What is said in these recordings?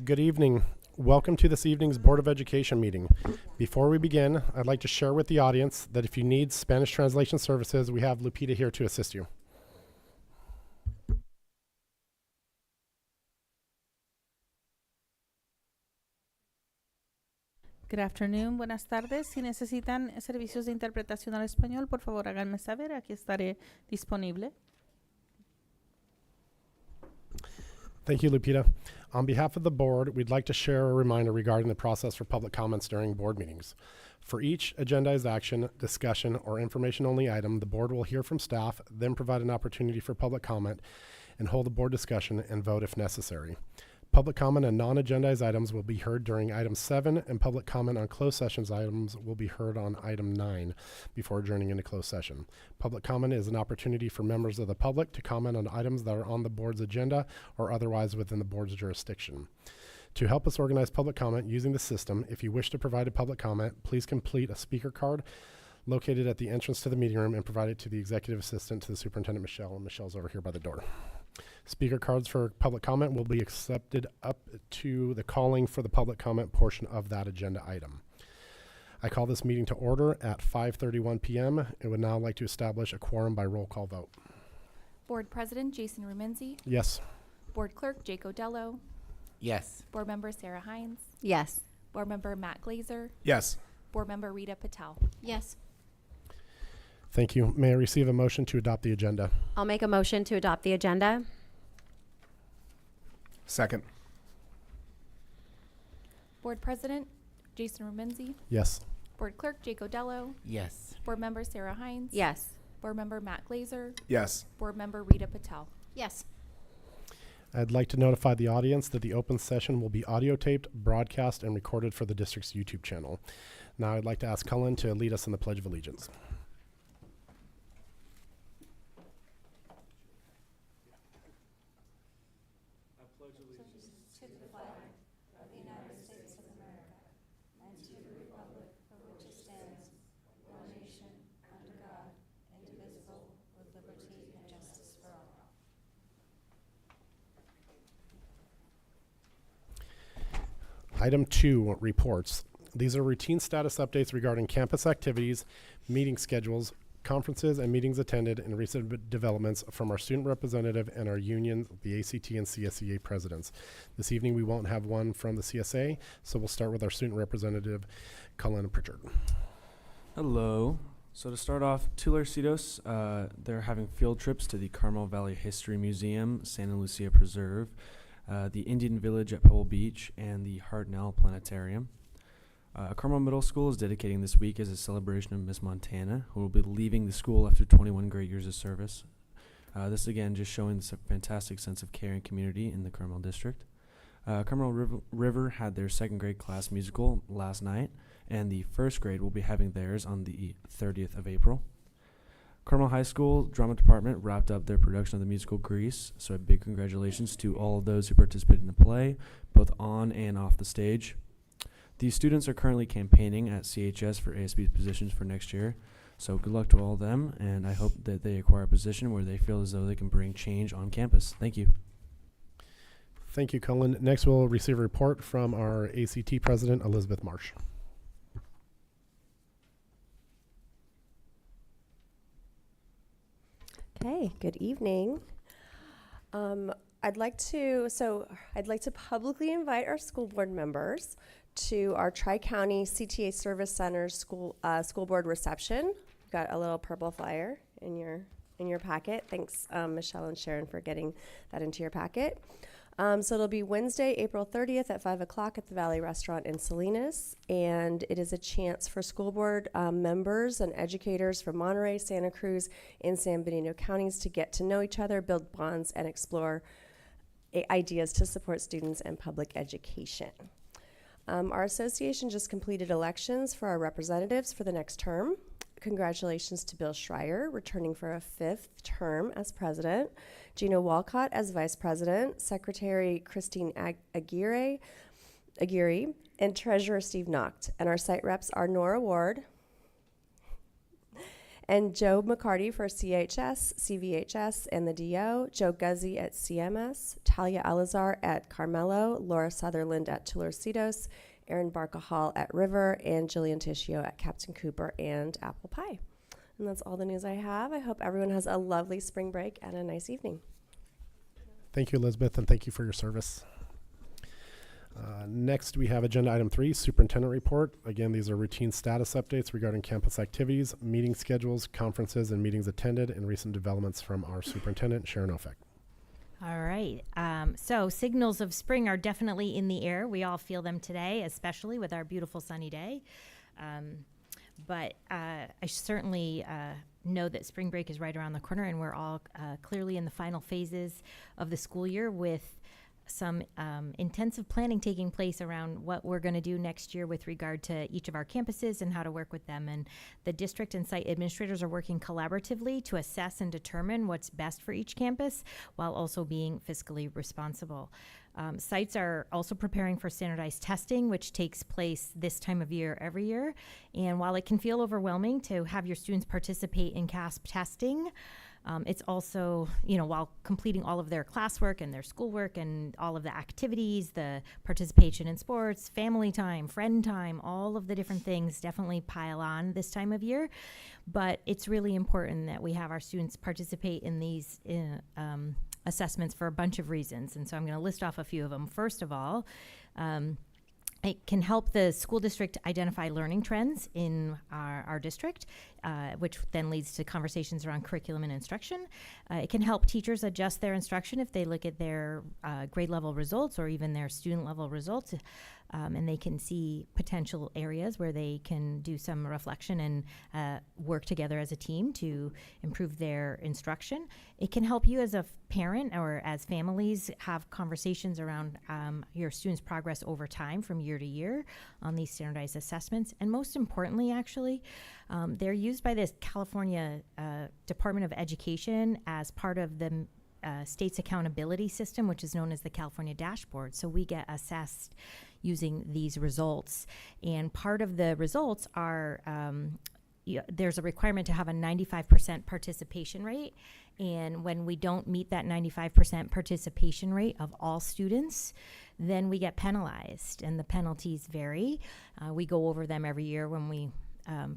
Good evening. Welcome to this evening's Board of Education meeting. Before we begin, I'd like to share with the audience that if you need Spanish translation services, we have Lupita here to assist you. Good afternoon, buenas tardes. Si necesitan servicios de interpretación al español, por favor háganme saber. Aquí estaré disponible. Thank you, Lupita. On behalf of the board, we'd like to share a reminder regarding the process for public comments during board meetings. For each agendized action, discussion, or information-only item, the board will hear from staff, then provide an opportunity for public comment, and hold a board discussion and vote if necessary. Public comment on non-agendized items will be heard during item 7, and public comment on closed sessions items will be heard on item 9 before adjourning into closed session. Public comment is an opportunity for members of the public to comment on items that are on the board's agenda or otherwise within the board's jurisdiction. To help us organize public comment using the system, if you wish to provide a public comment, please complete a speaker card located at the entrance to the meeting room and provide it to the executive assistant to the superintendent, Michelle, and Michelle's over here by the door. Speaker cards for public comment will be accepted up to the calling for the public comment portion of that agenda item. I call this meeting to order at 5:31 p.m. and would now like to establish a quorum by roll call vote. Board President Jason Rumenzi. Yes. Board Clerk Jake Odello. Yes. Board Member Sarah Hines. Yes. Board Member Matt Glazer. Yes. Board Member Rita Patel. Yes. Thank you. May I receive a motion to adopt the agenda? I'll make a motion to adopt the agenda. Second. Board President Jason Rumenzi. Yes. Board Clerk Jake Odello. Yes. Board Member Sarah Hines. Yes. Board Member Matt Glazer. Yes. Board Member Rita Patel. Yes. I'd like to notify the audience that the open session will be audio taped, broadcast, and recorded for the district's YouTube channel. Now I'd like to ask Cullen to lead us in the Pledge of Allegiance. Item 2, reports. These are routine status updates regarding campus activities, meeting schedules, conferences, and meetings attended, and recent developments from our student representative and our union, the ACT and CSEA presidents. This evening we won't have one from the CSA, so we'll start with our student representative, Cullen Pritchard. Hello. So to start off, Tularcitos, they're having field trips to the Carmel Valley History Museum, Santa Lucia Preserve, the Indian Village at Pebble Beach, and the Hartnell Planetarium. Carmel Middle School is dedicating this week as a celebration of Miss Montana, who will be leaving the school after 21 great years of service. This again just showing this fantastic sense of care and community in the Carmel district. Carmel River had their second grade class musical last night, and the first grade will be having theirs on the 30th of April. Carmel High School Drama Department wrapped up their production of the musical Grease, so a big congratulations to all of those who participated in the play, both on and off the stage. These students are currently campaigning at CHS for ASB positions for next year, so good luck to all of them, and I hope that they acquire a position where they feel as though they can bring change on campus. Thank you. Thank you, Cullen. Next, we'll receive a report from our ACT president, Elizabeth Marsh. Okay, good evening. I'd like to publicly invite our school board members to our Tri-County CTA Service Center's school board reception. We've got a little purple flyer in your packet. Thanks, Michelle and Sharon, for getting that into your packet. So it'll be Wednesday, April 30th at 5 o'clock at the Valley Restaurant in Salinas, and it is a chance for school board members and educators from Monterey, Santa Cruz, and San Benito counties to get to know each other, build bonds, and explore ideas to support students and public education. Our association just completed elections for our representatives for the next term. Congratulations to Bill Schreier, returning for a 5th term as president, Gina Walcott as vice president, Secretary Christine Aguirre, and Treasurer Steve Nocht. And our site reps are Nora Ward And Joe McCarty for CHS, CVHS, and the DO, Joe Guzzi at CMS, Talia Alazar at Carmelo, Laura Sutherland at Tulorcitos, Erin Barca Hall at River, and Jillian Tishio at Captain Cooper and Apple Pie. And that's all the news I have. I hope everyone has a lovely spring break and a nice evening. Thank you, Elizabeth, and thank you for your service. Next, we have agenda item 3, superintendent report. Again, these are routine status updates regarding campus activities, meeting schedules, conferences, and meetings attended, and recent developments from our superintendent, Sharon Ofek. All right. So signals of spring are definitely in the air. We all feel them today, especially with our beautiful sunny day. But I certainly know that spring break is right around the corner, and we're all clearly in the final phases of the school year with some intensive planning taking place around what we're going to do next year with regard to each of our campuses and how to work with them. And the district and site administrators are working collaboratively to assess and determine what's best for each campus while also being fiscally responsible. Sites are also preparing for standardized testing, which takes place this time of year every year. And while it can feel overwhelming to have your students participate in CASP testing, it's also, while completing all of their classwork and their schoolwork and all of the activities, the participation in sports, family time, friend time, all of the different things definitely pile on this time of year. But it's really important that we have our students participate in these assessments for a bunch of reasons. And so I'm going to list off a few of them. First of all, it can help the school district identify learning trends in our district, which then leads to conversations around curriculum and instruction. It can help teachers adjust their instruction if they look at their grade level results or even their student level results, and they can see potential areas where they can do some reflection and work together as a team to improve their instruction. It can help you as a parent or as families have conversations around your students' progress over time from year to year on these standardized assessments. And most importantly, actually, they're used by the California Department of Education as part of the state's accountability system, which is known as the California Dashboard. So we get assessed using these results. And part of the results are there's a requirement to have a 95% participation rate. And when we don't meet that 95% participation rate of all students, then we get penalized. And the penalties vary. We go over them every year when we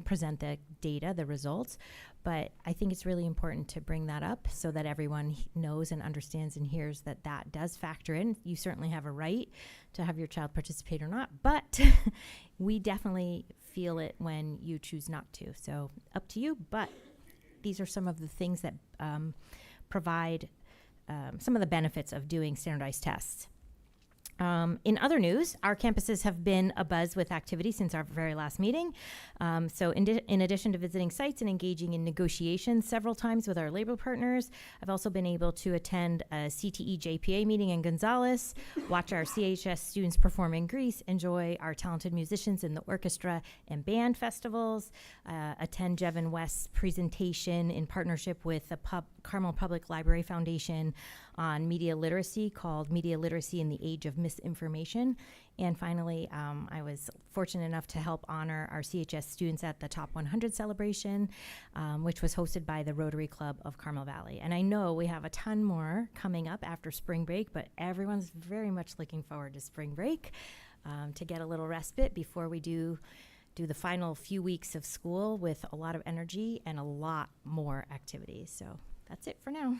present the data, the results. But I think it's really important to bring that up so that everyone knows and understands and hears that that does factor in. You certainly have a right to have your child participate or not, but we definitely feel it when you choose not to. So up to you, but these are some of the things that provide some of the benefits of doing standardized tests. In other news, our campuses have been abuzz with activity since our very last meeting. So in addition to visiting sites and engaging in negotiations several times with our labor partners, I've also been able to attend a CTE JPA meeting in Gonzales, watch our CHS students perform in Greece, enjoy our talented musicians in the orchestra and band festivals, attend Jevin West's presentation in partnership with the Carmel Public Library Foundation on media literacy called Media Literacy in the Age of Misinformation. And finally, I was fortunate enough to help honor our CHS students at the Top 100 celebration, which was hosted by the Rotary Club of Carmel Valley. And I know we have a ton more coming up after spring break, but everyone's very much looking forward to spring break to get a little respite before we do the final few weeks of school with a lot of energy and a lot more activities. So that's it for now.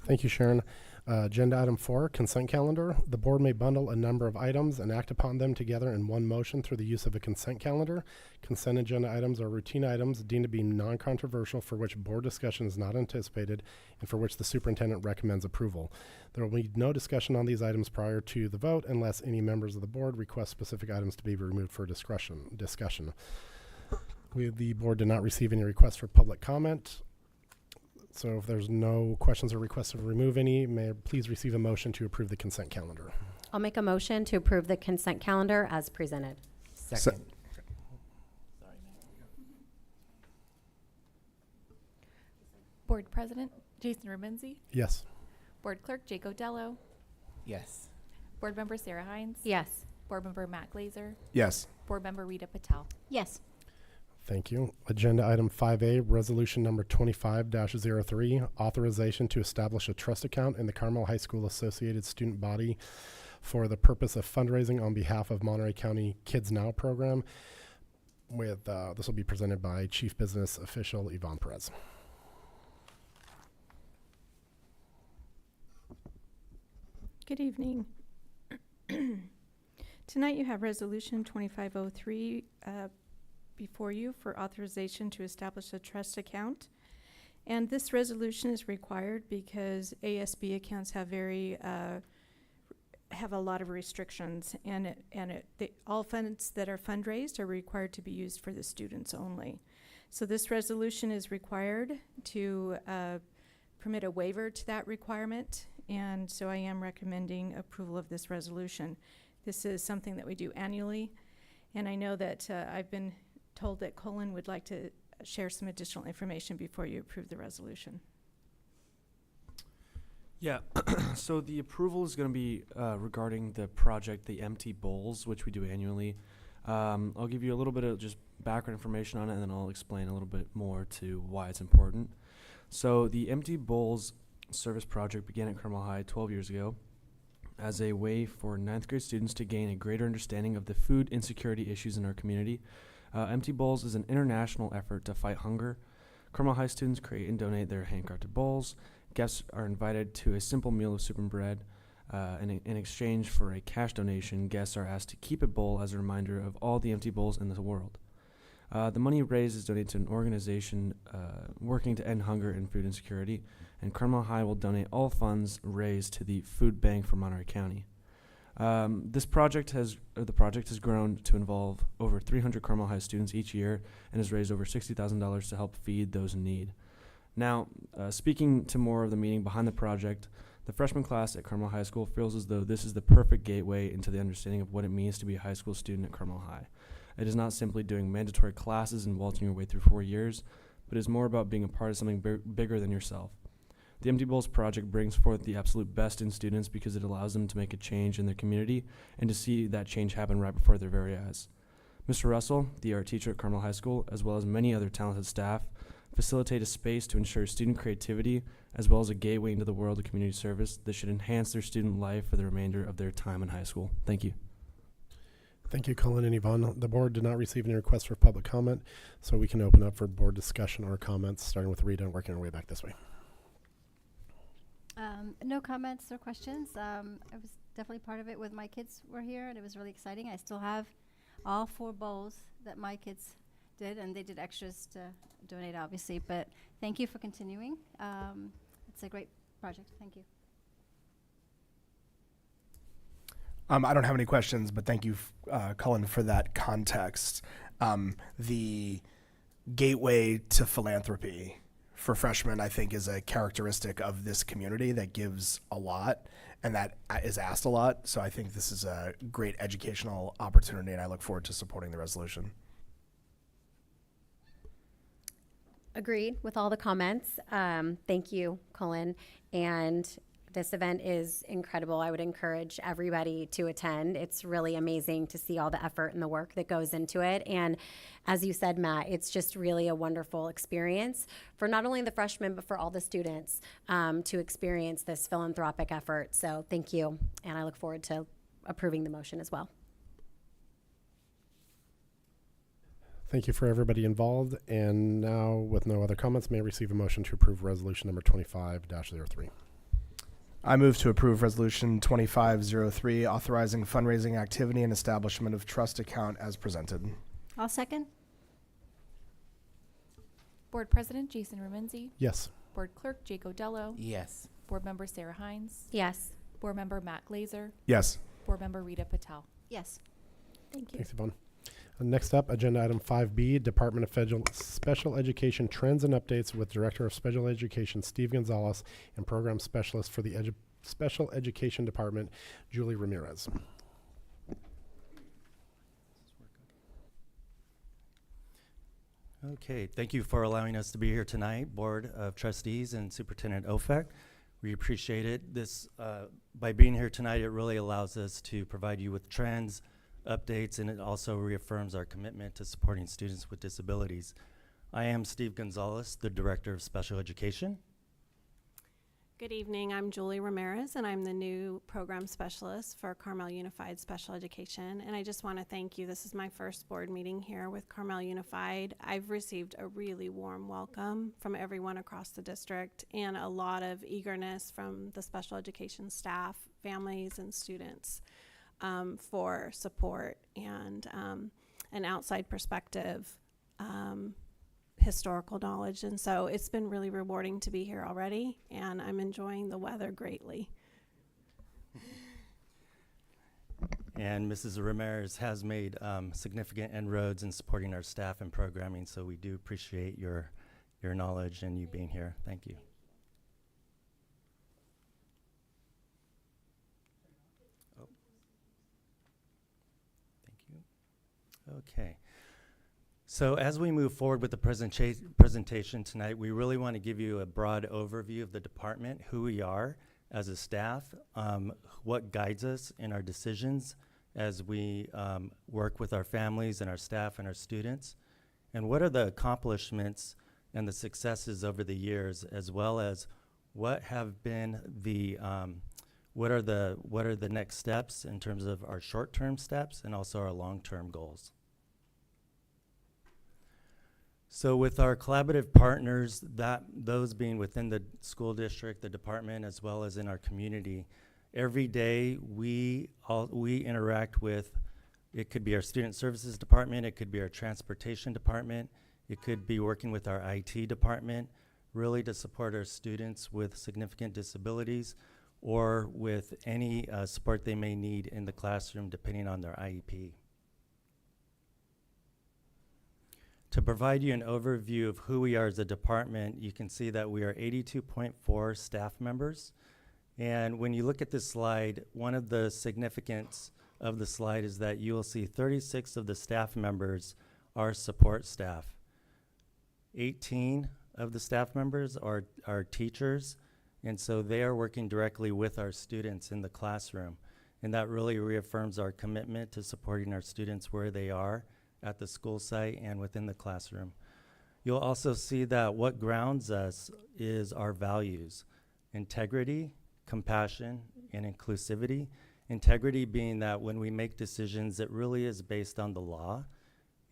Thank you, Sharon. Agenda item 4, consent calendar. The board may bundle a number of items and act upon them together in one motion through the use of a consent calendar. Consent agenda items are routine items deemed to be non-controversial for which board discussion is not anticipated and for which the superintendent recommends approval. There will be no discussion on these items prior to the vote unless any members of the board request specific items to be removed for discussion. The board did not receive any requests for public comment. So if there's no questions or requests to remove any, may I please receive a motion to approve the consent calendar. I'll make a motion to approve the consent calendar as presented. Second. Board President Jason Remenzi, Yes. Board Clerk Jake Odello, Yes. Board Member Sarah Hines, Yes. Board Member Matt Glazer, Yes. Board Member Rita Patel. Yes. Thank you. Agenda item 5A, resolution number 25-03, authorization to establish a trust account in the Carmel High School Associated Student Body for the purpose of fundraising on behalf of Monterey County Kids Now program. This will be presented by Chief Business Official Yvonne Perez. Good evening. Tonight you have Resolution 2503 before you for authorization to establish a trust account. And this resolution is required because ASB accounts have have a lot of restrictions, and all funds that are fundraised are required to be used for the students only. So this resolution is required to permit a waiver to that requirement, and so I am recommending approval of this resolution. This is something that we do annually, and I know that I've been told that Colin would like to share some additional information before you approve the resolution. Yeah, so the approval is going to be regarding the project, the Empty Bowls, which we do annually. I'll give you a little bit of just background information on it, and then I'll explain a little bit more to why it's important. So the Empty Bowls service project began at Carmel High 12 years ago as a way for 9th grade students to gain a greater understanding of the food insecurity issues in our community. Empty Bowls is an international effort to fight hunger. Carmel High students create and donate their handcrafted bowls. Guests are invited to a simple meal of soup and bread. And in exchange for a cash donation, guests are asked to keep a bowl as a reminder of all the empty bowls in the world. The money raised is donated to an organization working to end hunger and food insecurity, and Carmel High will donate all funds raised to the Food Bank for Monterey County. The project has grown to involve over 300 Carmel High students each year and has raised over $60,000 to help feed those in need. Now, speaking to more of the meaning behind the project, the freshman class at Carmel High School feels as though this is the perfect gateway into the understanding of what it means to be a high school student at Carmel High. It is not simply doing mandatory classes and waltzing your way through 4 years, but is more about being a part of something bigger than yourself. The Empty Bowls project brings forth the absolute best in students because it allows them to make a change in their community and to see that change happen right before their very eyes. Mr. Russell, the art teacher at Carmel High School, as well as many other talented staff, facilitate a space to ensure student creativity as well as a gateway into the world of community service that should enhance their student life for the remainder of their time in high school. Thank you. Thank you, Colin and Yvonne. The board did not receive any requests for public comment, so we can open up for board discussion or comments, starting with Rita and working our way back this way. No comments or questions. I was definitely part of it when my kids were here, and it was really exciting. I still have all 4 bowls that my kids did, and they did extras to donate, obviously. But thank you for continuing. It's a great project. Thank you. I don't have any questions, but thank you, Cullen, for that context. The gateway to philanthropy for freshmen, I think, is a characteristic of this community that gives a lot and that is asked a lot. So I think this is a great educational opportunity, and I look forward to supporting the resolution. Agreed with all the comments. Thank you, Colin. And this event is incredible. I would encourage everybody to attend. It's really amazing to see all the effort and the work that goes into it. And as you said, Matt, it's just really a wonderful experience for not only the freshmen, but for all the students to experience this philanthropic effort. So thank you. And I look forward to approving the motion as well. Thank you for everybody involved. And now, with no other comments, may I receive a motion to approve resolution number 25-03. I move to approve Resolution 2503, authorizing fundraising activity and establishment of trust account as presented. I'll second. Board President Jason Remenzi. Yes. Board Clerk Jake Odello. Yes. Board Member Sarah Hines. Yes. Board Member Matt Glazer. Yes. Board Member Rita Patel. Yes. Thank you. Thanks, Yvonne. Next up, agenda item 5B, Department of Special Education Trends and Updates with Director of Special Education Steve Gonzalez and Program Specialist for the Special Education Department, Julie Ramirez. Okay, thank you for allowing us to be here tonight, Board of Trustees and Superintendent OFEC. We appreciate it. By being here tonight, it really allows us to provide you with trends, updates, and it also reaffirms our commitment to supporting students with disabilities. I am Steve Gonzalez, the Director of Special Education. Good evening, I'm Julie Ramirez, and I'm the new program specialist for Carmel Unified Special Education. And I just want to thank you. This is my first board meeting here with Carmel Unified. I've received a really warm welcome from everyone across the district and a lot of eagerness from the special education staff, families, and students for support and an outside perspective. Historical knowledge, and so it's been really rewarding to be here already, and I'm enjoying the weather greatly. And Mrs. Ramirez has made significant inroads in supporting our staff and programming, so we do appreciate your knowledge and you being here. Thank you. Oh. Thank you. Okay. So as we move forward with the presentation tonight, we really want to give you a broad overview of the department, who we are as a staff, what guides us in our decisions as we work with our families and our staff and our students, and what are the accomplishments and the successes over the years, as well as what have been the what are the next steps in terms of our short-term steps and also our long-term goals. So with our collaborative partners, those being within the school district, the department, as well as in our community, every day we interact with, it could be our student services department, it could be our transportation department, it could be working with our IT department, really to support our students with significant disabilities or with any support they may need in the classroom depending on their IEP. To provide you an overview of who we are as a department, you can see that we are 82.4 staff members. And when you look at this slide, one of the significance of the slide is that you will see 36 of the staff members are support staff. 18 of the staff members are teachers, and so they are working directly with our students in the classroom. And that really reaffirms our commitment to supporting our students where they are at the school site and within the classroom. You'll also see that what grounds us is our values: integrity, compassion, and inclusivity. Integrity being that when we make decisions, it really is based on the law,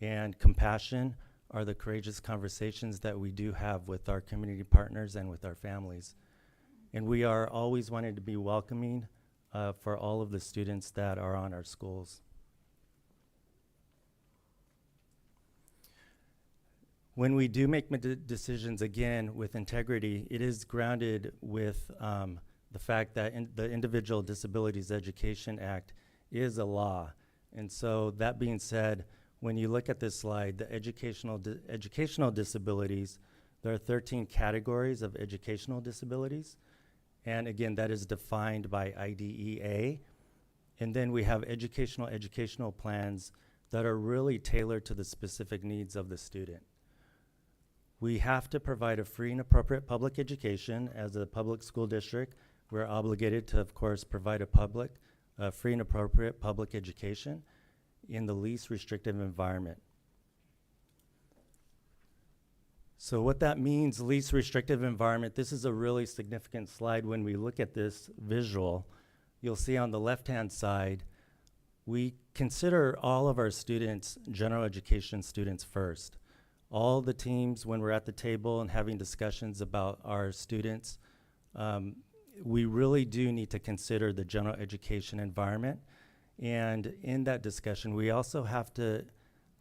and compassion are the courageous conversations that we do have with our community partners and with our families. And we are always wanting to be welcoming for all of the students that are on our schools. When we do make decisions, again, with integrity, it is grounded with the fact that the Individual Disabilities Education Act is a law. And so that being said, when you look at this slide, the educational disabilities, there are 13 categories of educational disabilities. And again, that is defined by IDEA. And then we have educational plans that are really tailored to the specific needs of the student. We have to provide a free and appropriate public education. As a public school district, we're obligated to, of course, provide a free and appropriate public education in the least restrictive environment. So what that means, least restrictive environment, this is a really significant slide when we look at this visual. You'll see on the left-hand side, we consider all of our students general education students first. All the teams, when we're at the table and having discussions about our students, we really do need to consider the general education environment. And in that discussion, we also have to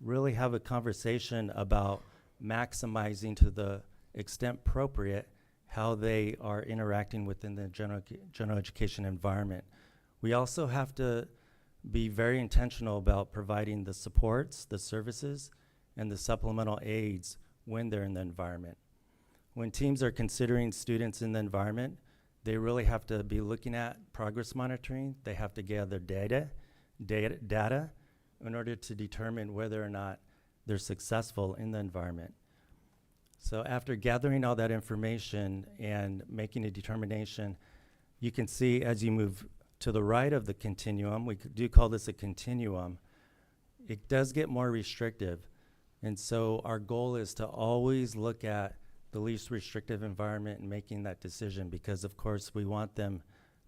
really have a conversation about maximizing to the extent appropriate how they are interacting within the general education environment. We also have to be very intentional about providing the supports, the services, and the supplemental aids when they're in the environment. When teams are considering students in the environment, they really have to be looking at progress monitoring. They have to gather data in order to determine whether or not they're successful in the environment. So after gathering all that information and making a determination, you can see as you move to the right of the continuum, we do call this a continuum, it does get more restrictive. And so our goal is to always look at the least restrictive environment and making that decision, because of course we want them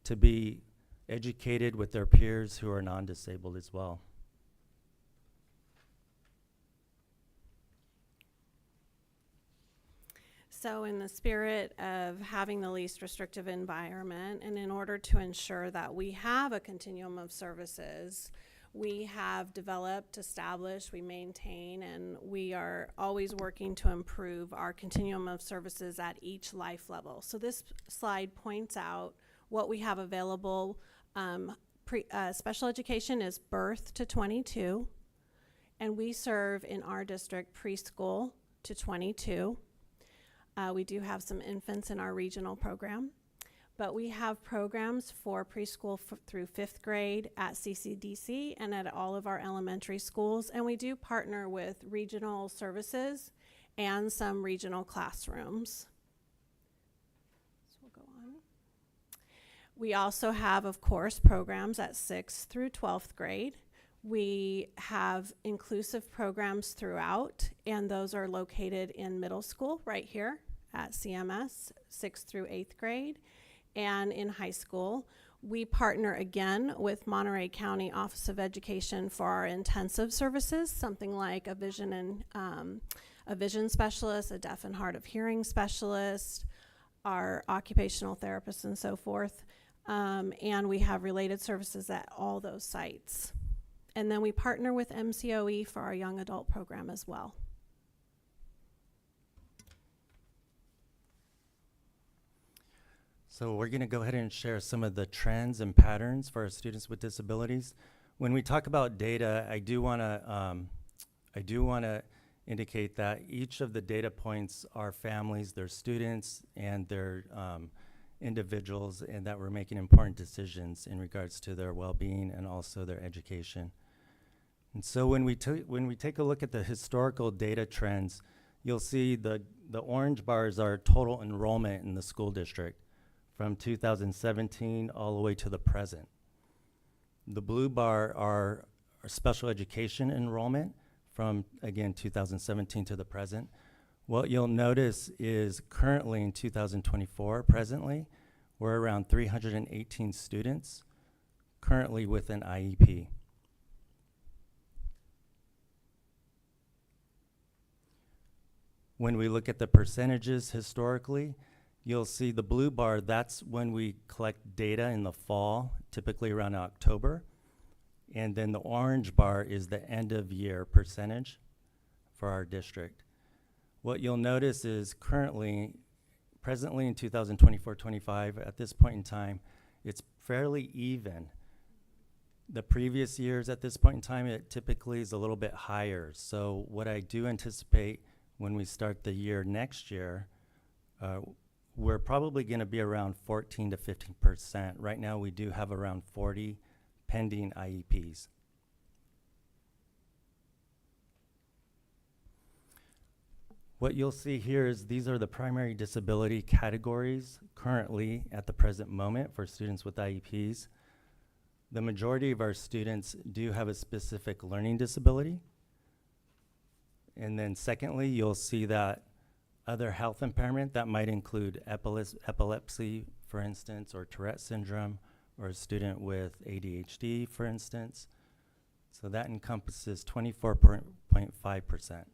to be educated with their peers who are non-disabled as well. So in the spirit of having the least restrictive environment, and in order to ensure that we have a continuum of services, we have developed, established, we maintain, and we are always working to improve our continuum of services at each life level. So this slide points out what we have available. Special education is birth to 22, and we serve in our district preschool to 22. We do have some infants in our regional program, but we have programs for preschool through 5th grade at CCDC and at all of our elementary schools, and we do partner with regional services and some regional classrooms. So we'll go on. We also have, of course, programs at 6th through 12th grade. We have inclusive programs throughout, and those are located in middle school right here at CMS, 6th through 8th grade. And in high school, we partner again with Monterey County Office of Education for our intensive services, something like a vision specialist, a deaf and hard of hearing specialist, our occupational therapists, and so forth. And we have related services at all those sites. And then we partner with MCOE for our young adult program as well. So we're going to go ahead and share some of the trends and patterns for our students with disabilities. When we talk about data, I do want to indicate that each of the data points are families, their students, and their individuals, and that we're making important decisions in regards to their well-being and also their education. And so when we take a look at the historical data trends, you'll see the orange bars are total enrollment in the school district from 2017 all the way to the present. The blue bar are our special education enrollment from, again, 2017 to the present. What you'll notice is currently in 2024, presently, we're around 318 students currently with an IEP. When we look at the percentages historically, you'll see the blue bar, that's when we collect data in the fall, typically around October. And then the orange bar is the end of year percentage for our district. What you'll notice is presently in 2024-25, at this point in time, it's fairly even. The previous years at this point in time, it typically is a little bit higher. So what I do anticipate when we start the year next year, we're probably going to be around 14 to 15%. Right now, we do have around 40 pending IEPs. What you'll see here is these are the primary disability categories currently at the present moment for students with IEPs. The majority of our students do have a specific learning disability. And then secondly, you'll see that other health impairment that might include epilepsy, for instance, or Tourette syndrome, or a student with ADHD, for instance. So that encompasses 24.5%.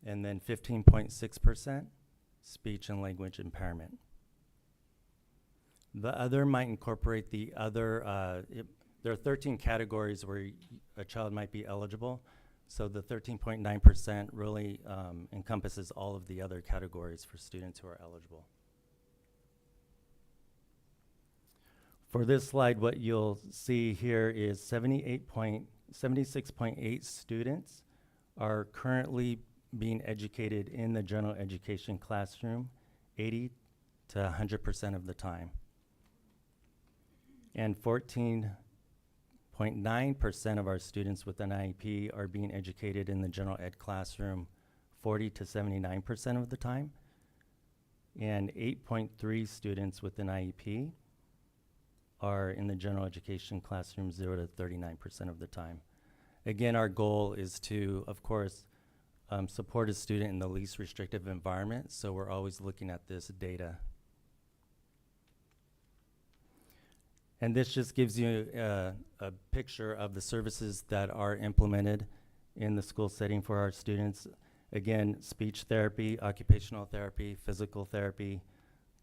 And then 15.6% speech and language impairment. The other might incorporate the other, there are 13 categories where a child might be eligible. So the 13.9% really encompasses all of the other categories for students who are eligible. For this slide, what you'll see here is 76.8 students are currently being educated in the general education classroom 80 to 100% of the time. And 14.9% of our students with an IEP are being educated in the general ed classroom 40 to 79% of the time. And 8.3 students with an IEP are in the general education classroom 0 to 39% of the time. Again, our goal is to, of course, support a student in the least restrictive environment, so we're always looking at this data. And this just gives you a picture of the services that are implemented in the school setting for our students. Again, speech therapy, occupational therapy, physical therapy,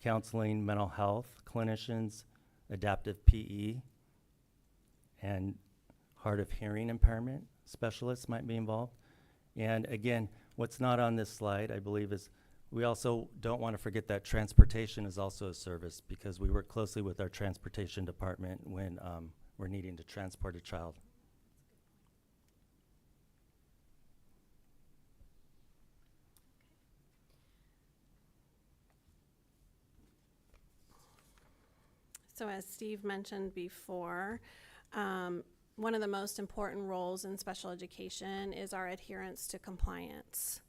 counseling, mental health, clinicians, adaptive PE, and hard of hearing impairment specialists might be involved. And again, what's not on this slide, I believe, is we also don't want to forget that transportation is also a service, because we work closely with our transportation department when we're needing to transport a child. So as Steve mentioned before, one of the most important roles in special education is our adherence to compliance.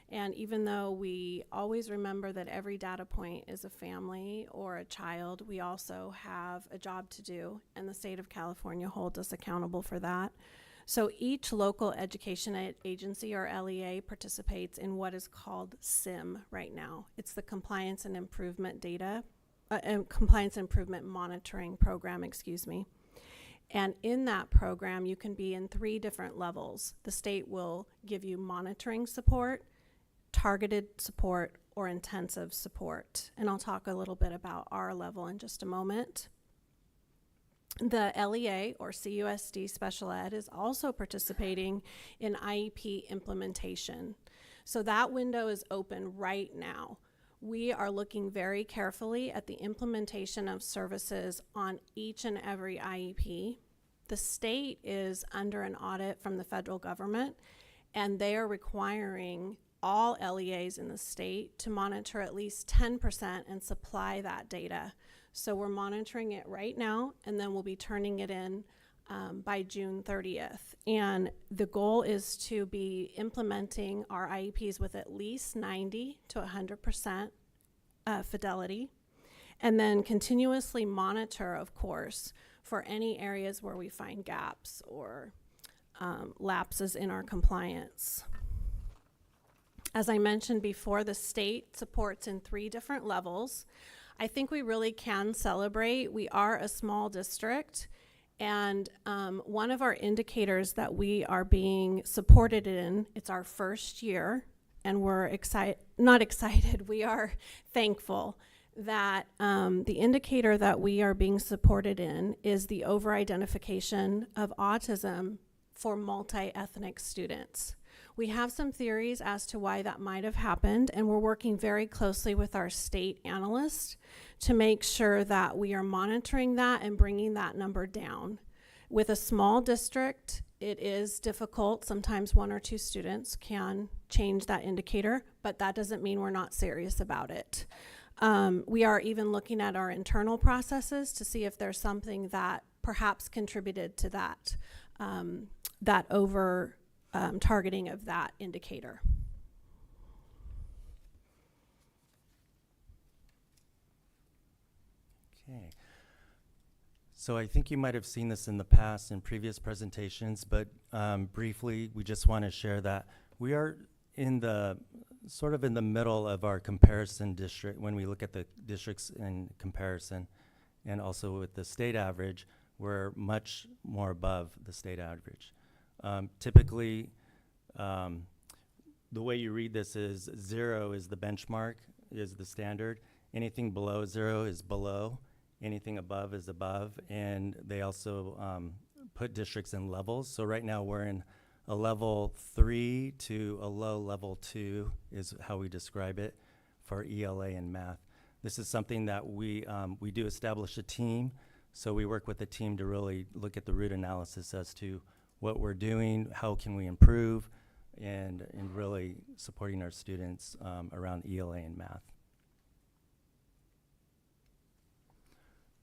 And even though we always remember that every data point is a family or a child, we also have a job to do, and the state of California holds us accountable for that. So each local education agency, or LEA, participates in what is called SIM right now. It's the Compliance and Improvement Compliance Improvement Monitoring Program, excuse me. And in that program, you can be in 3 different levels. The state will give you monitoring support, targeted support, or intensive support. And I'll talk a little bit about our level in just a moment. The LEA, or CUSD Special Ed, is also participating in IEP implementation. So that window is open right now. We are looking very carefully at the implementation of services on each and every IEP. The state is under an audit from the federal government, and they are requiring all LEAs in the state to monitor at least 10% and supply that data. So we're monitoring it right now, and then we'll be turning it in by June 30th. And the goal is to be implementing our IEPs with at least 90 to 100% fidelity, and then continuously monitor, of course, for any areas where we find gaps or lapses in our compliance. As I mentioned before, the state supports in 3 different levels. I think we really can celebrate. We are a small district, and one of our indicators that we are being supported in, it's our first year, and we're we are thankful that the indicator that we are being supported in is the over-identification of autism for multi-ethnic students. We have some theories as to why that might have happened, and we're working very closely with our state analyst to make sure that we are monitoring that and bringing that number down. With a small district, it is difficult. Sometimes 1 or 2 students can change that indicator, but that doesn't mean we're not serious about it. We are even looking at our internal processes to see if there's something that perhaps contributed to that, that over targeting of that indicator. Okay. So I think you might have seen this in the past in previous presentations, but briefly, we just want to share that we are in the sort of in the middle of our comparison district. When we look at the districts in comparison, and also with the state average, we're much more above the state average. Typically, the way you read this is 0 is the benchmark, is the standard. Anything below 0 is below. Anything above is above. And they also put districts in levels. So right now we're in a level 3 to a low level 2 is how we describe it for ELA and math. This is something that we do establish a team. So we work with a team to really look at the root analysis as to what we're doing, how can we improve, and really supporting our students around ELA and math.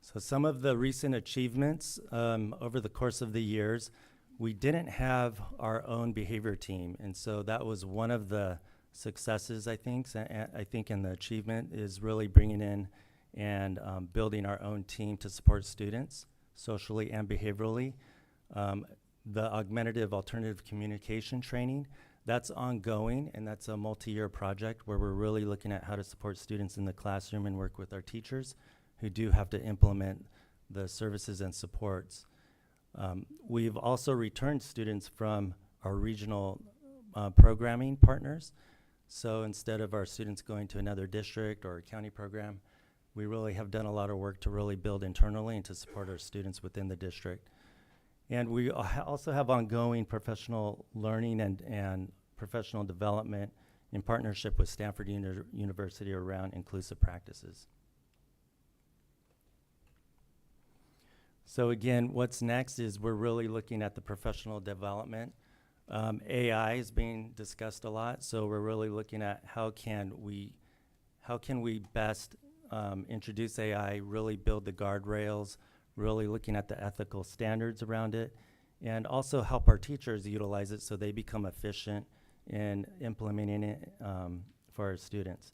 So some of the recent achievements over the course of the years, we didn't have our own behavior team, and so that was one of the successes, I think, and the achievement is really bringing in and building our own team to support students socially and behaviorally. the augmentative alternative communication training, that's ongoing, and that's a multi-year project where we're really looking at how to support students in the classroom and work with our teachers who do have to implement the services and supports. We've also returned students from our regional programming partners. So instead of our students going to another district or a county program, we really have done a lot of work to really build internally and to support our students within the district. And we also have ongoing professional learning and professional development in partnership with Stanford University around inclusive practices. So again, what's next is we're really looking at the professional development. AI is being discussed a lot, so we're really looking at how can we best introduce AI, really build the guardrails, really looking at the ethical standards around it, and also help our teachers utilize it so they become efficient in implementing it for our students.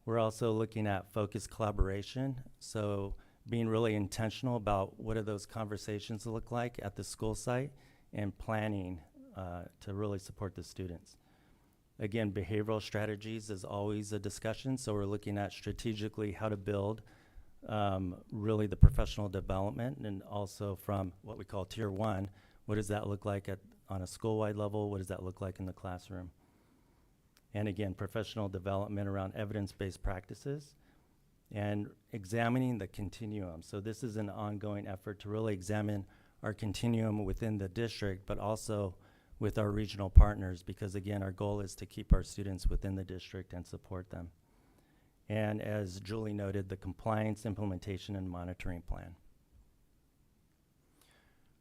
We're also looking at focused collaboration, so being really intentional about what do those conversations look like at the school site and planning to really support the students. Again, behavioral strategies is always a discussion, so we're looking at strategically how to build really the professional development, and also from what we call tier 1, what does that look like on a school-wide level, what does that look like in the classroom? And again, professional development around evidence-based practices and examining the continuum. So this is an ongoing effort to really examine our continuum within the district, but also with our regional partners, because again, our goal is to keep our students within the district and support them. And as Julie noted, the compliance, implementation, and monitoring plan.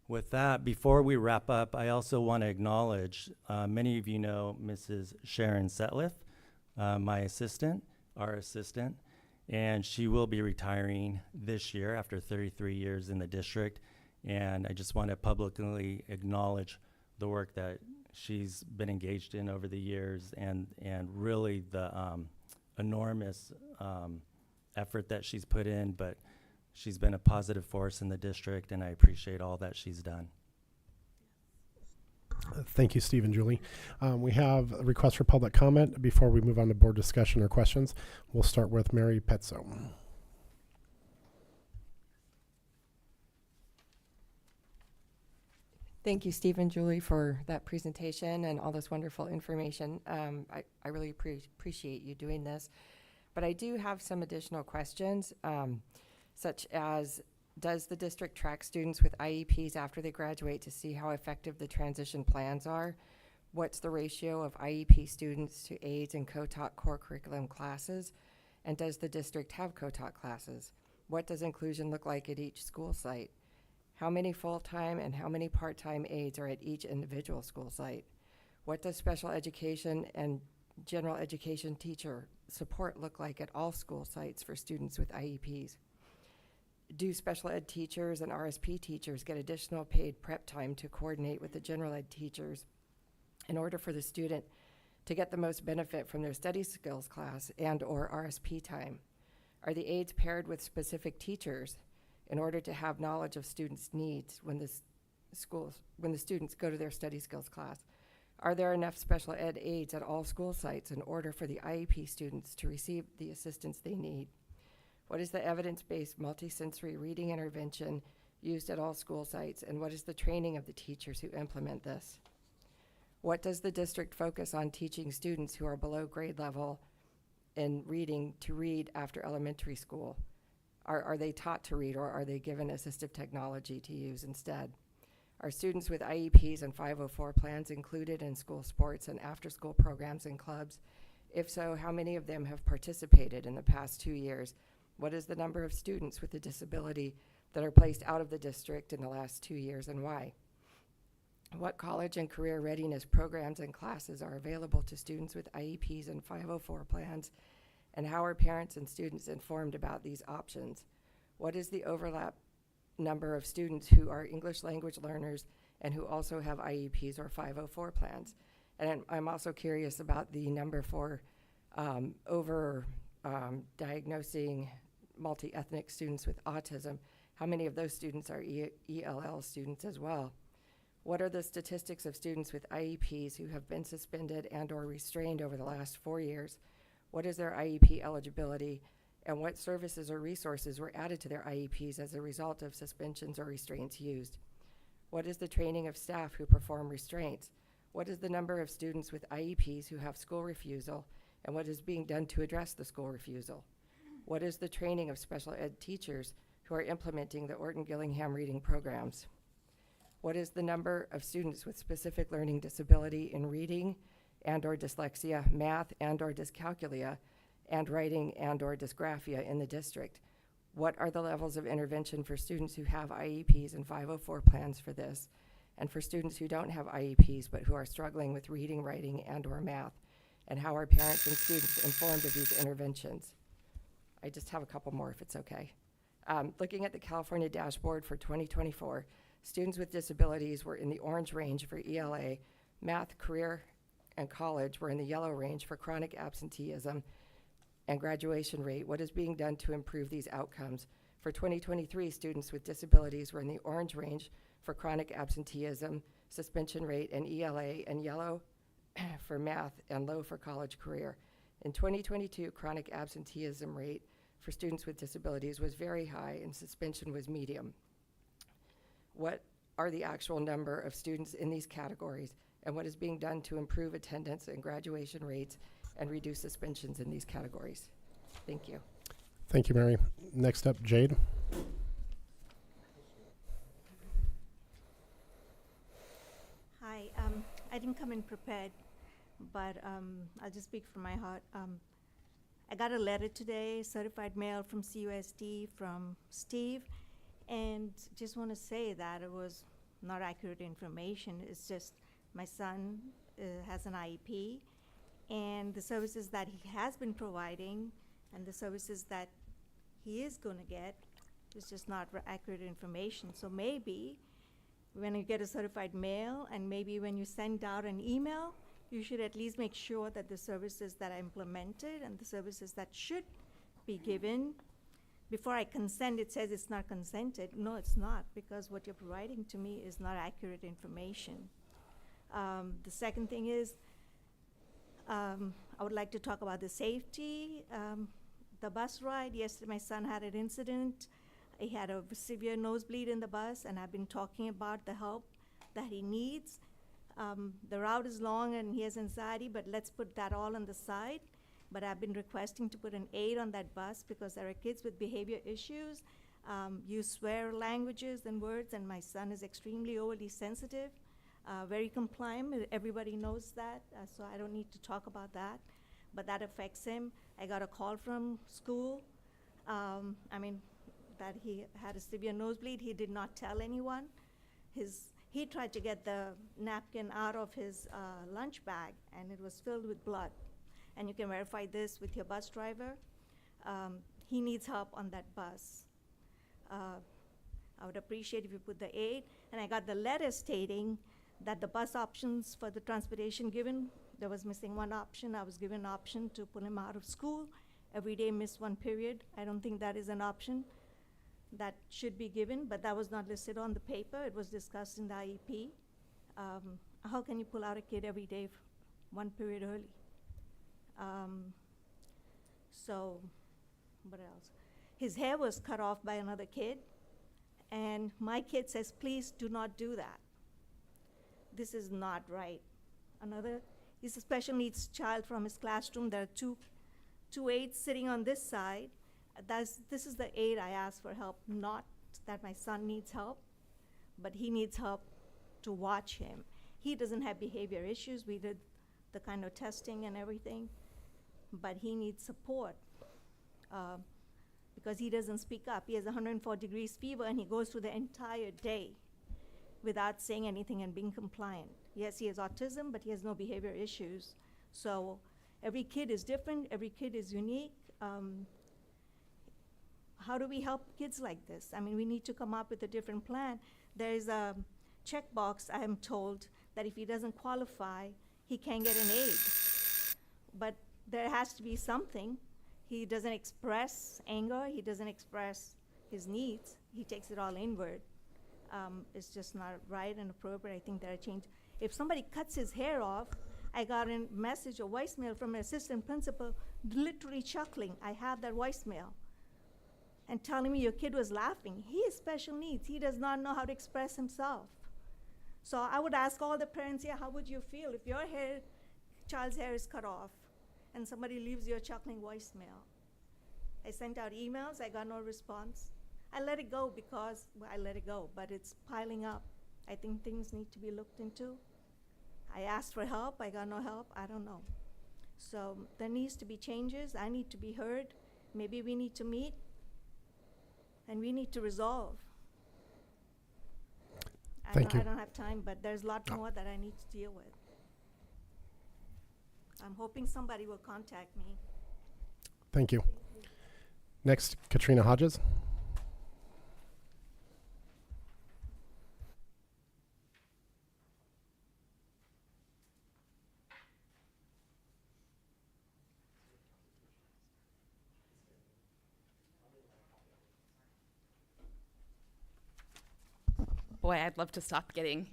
With that, before we wrap up, I also want to acknowledge, many of you know Mrs. Sharon Setliff, my assistant, our assistant, and she will be retiring this year after 33 years in the district. And I just want to publicly acknowledge the work that she's been engaged in over the years, and really the enormous effort that she's put in, but she's been a positive force in the district, and I appreciate all that she's done. Thank you, Steve and Julie. We have a request for public comment before we move on to board discussion or questions. We'll start with Mary Petzo. Thank you, Steve and Julie, for that presentation and all this wonderful information. I really appreciate you doing this. But I do have some additional questions, such as, does the district track students with IEPs after they graduate to see how effective the transition plans are? What's the ratio of IEP students to aides and co-taught core curriculum classes? And does the district have co-taught classes? What does inclusion look like at each school site? How many full-time and how many part-time aides are at each individual school site? What does special education and general education teacher support look like at all school sites for students with IEPs? Do special ed teachers and RSP teachers get additional paid prep time to coordinate with the general ed teachers in order for the student to get the most benefit from their study skills class and or RSP time? Are the aides paired with specific teachers in order to have knowledge of students' needs when the students go to their study skills class? Are there enough special ed aides at all school sites in order for the IEP students to receive the assistance they need? What is the evidence-based multisensory reading intervention used at all school sites, and what is the training of the teachers who implement this? What does the district focus on teaching students who are below grade level in reading to read after elementary school? Are they taught to read, or are they given assistive technology to use instead? Are students with IEPs and 504 plans included in school sports and after-school programs and clubs? If so, how many of them have participated in the past 2 years? What is the number of students with a disability that are placed out of the district in the last 2 years, and why? What college and career readiness programs and classes are available to students with IEPs and 504 plans? And how are parents and students informed about these options? What is the overlap number of students who are English language learners and who also have IEPs or 504 plans? And I'm also curious about the number for diagnosing multi-ethnic students with autism. How many of those students are ELL students as well? What are the statistics of students with IEPs who have been suspended and or restrained over the last 4 years? What is their IEP eligibility? And what services or resources were added to their IEPs as a result of suspensions or restraints used? What is the training of staff who perform restraints? What is the number of students with IEPs who have school refusal, and what is being done to address the school refusal? What is the training of special ed teachers who are implementing the Orton-Gillingham reading programs? What is the number of students with specific learning disability in reading and or dyslexia, math and or dyscalculia, and writing and or dysgraphia in the district? What are the levels of intervention for students who have IEPs and 504 plans for this, and for students who don't have IEPs but who are struggling with reading, writing, and or math? And how are parents and students informed of these interventions? I just have a couple more if it's okay. Looking at the California dashboard for 2024, students with disabilities were in the orange range for ELA, math, career, and college were in the yellow range for chronic absenteeism and graduation rate. What is being done to improve these outcomes? For 2023, students with disabilities were in the orange range for chronic absenteeism, suspension rate, and ELA, and yellow for math and low for college career. In 2022, chronic absenteeism rate for students with disabilities was very high and suspension was medium. What are the actual number of students in these categories, and what is being done to improve attendance and graduation rates and reduce suspensions in these categories? Thank you. Thank you, Mary. Next up, Jade. Hi, I didn't come in prepared, but I'll just speak from my heart. I got a letter today, certified mail from CUSD from Steve, and just want to say that it was not accurate information. It's just my son has an IEP, and the services that he has been providing and the services that he is going to get is just not accurate information. So maybe when you get a certified mail and maybe when you send out an email, you should at least make sure that the services that are implemented and the services that should be given, before I consent, it says it's not consented. No, it's not, because what you're providing to me is not accurate information. The second thing is, I would like to talk about the safety. The bus ride, yesterday my son had an incident. He had a severe nosebleed in the bus, and I've been talking about the help that he needs. The route is long and he has anxiety, but let's put that all on the side. But I've been requesting to put an aid on that bus because there are kids with behavior issues, use swear languages and words, and my son is extremely overly sensitive, very compliant. Everybody knows that, so I don't need to talk about that. But that affects him. I got a call from school. That he had a severe nosebleed. He did not tell anyone. He tried to get the napkin out of his lunch bag, and it was filled with blood. And you can verify this with your bus driver. He needs help on that bus. I would appreciate if you put the aid. And I got the letter stating that the bus options for the transportation given, there was missing one option. I was given an option to pull him out of school. Every day miss one period. I don't think that is an option that should be given, but that was not listed on the paper. It was discussed in the IEP. How can you pull out a kid every day one period early? So, what else? His hair was cut off by another kid, and my kid says, please do not do that. This is not right. He's a special needs child from his classroom. There are two aides sitting on this side. This is the aid I asked for help, not that my son needs help, but he needs help to watch him. He doesn't have behavior issues. We did the kind of testing and everything, but he needs support because he doesn't speak up. He has 104 degrees fever, and he goes through the entire day without saying anything and being compliant. Yes, he has autism, but he has no behavior issues. So every kid is different. Every kid is unique. How do we help kids like this? I mean, we need to come up with a different plan. There is a checkbox, I am told, that if he doesn't qualify, he can't get an aid. But there has to be something. He doesn't express anger. He doesn't express his needs. He takes it all inward. is just not right and appropriate. I think that a change. If somebody cuts his hair off, I got a message, a voicemail from an assistant principal, literally chuckling. I have that voicemail. And telling me your kid was laughing. He has special needs. He does not know how to express himself. So I would ask all the parents here, how would you feel if your child's hair is cut off and somebody leaves you a chuckling voicemail? I sent out emails, I got no response. I let it go because, well, I let it go, but it's piling up. I think things need to be looked into. I asked for help, I got no help, I don't know. So there needs to be changes, I need to be heard. Maybe we need to meet and we need to resolve. Thank you. I don't have time, but there's a lot more that I need to deal with. I'm hoping somebody will contact me. Thank you. Next, Katrina Hodges. Boy, I'd love to stop getting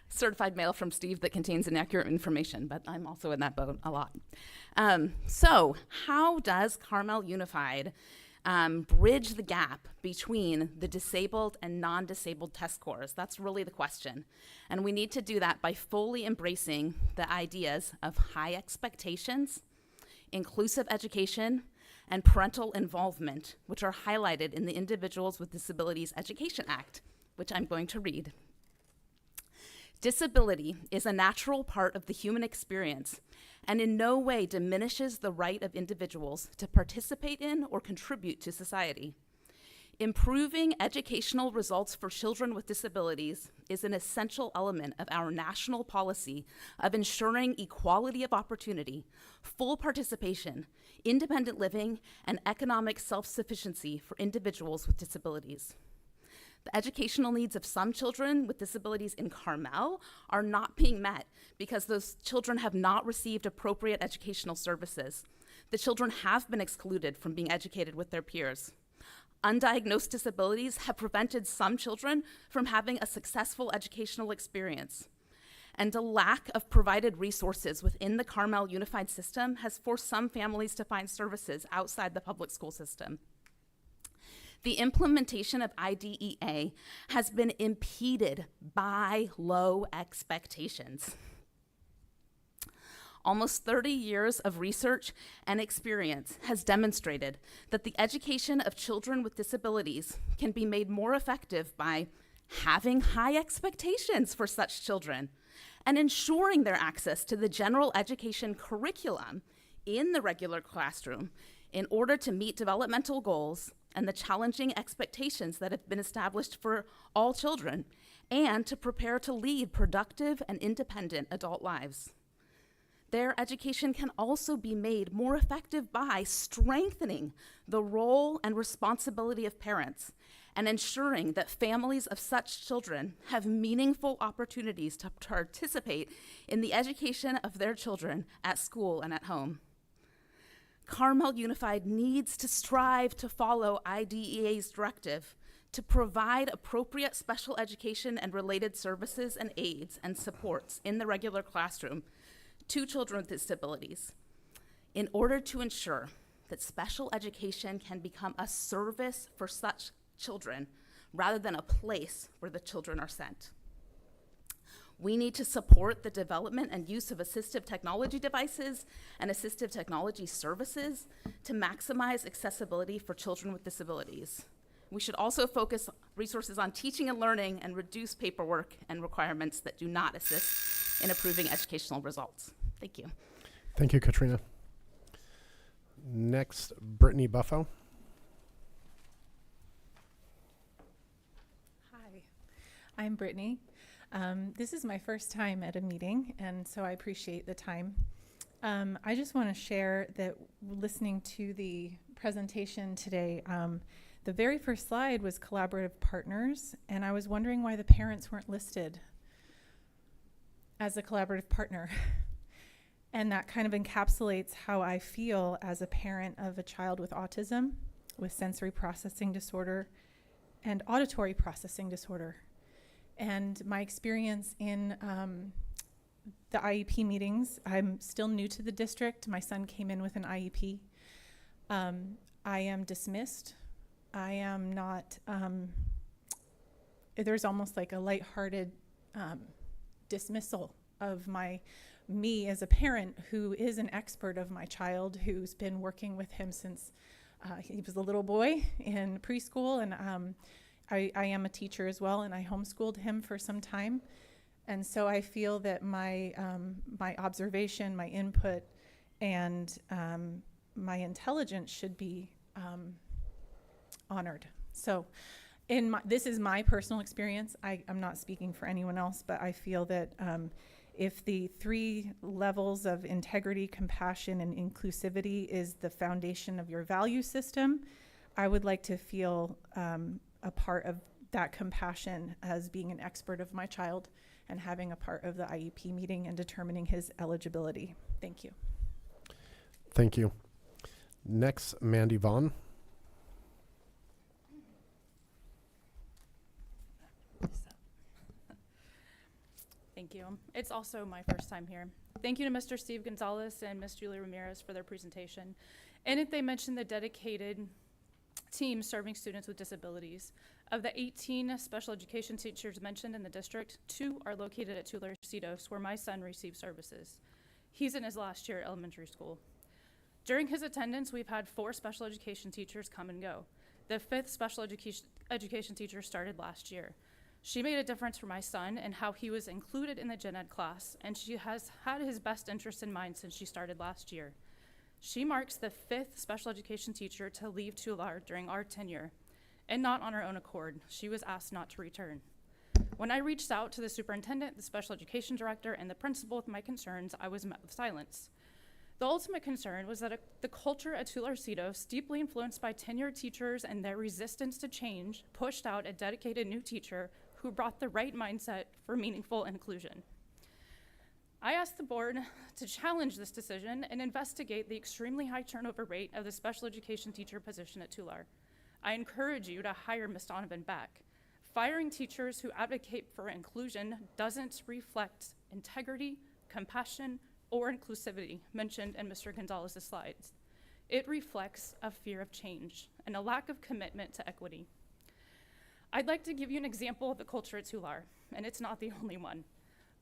certified mail from Steve that contains inaccurate information, but I'm also in that boat a lot. So how does Carmel Unified bridge the gap between the disabled and non-disabled test scores? That's really the question. And we need to do that by fully embracing the ideas of high expectations, inclusive education, and parental involvement, which are highlighted in the Individuals with Disabilities Education Act, which I'm going to read. Disability is a natural part of the human experience and in no way diminishes the right of individuals to participate in or contribute to society. Improving educational results for children with disabilities is an essential element of our national policy of ensuring equality of opportunity, full participation, independent living, and economic self-sufficiency for individuals with disabilities. The educational needs of some children with disabilities in Carmel are not being met because those children have not received appropriate educational services. The children have been excluded from being educated with their peers. Undiagnosed disabilities have prevented some children from having a successful educational experience. And a lack of provided resources within the Carmel Unified System has forced some families to find services outside the public school system. The implementation of IDEA has been impeded by low expectations. Almost 30 years of research and experience has demonstrated that the education of children with disabilities can be made more effective by having high expectations for such children and ensuring their access to the general education curriculum in the regular classroom in order to meet developmental goals and the challenging expectations that have been established for all children, and to prepare to lead productive and independent adult lives. Their education can also be made more effective by strengthening the role and responsibility of parents and ensuring that families of such children have meaningful opportunities to participate in the education of their children at school and at home. Carmel Unified needs to strive to follow IDEA's directive to provide appropriate special education and related services and aids and supports in the regular classroom to children with disabilities in order to ensure that special education can become a service for such children rather than a place where the children are sent. We need to support the development and use of assistive technology devices and assistive technology services to maximize accessibility for children with disabilities. We should also focus resources on teaching and learning and reduce paperwork and requirements that do not assist in improving educational results. Thank you. Thank you, Katrina. Next, Brittany Buffo. Hi, I'm Brittany. This is my first time at a meeting, and so I appreciate the time. I just want to share that listening to the presentation today, the very first slide was collaborative partners, and I was wondering why the parents weren't listed as a collaborative partner. And that kind of encapsulates how I feel as a parent of a child with autism, with sensory processing disorder, and auditory processing disorder. And my experience in the IEP meetings, I'm still new to the district. My son came in with an IEP. I am dismissed. I am not, there's almost like a lighthearted dismissal of me as a parent who is an expert of my child, who's been working with him since he was a little boy in preschool, and I am a teacher as well, and I homeschooled him for some time. And so I feel that my observation, my input, and my intelligence should be honored. So this is my personal experience. I'm not speaking for anyone else, but I feel that if the 3 levels of integrity, compassion, and inclusivity is the foundation of your value system, I would like to feel a part of that compassion as being an expert of my child and having a part of the IEP meeting and determining his eligibility. Thank you. Thank you. Next, Mandy Vaughn. Thank you. It's also my first time here. Thank you to Mr. Steve Gonzalez and Ms. Julie Ramirez for their presentation. In it, they mentioned the dedicated team serving students with disabilities. Of the 18 special education teachers mentioned in the district, 2 are located at Tularcitos, where my son receives services. He's in his last year at elementary school. During his attendance, we've had 4 special education teachers come and go. The 5th special education teacher started last year. She made a difference for my son and how he was included in the gen ed class, and she has had his best interest in mind since she started last year. She marks the 5th special education teacher to leave Tular during our tenure, and not on her own accord. She was asked not to return. When I reached out to the superintendent, the special education director, and the principal with my concerns, I was met with silence. The ultimate concern was that the culture at Tularcitos, deeply influenced by tenured teachers and their resistance to change, pushed out a dedicated new teacher who brought the right mindset for meaningful inclusion. I asked the board to challenge this decision and investigate the extremely high turnover rate of the special education teacher position at Tular. I encourage you to hire Ms. Donovan back. Firing teachers who advocate for inclusion doesn't reflect integrity, compassion, or inclusivity mentioned in Mr. Gonzalez's slides. It reflects a fear of change and a lack of commitment to equity. I'd like to give you an example of the culture at Tular, and it's not the only one.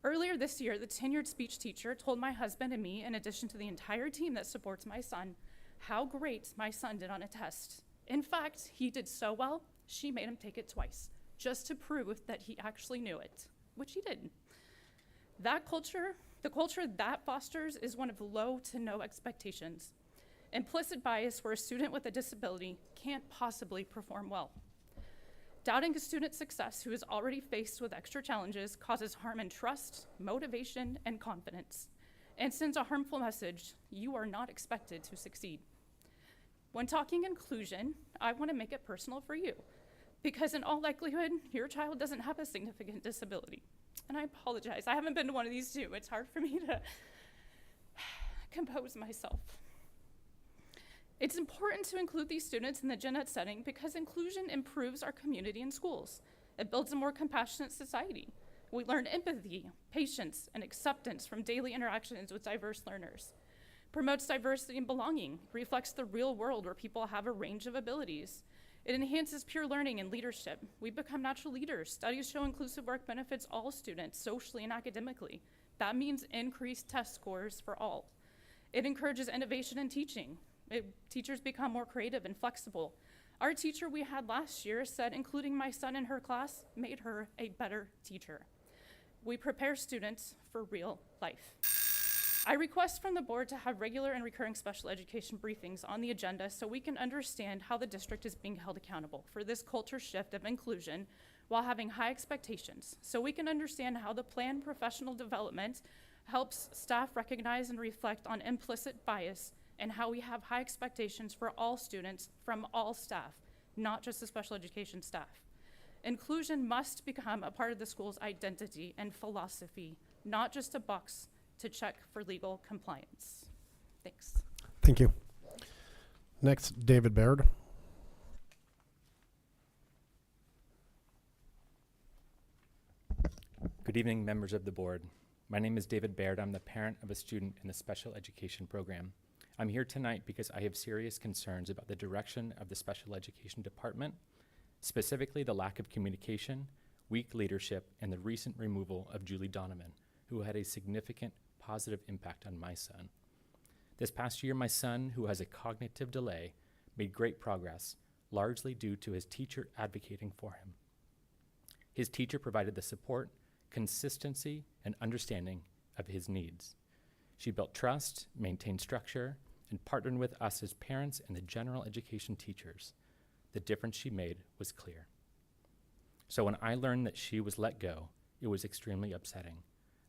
Earlier this year, the tenured speech teacher told my husband and me, in addition to the entire team that supports my son, how great my son did on a test. In fact, he did so well, she made him take it twice, just to prove that he actually knew it, which he did. The culture that fosters is one of low to no expectations. Implicit bias where a student with a disability can't possibly perform well. Doubting a student's success who is already faced with extra challenges causes harm in trust, motivation, and confidence, and sends a harmful message: you are not expected to succeed. When talking inclusion, I want to make it personal for you, because in all likelihood, your child doesn't have a significant disability. And I apologize, I haven't been to one of these 2. It's hard for me to compose myself. It's important to include these students in the gen ed setting because inclusion improves our community and schools. It builds a more compassionate society. We learn empathy, patience, and acceptance from daily interactions with diverse learners. Promotes diversity and belonging, reflects the real world where people have a range of abilities. It enhances peer learning and leadership. We become natural leaders. Studies show inclusive work benefits all students, socially and academically. That means increased test scores for all. It encourages innovation in teaching. Teachers become more creative and flexible. Our teacher we had last year said including my son in her class made her a better teacher. We prepare students for real life. I request from the board to have regular and recurring special education briefings on the agenda so we can understand how the district is being held accountable for this culture shift of inclusion while having high expectations, so we can understand how the planned professional development helps staff recognize and reflect on implicit bias, and how we have high expectations for all students from all staff, not just the special education staff. Inclusion must become a part of the school's identity and philosophy, not just a box to check for legal compliance. Thanks. Thank you. Next, David Baird. Good evening, members of the board. My name is David Baird. I'm the parent of a student in the special education program. I'm here tonight because I have serious concerns about the direction of the special education department, specifically the lack of communication, weak leadership, and the recent removal of Julie Donovan, who had a significant positive impact on my son. This past year, my son, who has a cognitive delay, made great progress, largely due to his teacher advocating for him. His teacher provided the support, consistency, and understanding of his needs. She built trust, maintained structure, and partnered with us as parents and the general education teachers. The difference she made was clear. So when I learned that she was let go, it was extremely upsetting,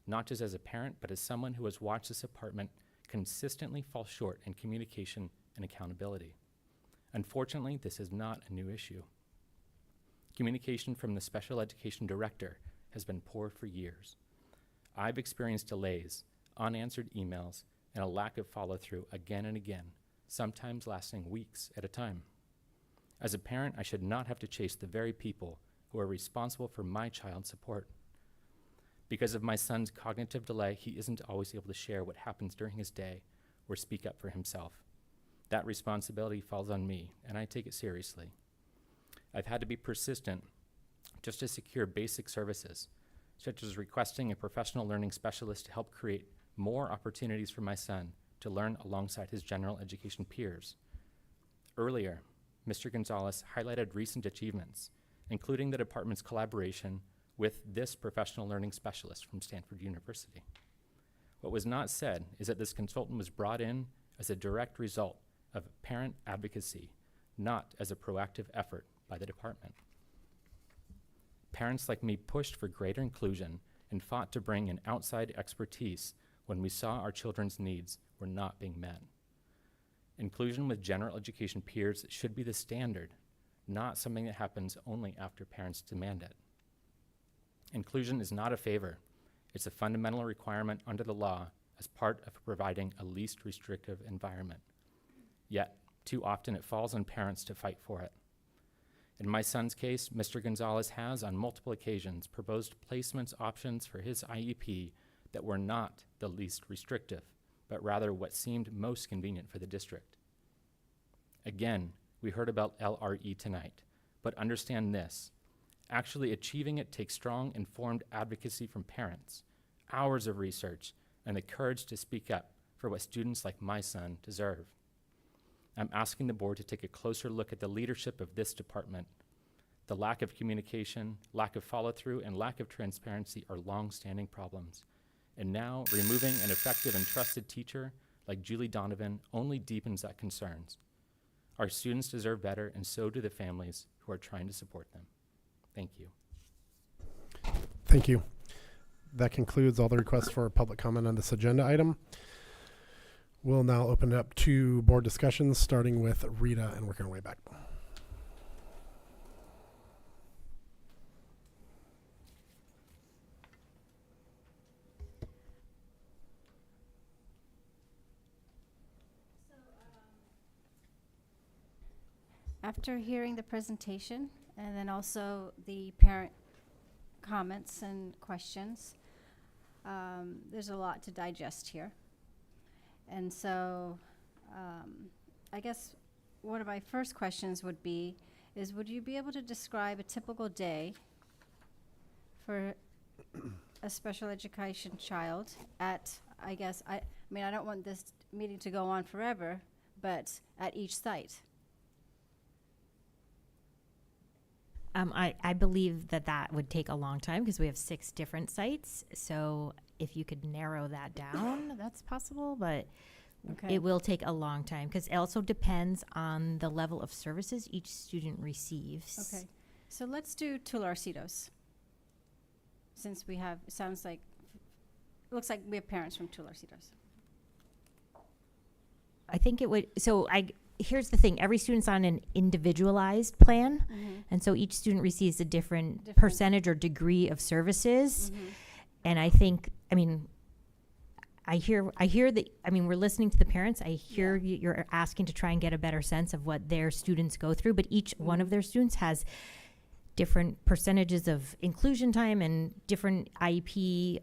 not just as a parent, but as someone who has watched this department consistently fall short in communication and accountability. Unfortunately, this is not a new issue. Communication from the special education director has been poor for years. I've experienced delays, unanswered emails, and a lack of follow-through again and again, sometimes lasting weeks at a time. As a parent, I should not have to chase the very people who are responsible for my child's support. Because of my son's cognitive delay, he isn't always able to share what happens during his day or speak up for himself. That responsibility falls on me, and I take it seriously. I've had to be persistent just to secure basic services, such as requesting a professional learning specialist to help create more opportunities for my son to learn alongside his general education peers. Earlier, Mr. Gonzalez highlighted recent achievements, including the department's collaboration with this professional learning specialist from Stanford University. What was not said is that this consultant was brought in as a direct result of parent advocacy, not as a proactive effort by the department. Parents like me pushed for greater inclusion and fought to bring in outside expertise when we saw our children's needs were not being met. Inclusion with general education peers should be the standard, not something that happens only after parents demand it. Inclusion is not a favor. It's a fundamental requirement under the law as part of providing a least restrictive environment. Yet, too often it falls on parents to fight for it. In my son's case, Mr. Gonzalez has, on multiple occasions, proposed placements options for his IEP that were not the least restrictive, but rather what seemed most convenient for the district. Again, we heard about LRE tonight, but understand this. Actually achieving it takes strong, informed advocacy from parents, hours of research, and the courage to speak up for what students like my son deserve. I'm asking the board to take a closer look at the leadership of this department. The lack of communication, lack of follow-through, and lack of transparency are long-standing problems. And now, removing an effective and trusted teacher like Julie Donovan only deepens that concerns. Our students deserve better, and so do the families who are trying to support them. Thank you. Thank you. That concludes all the requests for public comment on this agenda item. We'll now open it up to board discussions, starting with Rita and working our way back. After hearing the presentation and then also the parent comments and questions, there's a lot to digest here. And so I guess one of my first questions would be, would you be able to describe a typical day for a special education child at, I mean, I don't want this meeting to go on forever, but at each site? I believe that would take a long time because we have 6 different sites. So if you could narrow that down, that's possible, but Okay. it will take a long time because it also depends on the level of services each student receives. Okay, so let's do Tularcitos. Since we have, it sounds like, looks like we have parents from Tularcitos. I think it would, here's the thing, every student's on an individualized plan, and so each student receives a different percentage or degree of services. And I think, I hear that, we're listening to the parents. I hear you're asking to try and get a better sense of what their students go through, but each one of their students has different percentages of inclusion time and different IEP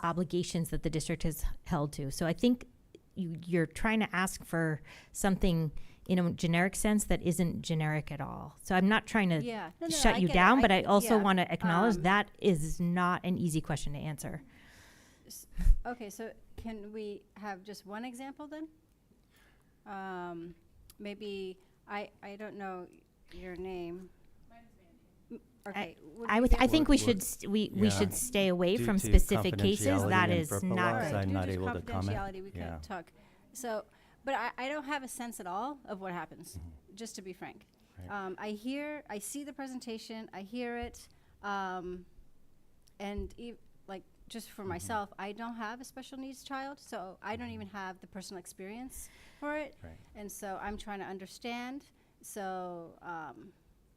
obligations that the district has held to. So I think you're trying to ask for something in a generic sense that isn't generic at all. So I'm not trying to Yeah. No, shut I you get it. down, but I also yeah. want to acknowledge that is not an easy question to answer. Okay, so can we have just one example then? Maybe, I don't know your name. Okay. would you I give- think we What- should we should yeah. stay away Due from to specific cases. confidentiality That and is FERPA not laws, Alright, good. I'm due not to able to comment. confidentiality, we Yeah. can't talk. So, but I don't have a sense at all of what happens, just to be frank. Right. I see the presentation, I hear it, and like, just for myself, I don't have a special needs child, so I don't even have the personal experience for it. Right. And so I'm trying to understand, so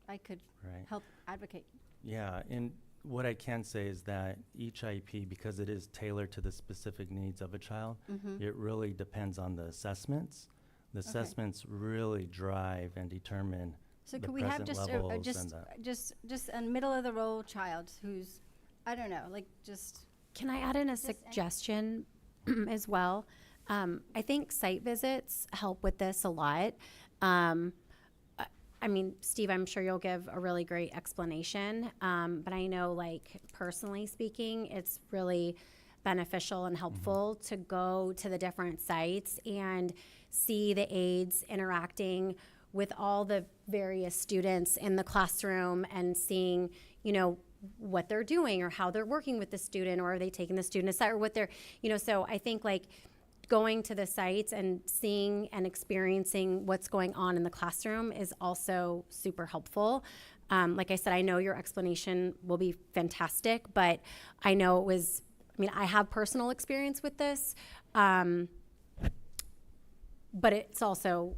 I could Right. help advocate. Yeah, and what I can say is that each IEP, because it is tailored to the specific needs of a child, it really depends on the assessments. The assessments really drive and determine So the could we have present just levels and just a middle of the road child who's, I don't know, like just. Can I add in a suggestion as well? I think site visits help with this a lot. I mean, Steve, I'm sure you'll give a really great explanation, but I know, like, personally speaking, it's really beneficial and helpful to go to the different sites and see the aides interacting with all the various students in the classroom and seeing, you know, what they're doing or how they're working with the student, or are they taking the student aside, or what they're, you know, so I think, like, going to the sites and seeing and experiencing what's going on in the classroom is also super helpful. Like I said, I know your explanation will be fantastic, but I know it was, I mean, I have personal experience with this, but it's also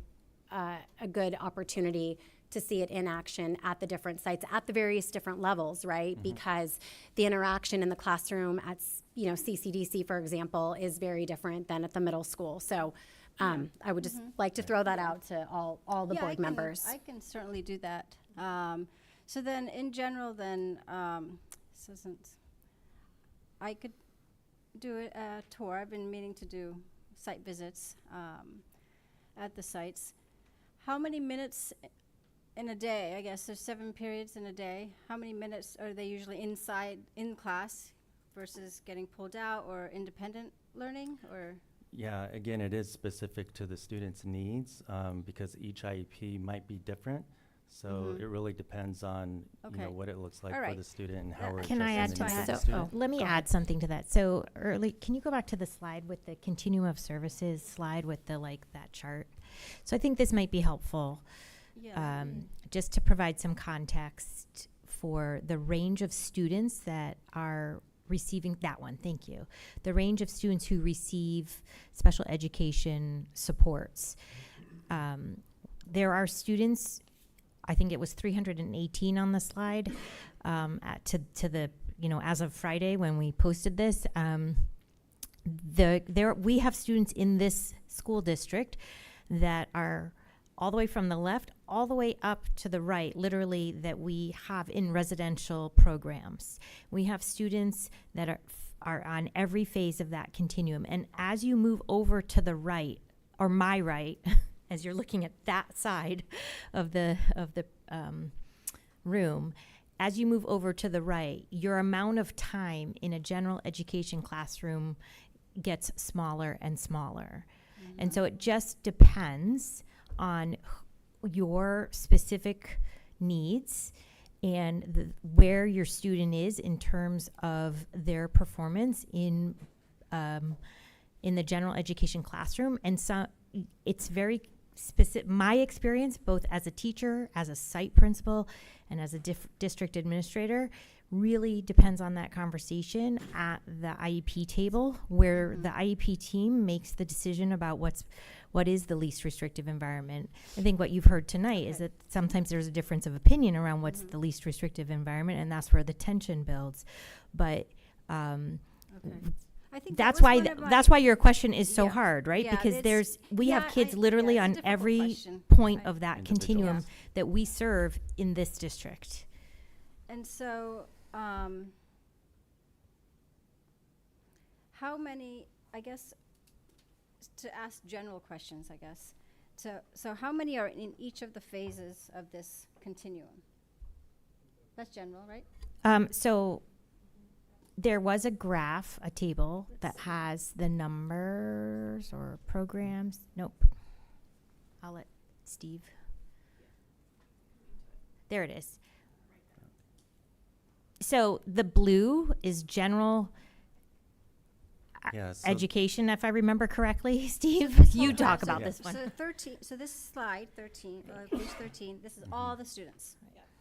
a good opportunity to see it in action at the different sites, at the various different levels, right? Because the interaction in the classroom at, you know, CCDC, for example, is very different than at the middle school. So I would just like to throw that out to all the board members. I can certainly do that. So then, in general, then, since I could do a tour. I've been meaning to do site visits at the sites. How many minutes in a day? I guess there's 7 periods in a day. How many minutes are they usually inside in class versus getting pulled out or independent learning, or? Yeah, again, it is specific to the student's needs because each IEP might be different. So it really depends on you know, what it looks like for the student and how we're Can I add addressing to the needs that? of the student. Let me add something to that. So early, can you go back to the slide with the continuum of services slide with the, like, that chart? So I think this might be helpful. Yeah. Just to provide some context for the range of students that are receiving that one. Thank you. The range of students who receive special education supports. There are students, I think it was 318 on the slide, to the, you know, as of Friday when we posted this. We have students in this school district that are all the way from the left all the way up to the right, literally, that we have in residential programs. We have students that are on every phase of that continuum. And as you move over to the right, or my right, as you're looking at that side of the room, as you move over to the right, your amount of time in a general education classroom gets smaller and smaller. And so it just depends on your specific needs and where your student is in terms of their performance in the general education classroom. And so it's very specific. My experience, both as a teacher, as a site principal, and as a district administrator, really depends on that conversation at the IEP table, where the IEP team makes the decision about what is the least restrictive environment. I think what you've heard tonight is that sometimes there's a difference of opinion around what's the least restrictive environment, and that's where the tension builds. But I think that's that why your question is so hard, right? Yeah, Because we have kids it's literally a on difficult every question. point I- of that Individuals. continuum that we serve in this district. And so, how many, I guess, to ask general questions, I guess. So how many are in each of the phases of this continuum? That's general, right? So there was a graph, a table that has the numbers or programs. Nope. I'll let Steve. There it is. So the blue is general Yeah, so education, if I remember correctly. Steve, This you whole talk graph, about Yeah. this one. So 13, so this slide 13, page 13, this is all the students.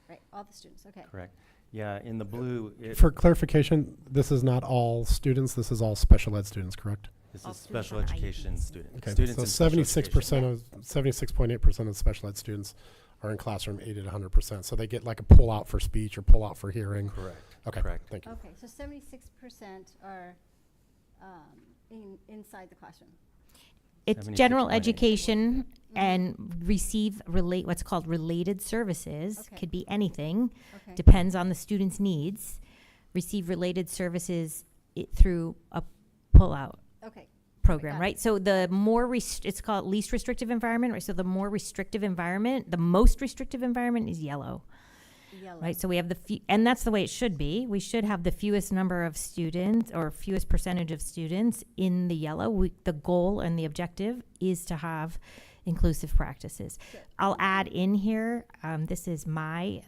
Right, all the students, okay. correct. Yeah, in the blue, For clarification, this is not all students, this is all special ed students, correct? this all is students special on education IEPs. students. Okay, Students so in special 76% education. of, 76.8% of special ed students are in classroom 80 to 100%. So they get like a pull out for speech or pull out for hearing. Correct. Okay, Correct. thank you. Okay, so 76% are inside the classroom. It's general 76.8. education and receive what's called related services. Okay. Could be anything. Okay. Depends on the student's needs. Receive related services through a pull-out Okay. program, got it. right? So the more it's called least restrictive environment, right? So the more restrictive environment, the most restrictive environment is yellow, Yellow. right? So we have and that's the way it should be. We should have the fewest number of students or fewest percentage of students in the yellow. The goal and the objective is to have inclusive practices. Good. I'll add in here, this is my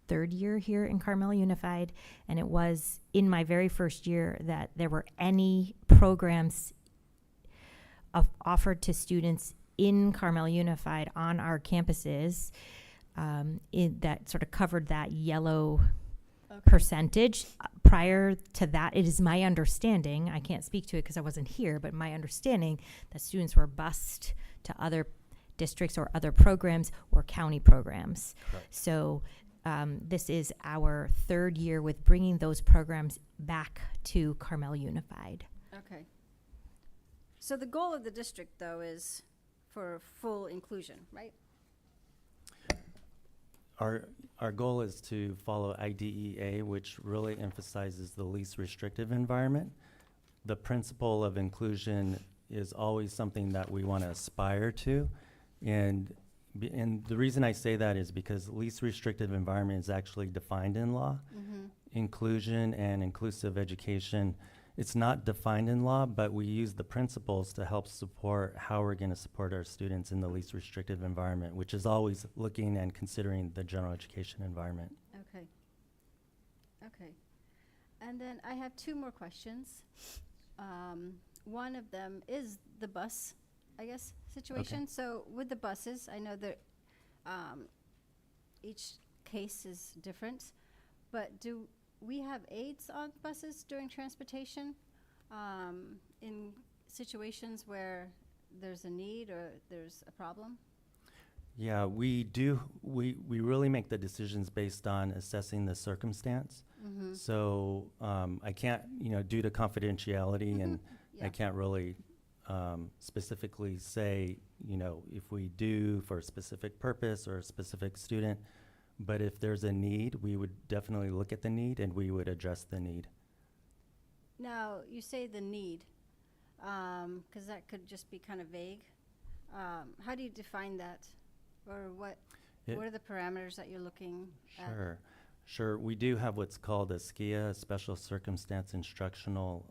third year here in Carmel Unified, and it was in my very first year that there were any programs offered to students in Carmel Unified on our campuses that sort of covered that yellow Okay. percentage. Prior to that, it is my understanding, I can't speak to it because I wasn't here, but my understanding that students were bused to other districts or other programs or county programs. Correct. So this is our third year with bringing those programs back to Carmel Unified. Okay. So the goal of the district, though, is for full inclusion, right? Our goal is to follow IDEA, which really emphasizes the least restrictive environment. The principle of inclusion is always something that we want to aspire to. And the reason I say that is because least restrictive environment is actually defined in law. Mm-hmm. Inclusion and inclusive education, it's not defined in law, but we use the principles to help support how we're going to support our students in the least restrictive environment, which is always looking and considering the general education environment. Okay. Okay. And then I have two more questions. One of them is the bus, I guess, situation. So with the buses, I know that each case is different, but do we have aides on buses during transportation in situations where there's a need or there's a problem? Yeah, we do. We really make the decisions based on assessing the circumstance. Mm-hmm. So I can't, due to confidentiality, and Yeah. I can't really specifically say, if we do for a specific purpose or a specific student. But if there's a need, we would definitely look at the need and we would address the need. Now, you say the need, because that could just be kind of vague. How do you define that? Or what are the parameters that you're looking at? Sure. We do have what's called a SCIA, Special Circumstance Instructional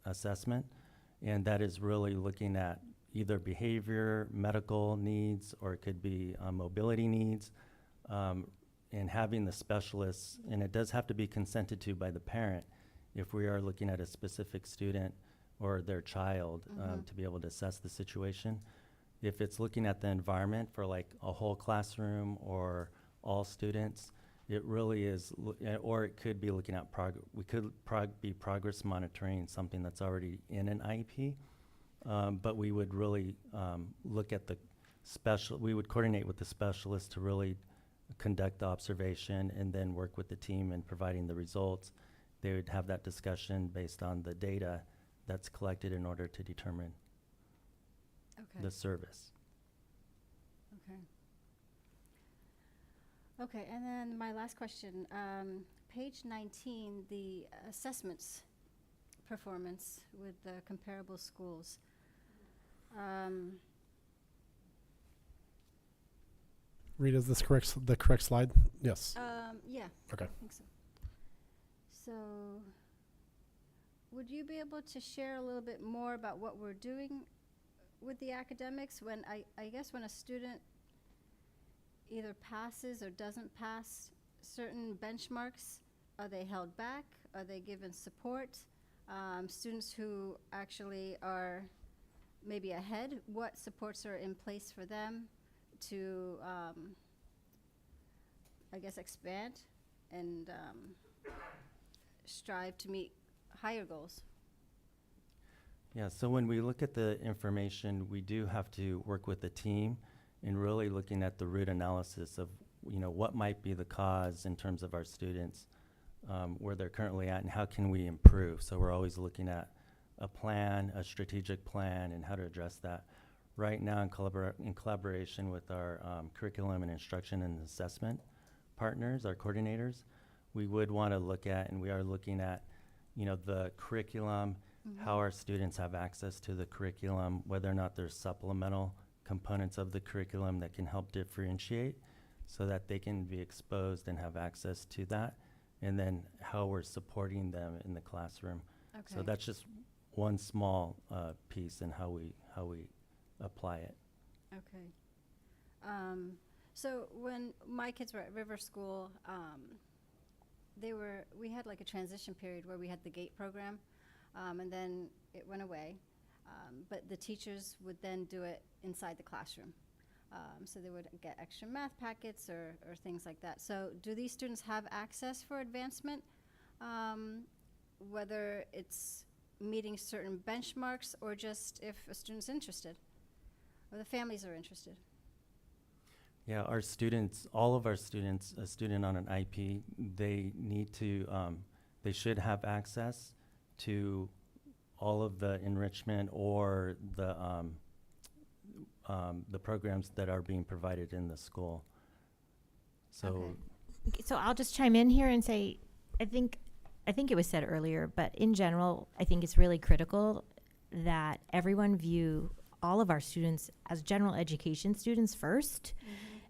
Assessment, and that is really looking at either behavior, medical needs, or it could be mobility needs, and having the specialists, and it does have to be consented to by the parent if we are looking at a specific student or their child to be able to assess the situation. If it's looking at the environment for like a whole classroom or all students, it really is, or it could be looking at we could be progress monitoring something that's already in an IEP, but we would really look at we would coordinate with the specialist to really conduct the observation and then work with the team in providing the results. They would have that discussion based on the data that's collected in order to determine Okay. the service. Okay. Okay, and then my last question, page 19, the assessments performance with the comparable schools. Rita, is this the correct slide? Yes. Yeah. Okay. I think so. So, would you be able to share a little bit more about what we're doing with the academics when I guess when a student either passes or doesn't pass certain benchmarks, are they held back? Are they given support? Students who actually are maybe ahead, what supports are in place for them to, I guess, expand and strive to meet higher goals? Yeah, so when we look at the information, we do have to work with the team in really looking at the root analysis of, what might be the cause in terms of our students, where they're currently at, and how can we improve. So we're always looking at a plan, a strategic plan, and how to address that. Right now, in collaboration with our curriculum and instruction and assessment partners, our coordinators, we would want to look at, and we are looking at, the curriculum, how our students have access to the curriculum, whether or not there's supplemental components of the curriculum that can help differentiate so that they can be exposed and have access to that, and then how we're supporting them in the classroom. Okay. So that's just one small piece in how we apply it. Okay. So when my kids were at River School, we had like a transition period where we had the GATE program, and then it went away. But the teachers would then do it inside the classroom. So they would get extra math packets or things like that. So do these students have access for advancement, whether it's meeting certain benchmarks or just if a student's interested or the families are interested? Yeah, our students, all of our students, a student on an IP, they need to, they should have access to all of the enrichment or the programs that are being provided in the school. So, Okay. So I'll just chime in here and say, I think it was said earlier, but in general, I think it's really critical that everyone view all of our students as general education students first,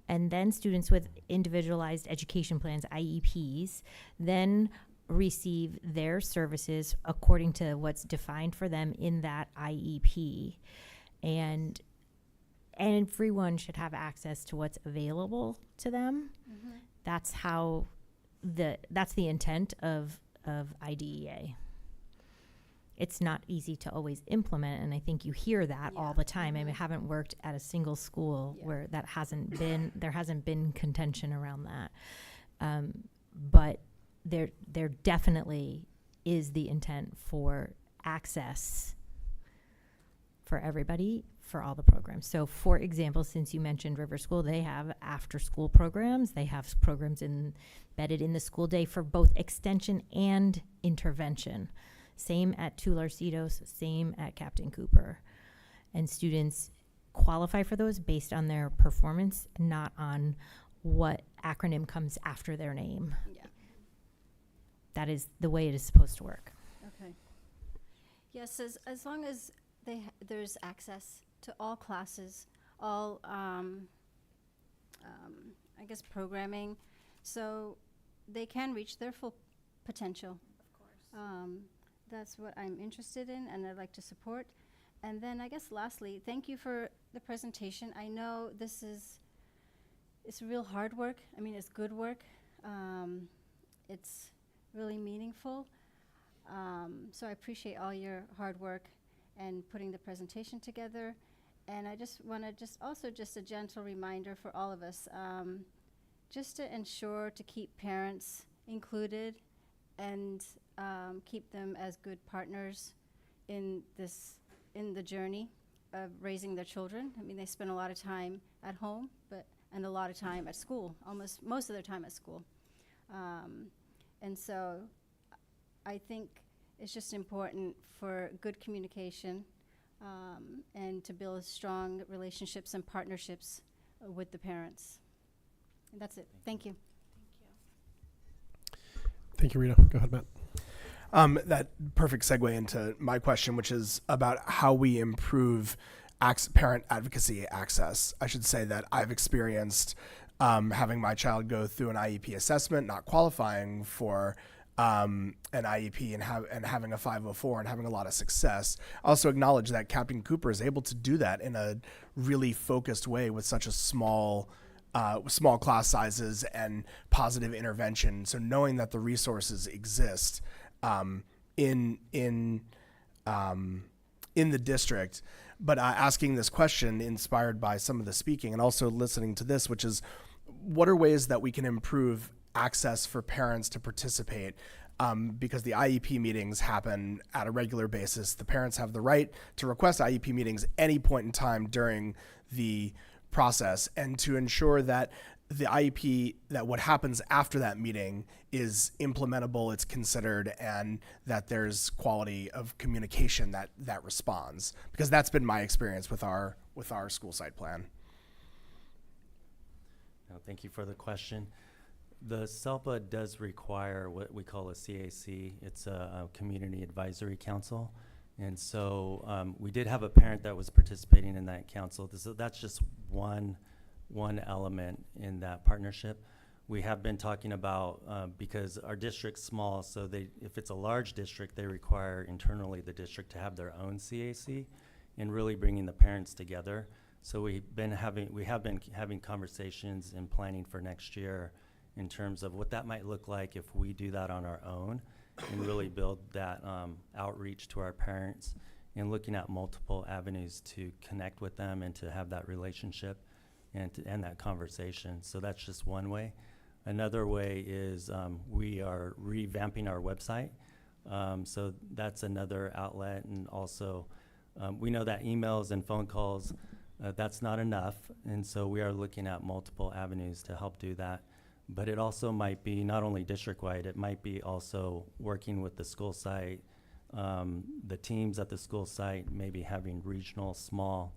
and then students with individualized education plans, IEPs, then receive their services according to what's defined for them in that IEP. And everyone should have access to what's available to them. That's how that's the intent of IDEA. It's not easy to always implement, and I think you hear that all the time. I mean, I haven't worked at a single school where there hasn't been contention around that. But there definitely is the intent for access for everybody for all the programs. So for example, since you mentioned River School, they have after school programs. They have programs embedded in the school day for both extension and intervention. Same at Tularcitos, same at Captain Cooper. And students qualify for those based on their performance, not on what acronym comes after their name. Yeah. That is the way it is supposed to work. Okay. Yes, as long as there's access to all classes, all, I guess, programming, so they can reach their full potential. Of course. That's what I'm interested in and I'd like to support. And then I guess lastly, thank you for the presentation. I know it's real hard work. I mean, it's good work. It's really meaningful. So I appreciate all your hard work and putting the presentation together. And I just want to also a gentle reminder for all of us, just to ensure to keep parents included and keep them as good partners in the journey of raising their children. I mean, they spend a lot of time at home, and a lot of time at school, almost most of their time at school. And so I think it's just important for good communication and to build strong relationships and partnerships with the parents. And that's it. Thank you. Thank you, Rita. Go ahead, Matt. That perfect segue into my question, which is about how we improve parent advocacy access. I should say that I've experienced having my child go through an IEP assessment, not qualifying for an IEP and having a 504 and having a lot of success. I also acknowledge that Captain Cooper is able to do that in a really focused way with such a small class sizes and positive intervention. So knowing that the resources exist in the district, but asking this question inspired by some of the speaking and also listening to this, which is, what are ways that we can improve access for parents to participate? Because the IEP meetings happen at a regular basis. The parents have the right to request IEP meetings any point in time during the process, and to ensure that the IEP, that what happens after that meeting is implementable, it's considered, and that there's quality of communication that responds. Because that's been my experience with our school site plan. No, thank you for the question. The SELPA does require what we call a CAC. It's a Community Advisory Council. And so we did have a parent that was participating in that council. That's just one element in that partnership. We have been talking about, because our district's small, so if it's a large district, they require internally the district to have their own CAC and really bringing the parents together. So we have been having conversations and planning for next year in terms of what that might look like if we do that on our own and really build that outreach to our parents and looking at multiple avenues to connect with them and to have that relationship and that conversation. So that's just one way. Another way is we are revamping our website. So that's another outlet. And also we know that emails and phone calls, that's not enough. And so we are looking at multiple avenues to help do that. But it also might be not only district-wide, it might be also working with the school site, the teams at the school site, maybe having regional small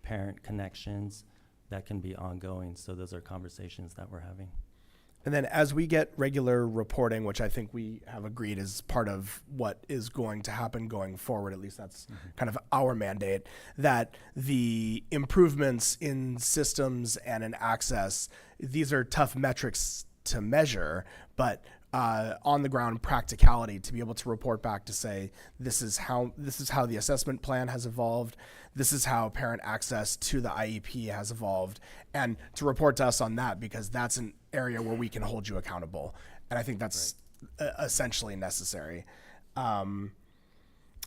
parent connections that can be ongoing. So those are conversations that we're having. And then as we get regular reporting, which I think we have agreed is part of what is going to happen going forward, at least that's kind of our mandate, that the improvements in systems and in access, these are tough metrics to measure, but on the ground practicality to be able to report back to say, this is how the assessment plan has evolved, this is how parent access to the IEP has evolved, and to report to us on that, because that's an area where we can hold you accountable. And I think that's essentially necessary. And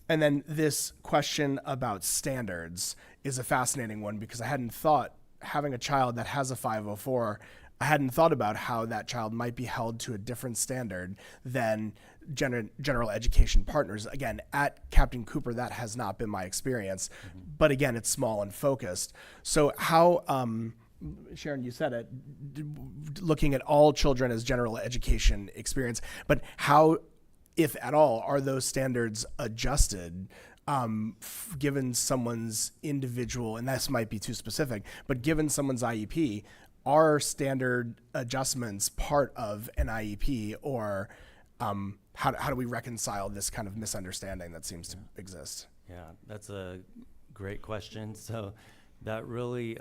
then this question about standards is a fascinating one, because I hadn't thought, having a child that has a 504, I hadn't thought about how that child might be held to a different standard than general education partners. Again, at Captain Cooper, that has not been my experience, but again, it's small and focused. So how, Sharon, you said it, looking at all children as general education experience, but how, if at all, are those standards adjusted given someone's individual, and this might be too specific, but given someone's IEP, are standard adjustments part of an IEP, or how do we reconcile this kind of misunderstanding that seems to exist? Yeah, that's a great question. So that really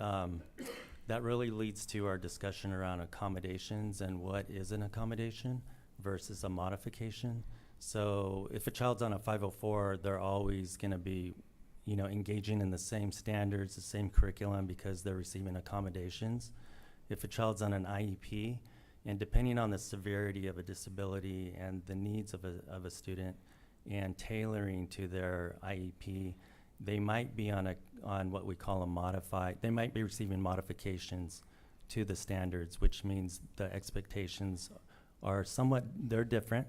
leads to our discussion around accommodations and what is an accommodation versus a modification. So if a child's on a 504, they're always going to be, engaging in the same standards, the same curriculum, because they're receiving accommodations. If a child's on an IEP, and depending on the severity of a disability and the needs of a student and tailoring to their IEP, they might be on what we call a modified, they might be receiving modifications to the standards, which means the expectations are they're different,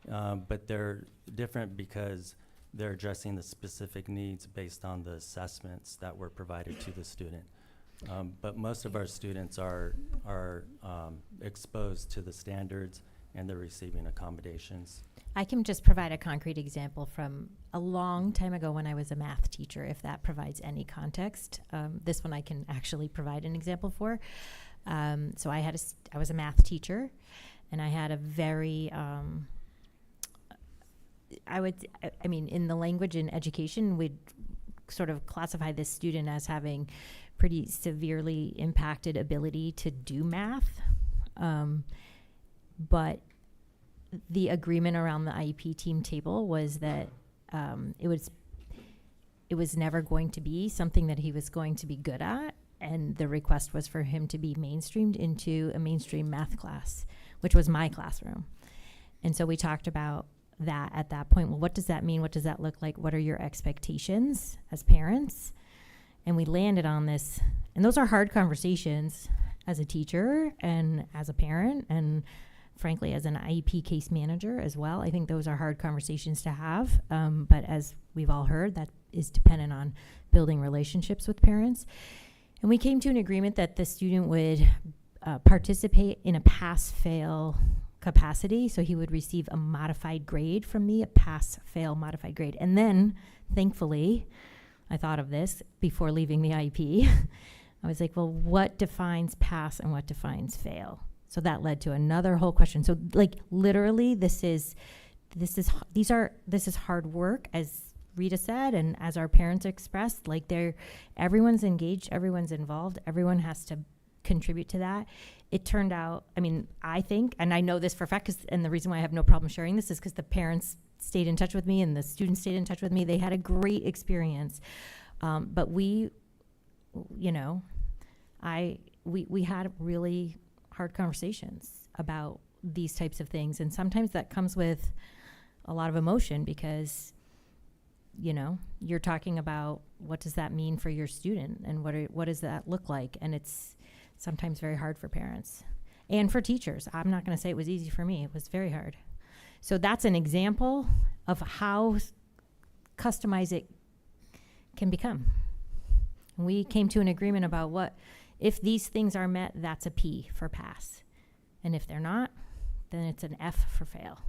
but they're different because they're addressing the specific needs based on the assessments that were provided to the student. But most of our students are exposed to the standards, and they're receiving accommodations. I can just provide a concrete example from a long time ago when I was a math teacher, if that provides any context. This one I can actually provide an example for. So I was a math teacher, and I had a very, I mean, in the language in education, we'd sort of classify this student as having pretty severely impacted ability to do math. But the agreement around the IEP team table was that it was never going to be something that he was going to be good at, and the request was for him to be mainstreamed into a mainstream math class, which was my classroom. And so we talked about that at that point. Well, what does that mean? What does that look like? What are your expectations as parents? And we landed on this, and those are hard conversations as a teacher and as a parent, and frankly, as an IEP case manager as well. I think those are hard conversations to have. But as we've all heard, that is dependent on building relationships with parents. And we came to an agreement that the student would participate in a pass-fail capacity. So he would receive a modified grade from me, a pass-fail modified grade. And then, thankfully, I thought of this before leaving the IEP. I was like, well, what defines pass and what defines fail? So that led to another whole question. So like literally this is hard work, as Rita said, and as our parents expressed, like everyone's engaged, everyone's involved, everyone has to contribute to that. It turned out, I mean, I think, and I know this for a fact, and the reason why I have no problem sharing this is because the parents stayed in touch with me and the students stayed in touch with me. They had a great experience. But we had really hard conversations about these types of things. And sometimes that comes with a lot of emotion because, you're talking about what does that mean for your student and what does that look like? And it's sometimes very hard for parents and for teachers. I'm not going to say it was easy for me. It was very hard. So that's an example of how customized it can become. We came to an agreement about if these things are met, that's a P for pass. And if they're not, then it's an F for fail.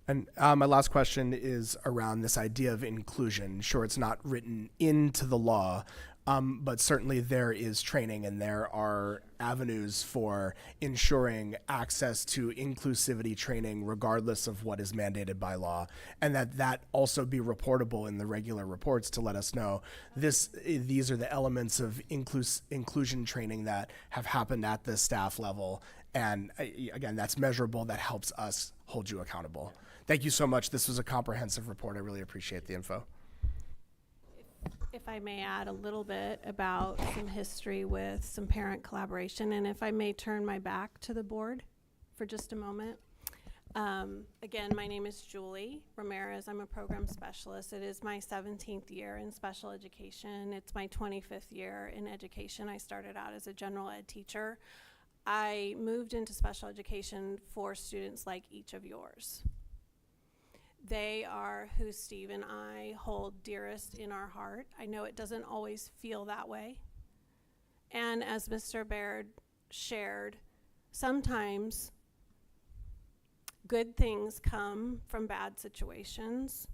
And my last question is around this idea of inclusion. Sure, it's not written into the law, but certainly there is training and there are avenues for ensuring access to inclusivity training regardless of what is mandated by law, and that also be reportable in the regular reports to let us know these are the elements of inclusion training that have happened at the staff level. And again, that's measurable. That helps us hold you accountable. Thank you so much. This was a comprehensive report. I really appreciate the info. If I may add a little bit about some history with some parent collaboration, and if I may turn my back to the board for just a moment. Again, my name is Julie Ramirez. I'm a program specialist. It is my 17th year in special education. It's my 25th year in education. I started out as a general ed teacher. I moved into special education for students like each of yours. They are who Steve and I hold dearest in our heart. I know it doesn't always feel that way. And as Mr. Baird shared, sometimes good things come from bad situations,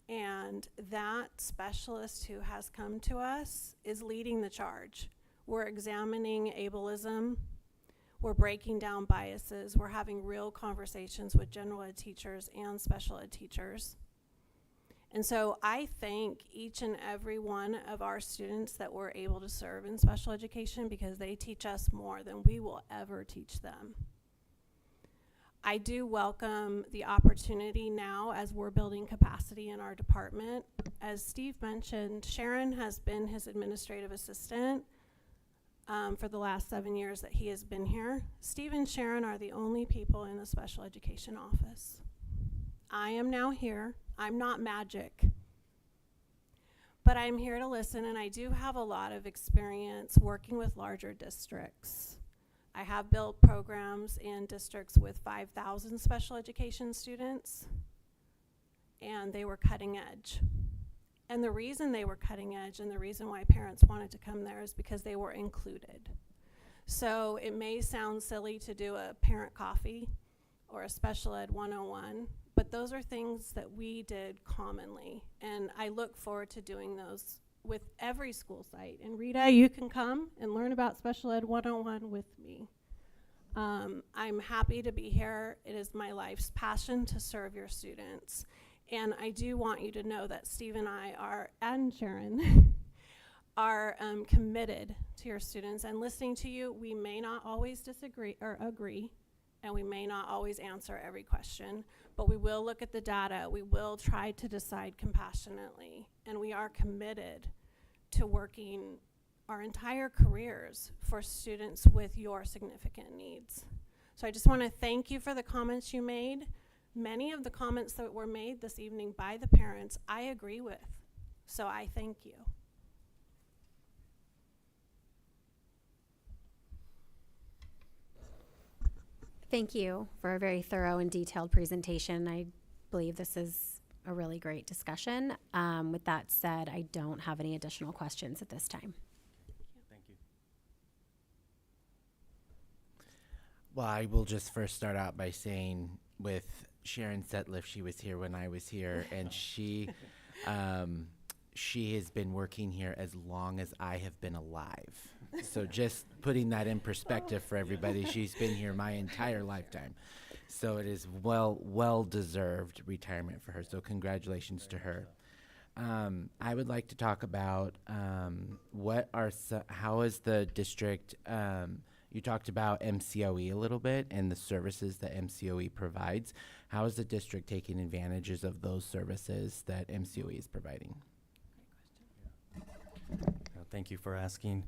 and that specialist who has come to us is leading the charge. We're examining ableism. We're breaking down biases. We're having real conversations with general ed teachers and special ed teachers. And so I thank each and every one of our students that we're able to serve in special education because they teach us more than we will ever teach them. I do welcome the opportunity now as we're building capacity in our department. As Steve mentioned, Sharon has been his administrative assistant for the last 7 years that he has been here. Steve and Sharon are the only people in the special education office. I am now here. I'm not magic. But I'm here to listen, and I do have a lot of experience working with larger districts. I have built programs in districts with 5,000 special education students, and they were cutting edge. And the reason they were cutting edge and the reason why parents wanted to come there is because they were included. So it may sound silly to do a parent coffee or a special ed 101, but those are things that we did commonly. And I look forward to doing those with every school site. And Rita, you can come and learn about Special Ed 101 with me. I'm happy to be here. It is my life's passion to serve your students. And I do want you to know that Steve and I are, and Sharon, are committed to your students. And listening to you, we may not always disagree or agree, and we may not always answer every question, but we will look at the data. We will try to decide compassionately, and we are committed to working our entire careers for students with your significant needs. So I just want to thank you for the comments you made. Many of the comments that were made this evening by the parents, I agree with. So I thank you. Thank you for a very thorough and detailed presentation. I believe this is a really great discussion. With that said, I don't have any additional questions at this time. Thank you. Well, I will just first start out by saying with Sharon Setliff, she was here when I was here, and she has been working here as long as I have been alive. So just putting that in perspective for everybody, she's been here my entire lifetime. So it is well-deserved retirement for her. So congratulations to her. I would like to talk about how is the district, you talked about MCOE a little bit and the services that MCOE provides. How is the district taking advantages of those services that MCOE is providing? Thank you for asking.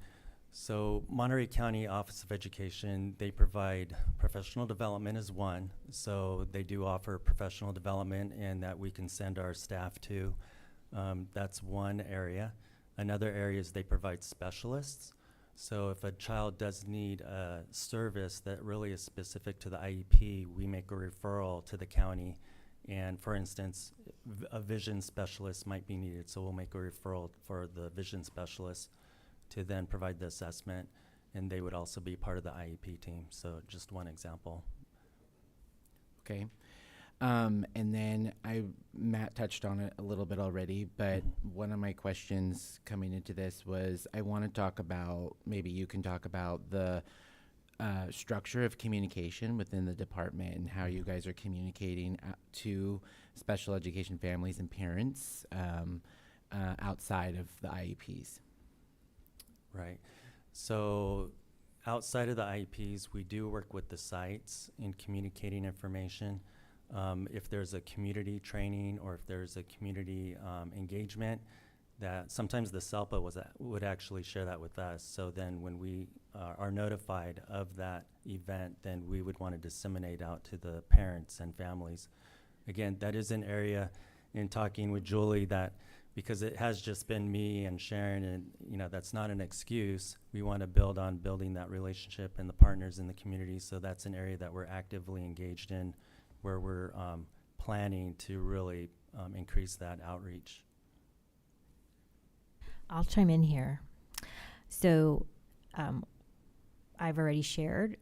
So Monterey County Office of Education, they provide professional development as one. So they do offer professional development and that we can send our staff to. That's one area. Another area is they provide specialists. So if a child does need a service that really is specific to the IEP, we make a referral to the county. And for instance, a vision specialist might be needed, so we'll make a referral for the vision specialist to then provide the assessment, and they would also be part of the IEP team. So just one example. Okay. And then Matt touched on it a little bit already, but one of my questions coming into this was I want to talk about, maybe you can talk about the structure of communication within the department and how you guys are communicating to special education families and parents outside of the IEPs. Right. So outside of the IEPs, we do work with the sites in communicating information. If there's a community training or if there's a community engagement, that sometimes the SELPA would actually share that with us. So then when we are notified of that event, then we would want to disseminate out to the parents and families. Again, that is an area in talking with Julie that because it has just been me and Sharon and that's not an excuse. We want to build on building that relationship and the partners in the community. So that's an area that we're actively engaged in where we're planning to really increase that outreach. I'll chime in here. So I've already shared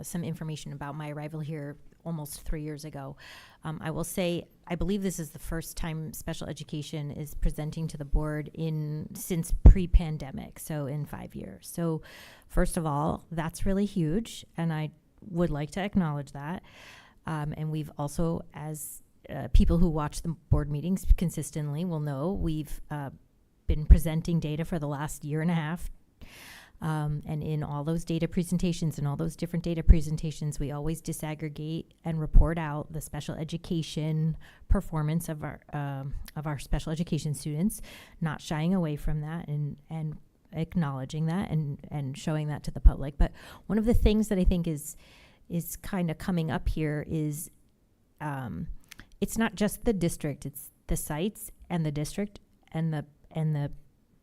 some information about my arrival here almost 3 years ago. I will say I believe this is the first time special education is presenting to the board since pre-pandemic, so in 5 years. So first of all, that's really huge, and I would like to acknowledge that. And we've also, as people who watch the board meetings consistently will know, we've been presenting data for the last year and a half. And in all those data presentations and all those different data presentations, we always disaggregate and report out the special education performance of our special education students, not shying away from that and acknowledging that and showing that to the public. But one of the things that I think is kind of coming up here is it's not just the district, it's the sites and the district and the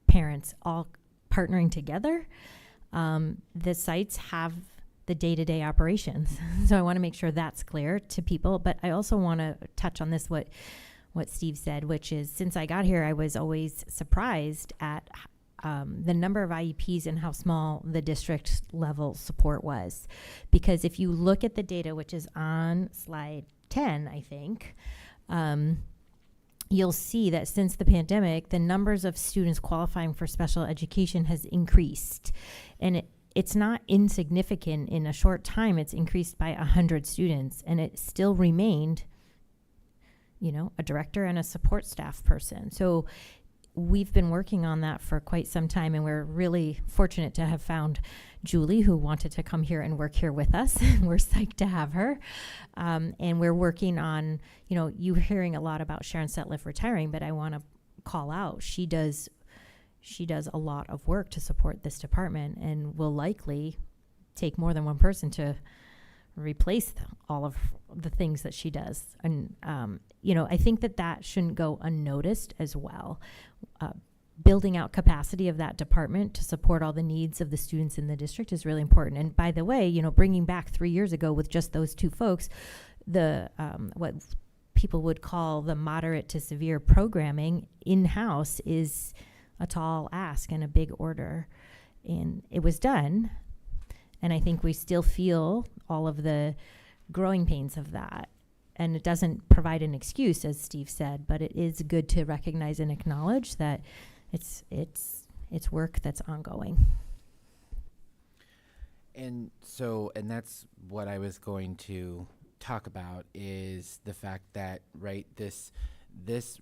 parents all partnering together. The sites have the day-to-day operations. So I want to make sure that's clear to people. But I also want to touch on this, what Steve said, which is since I got here, I was always surprised at the number of IEPs and how small the district level support was. Because if you look at the data, which is on slide 10, I think, you'll see that since the pandemic, the numbers of students qualifying for special education has increased. And it's not insignificant. In a short time, it's increased by 100 students, and it still remained, a director and a support staff person. So we've been working on that for quite some time, and we're really fortunate to have found Julie, who wanted to come here and work here with us. We're psyched to have her. And we're working on, you're hearing a lot about Sharon Setliff retiring, but I want to call out, she does a lot of work to support this department, and will likely take more than one person to replace all of the things that she does. And, I think that shouldn't go unnoticed as well. Building out capacity of that department to support all the needs of the students in the district is really important. And by the way, bringing back 3 years ago with just those two folks, the what people would call the moderate to severe programming in-house is a tall ask and a big order. And it was done. And I think we still feel all of the growing pains of that. And it doesn't provide an excuse, as Steve said, but it is good to recognize and acknowledge that it's work that's ongoing. And that's what I was going to talk about, is the fact that, right, this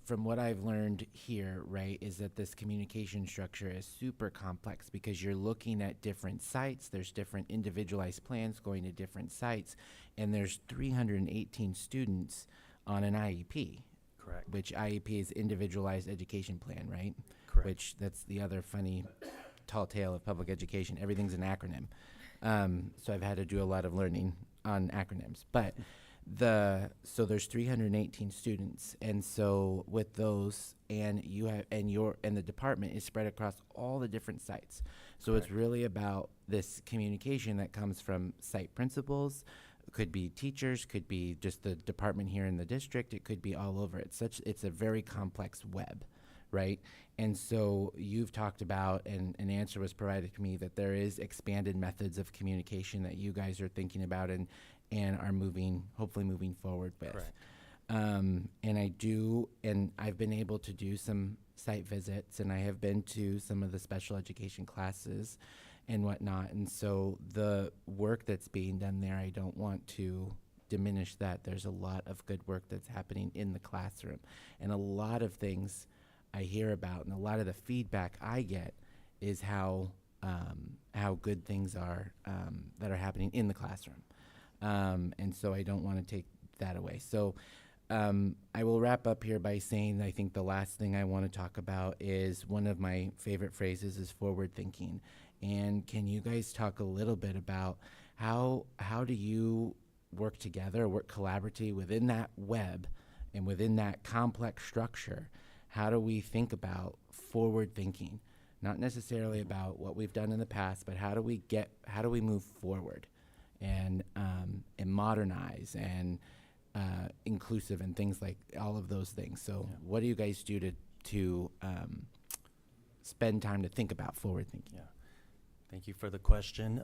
from what I've learned here, right, is that this communication structure is super complex, because you're looking at different sites, there's different individualized plans going to different sites, and there's 318 students on an IEP. Correct. Which IEP is individualized education plan, right? Correct. Which that's the other funny tall tale of public education. Everything's an acronym. So I've had to do a lot of learning on acronyms. But so there's 318 students, and so with those, and you have and the department is spread across all the different sites. So Correct. It's really about this communication that comes from site principals, could be teachers, could be just the department here in the district, it could be all over. It's a very complex web, right? And so you've talked about, and an answer was provided to me, that there is expanded methods of communication that you guys are thinking about and are hopefully moving forward with. Correct. And I've been able to do some site visits, and I have been to some of the special education classes and whatnot. And so the work that's being done there, I don't want to diminish that. There's a lot of good work that's happening in the classroom, and a lot of things I hear about, and a lot of the feedback I get is how good things are that are happening in the classroom. And so I don't want to take that away. So I will wrap up here by saying I think the last thing I want to talk about is one of my favorite phrases is forward thinking. And can you guys talk a little bit about how do you work together, work collaboratively within that web and within that complex structure? How do we think about forward thinking? Not necessarily about what we've done in the past, but how do we move forward and modernize and inclusive and things like all of those things. So what do you guys do to spend time to think about forward thinking? Yeah. Thank you for the question.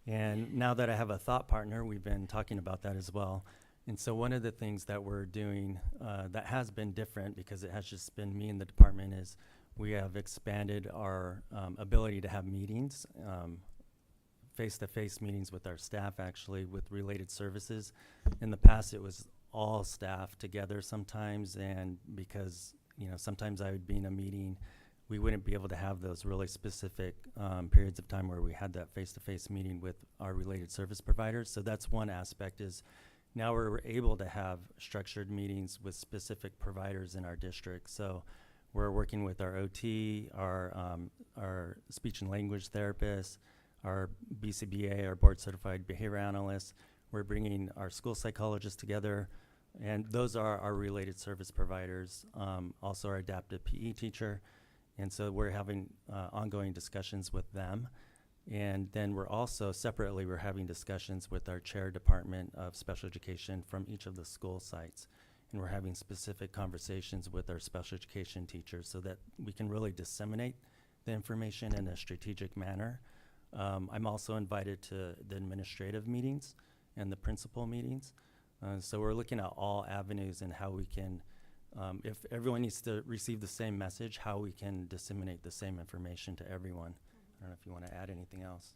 And now that I have a thought partner, we've been talking about that as well. And so one of the things that we're doing that has been different, because it has just been me and the department, is we have expanded our ability to have meetings, face-to-face meetings with our staff, actually, with related services. In the past, it was all staff together sometimes, and because sometimes I would be in a meeting, we wouldn't be able to have those really specific periods of time where we had that face-to-face meeting with our related service providers. So that's one aspect, is now we're able to have structured meetings with specific providers in our district. So we're working with our OT, our speech and language therapists, our BCBA, our board certified behavior analysts. We're bringing our school psychologists together, and those are our related service providers, also our adaptive PE teacher. And so we're having ongoing discussions with them. And then we're also separately, we're having discussions with our chair department of special education from each of the school sites. And we're having specific conversations with our special education teachers so that we can really disseminate the information in a strategic manner. I'm also invited to the administrative meetings and the principal meetings. So we're looking at all avenues and how we can If everyone needs to receive the same message, how we can disseminate the same information to everyone. I don't know if you want to add anything else.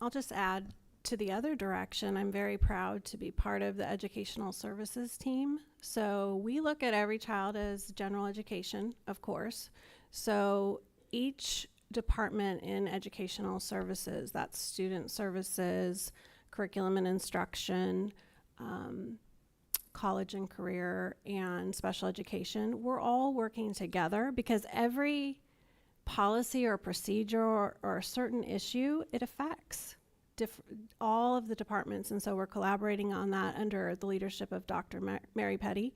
I'll just add to the other direction. I'm very proud to be part of the educational services team. So we look at every child as general education, of course. So each department in educational services, that's student services, curriculum and instruction, college and career, and special education, we're all working together because every policy or procedure or a certain issue, it affects all of the departments. And so we're collaborating on that under the leadership of Dr. Mary Petty.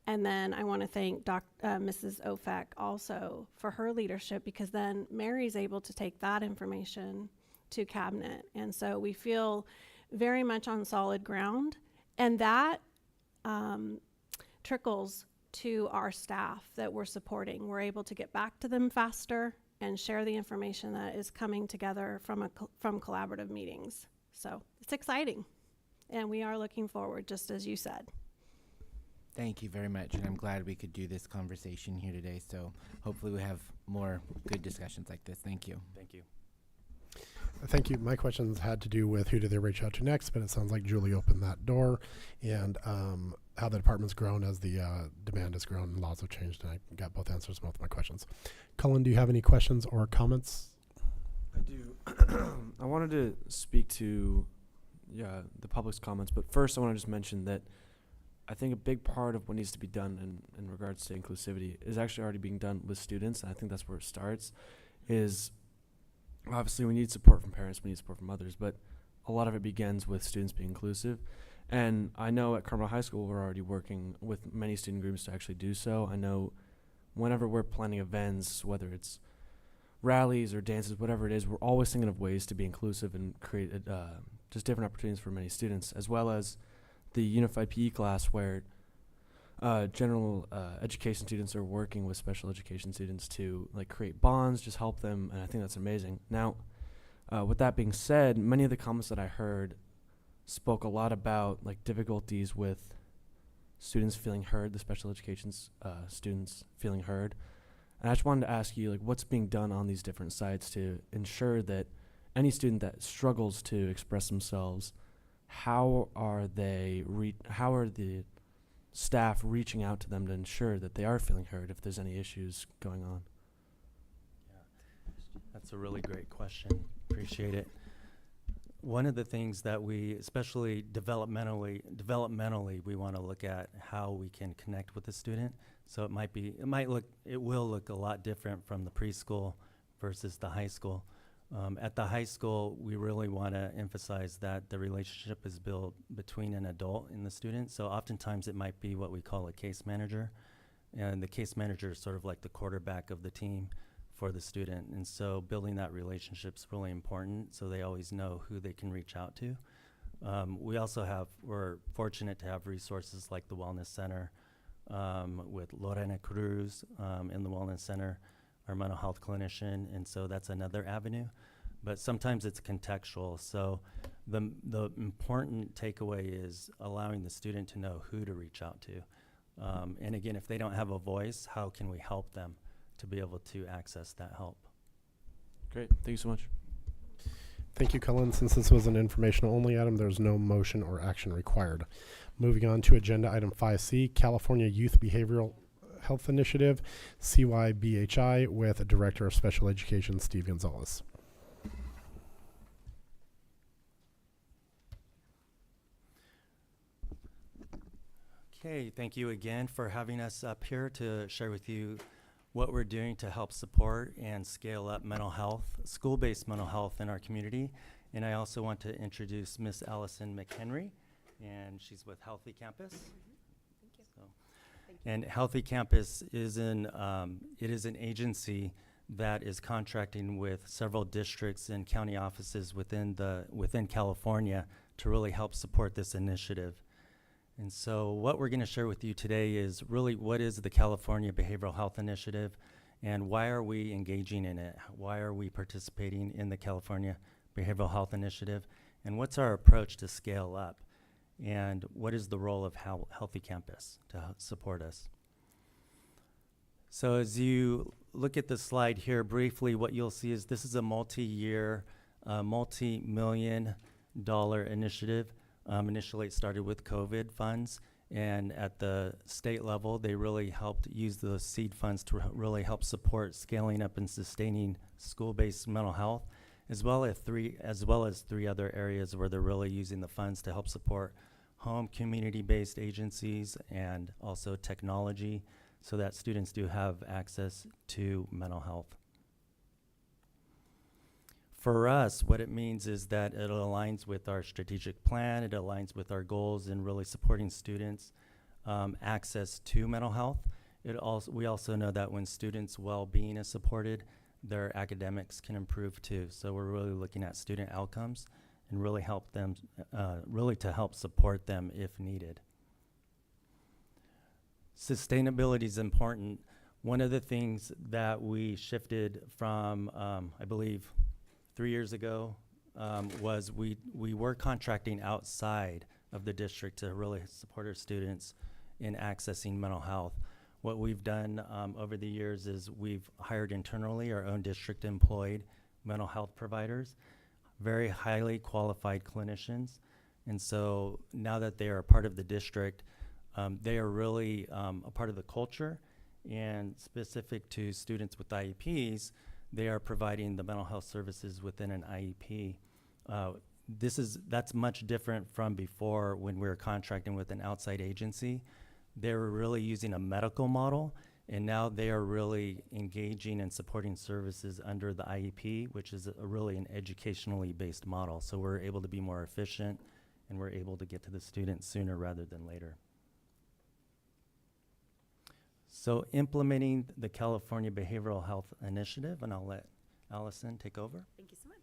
And then I want to thank Mrs. Ofek also for her leadership, because then Mary's able to take that information to cabinet. And so we feel very much on solid ground. And that trickles to our staff that we're supporting. We're able to get back to them faster and share the information that is coming together from collaborative meetings. So it's exciting, and we are looking forward, just as you said. Thank you very much, and I'm glad we could do this conversation here today. So hopefully we have more good discussions like this. Thank you. Thank you. Thank you. My questions had to do with who do they reach out to next, but it sounds like Julie opened that door, and how the department's grown as the demand has grown and laws have changed, and I got both answers to both of my questions. Cullen, do you have any questions or comments? I do. I wanted to speak to the public's comments, but first I want to just mention that I think a big part of what needs to be done in regards to inclusivity is actually already being done with students, and I think that's where it starts. Is obviously we need support from parents, we need support from others, but a lot of it begins with students being inclusive. And I know at Carmel High School we're already working with many student groups to actually do so. I know whenever we're planning events, whether it's rallies or dances, whatever it is, we're always thinking of ways to be inclusive and create just different opportunities for many students, as well as the unified PE class where general education students are working with special education students to like create bonds, just help them, and I think that's amazing. Now, with that being said, many of the comments that I heard spoke a lot about like difficulties with students feeling heard, the special education students feeling heard. And I just wanted to ask you, like, what's being done on these different sites to ensure that any student that struggles to express themselves, how are the staff reaching out to them to ensure that they are feeling heard if there's any issues going on? Yeah, that's a really great question. Appreciate it. One of the things that we, especially developmentally, we want to look at how we can connect with the student. So it will look a lot different from the preschool versus the high school. At the high school, we really want to emphasize that the relationship is built between an adult and the student. So oftentimes it might be what we call a case manager. And the case manager is sort of like the quarterback of the team for the student. And so building that relationship is really important so they always know who they can reach out to. We're fortunate to have resources like the Wellness Center with Lorena Cruz in the Wellness Center, our mental health clinician, and so that's another avenue. But sometimes it's contextual. So the important takeaway is allowing the student to know who to reach out to. And again, if they don't have a voice, how can we help them to be able to access that help? Great. Thank you so much. Thank you, Cullen. Since this was an informational only item, there's no motion or action required. Moving on to agenda item 5C, California Youth Behavioral Health Initiative, CYBHI, with Director of Special Education, Steve Gonzalez. Okay, thank you again for having us up here to share with you what we're doing to help support and scale up mental health, school-based mental health in our community. And I also want to introduce Miss Allison McHenry, and she's with Healthy Campus. Thank you. So, and Healthy Campus is it is an agency that is contracting with several districts and county offices within California to really help support this initiative. And so what we're going to share with you today is really what is the California Behavioral Health Initiative and why are we engaging in it? Why are we participating in the California Behavioral Health Initiative? And what's our approach to scale up? and what is the role of Healthy Campus to support us. So as you look at the slide here briefly, what you'll see is this is a multi-year, multi-million-dollar initiative. Initially, it started with COVID funds, and at the state level, they really helped use the seed funds to really help support scaling up and sustaining school-based mental health, as well as three other areas where they're really using the funds to help support home community-based agencies and also technology, so that students do have access to mental health. For us, what it means is that it aligns with our strategic plan, it aligns with our goals in really supporting students' access to mental health. We also know that when students' well-being is supported, their academics can improve too. So we're really looking at student outcomes and really help them, really to help support them if needed. Sustainability is important. One of the things that we shifted from, I believe, 3 years ago was we were contracting outside of the district to really support our students in accessing mental health. What we've done over the years is we've hired internally our own district employed mental health providers, very highly qualified clinicians. And so now that they are a part of the district, they are really a part of the culture, and specific to students with IEPs, they are providing the mental health services within an IEP. That's much different from before when we were contracting with an outside agency. They were really using a medical model, and now they are really engaging and supporting services under the IEP, which is really an educationally based model. So we're able to be more efficient, and we're able to get to the students sooner rather than later. So implementing the California Behavioral Health Initiative, and I'll let Allison take over. Thank you so much.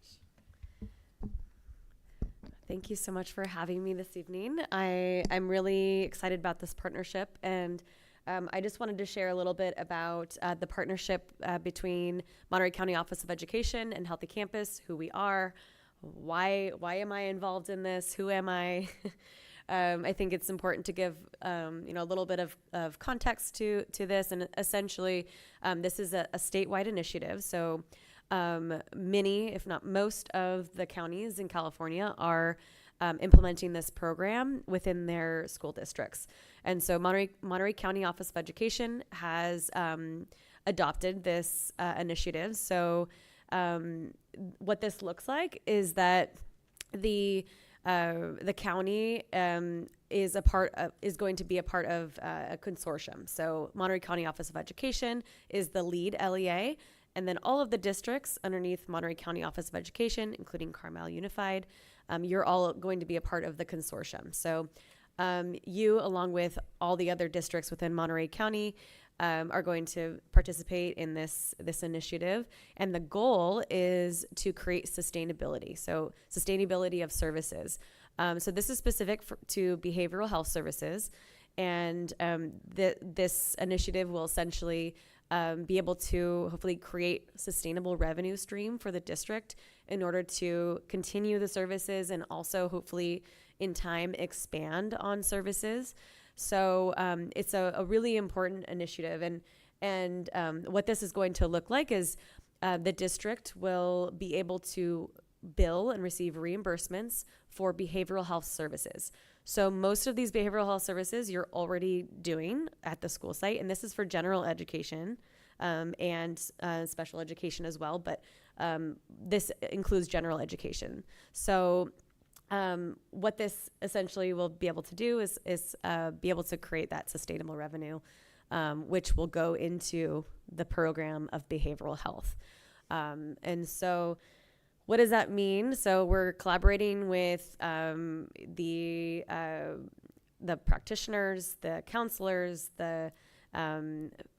Thank you so much for having me this evening. I'm really excited about this partnership, and I just wanted to share a little bit about the partnership between Monterey County Office of Education and Healthy Campus, who we are, why am I involved in this, who am I? I think it's important to give a little bit of context to this, and essentially this is a statewide initiative. So many, if not most, of the counties in California are implementing this program within their school districts. And so Monterey County Office of Education has adopted this initiative. So what this looks like is that the county is going to be a part of a consortium. So Monterey County Office of Education is the lead LEA, and then all of the districts underneath Monterey County Office of Education, including Carmel Unified, you're all going to be a part of the consortium. So you, along with all the other districts within Monterey County, are going to participate in this initiative, and the goal is to create sustainability. So sustainability of services. So this is specific to behavioral health services, and this initiative will essentially be able to hopefully create sustainable revenue stream for the district in order to continue the services and also hopefully in time expand on services. So it's a really important initiative, and what this is going to look like is the district will be able to bill and receive reimbursements for behavioral health services. So most of these behavioral health services you're already doing at the school site, and this is for general education and special education as well, but this includes general education. So what this essentially will be able to do is be able to create that sustainable revenue, which will go into the program of behavioral health. And so what does that mean? So we're collaborating with the practitioners, the counselors, the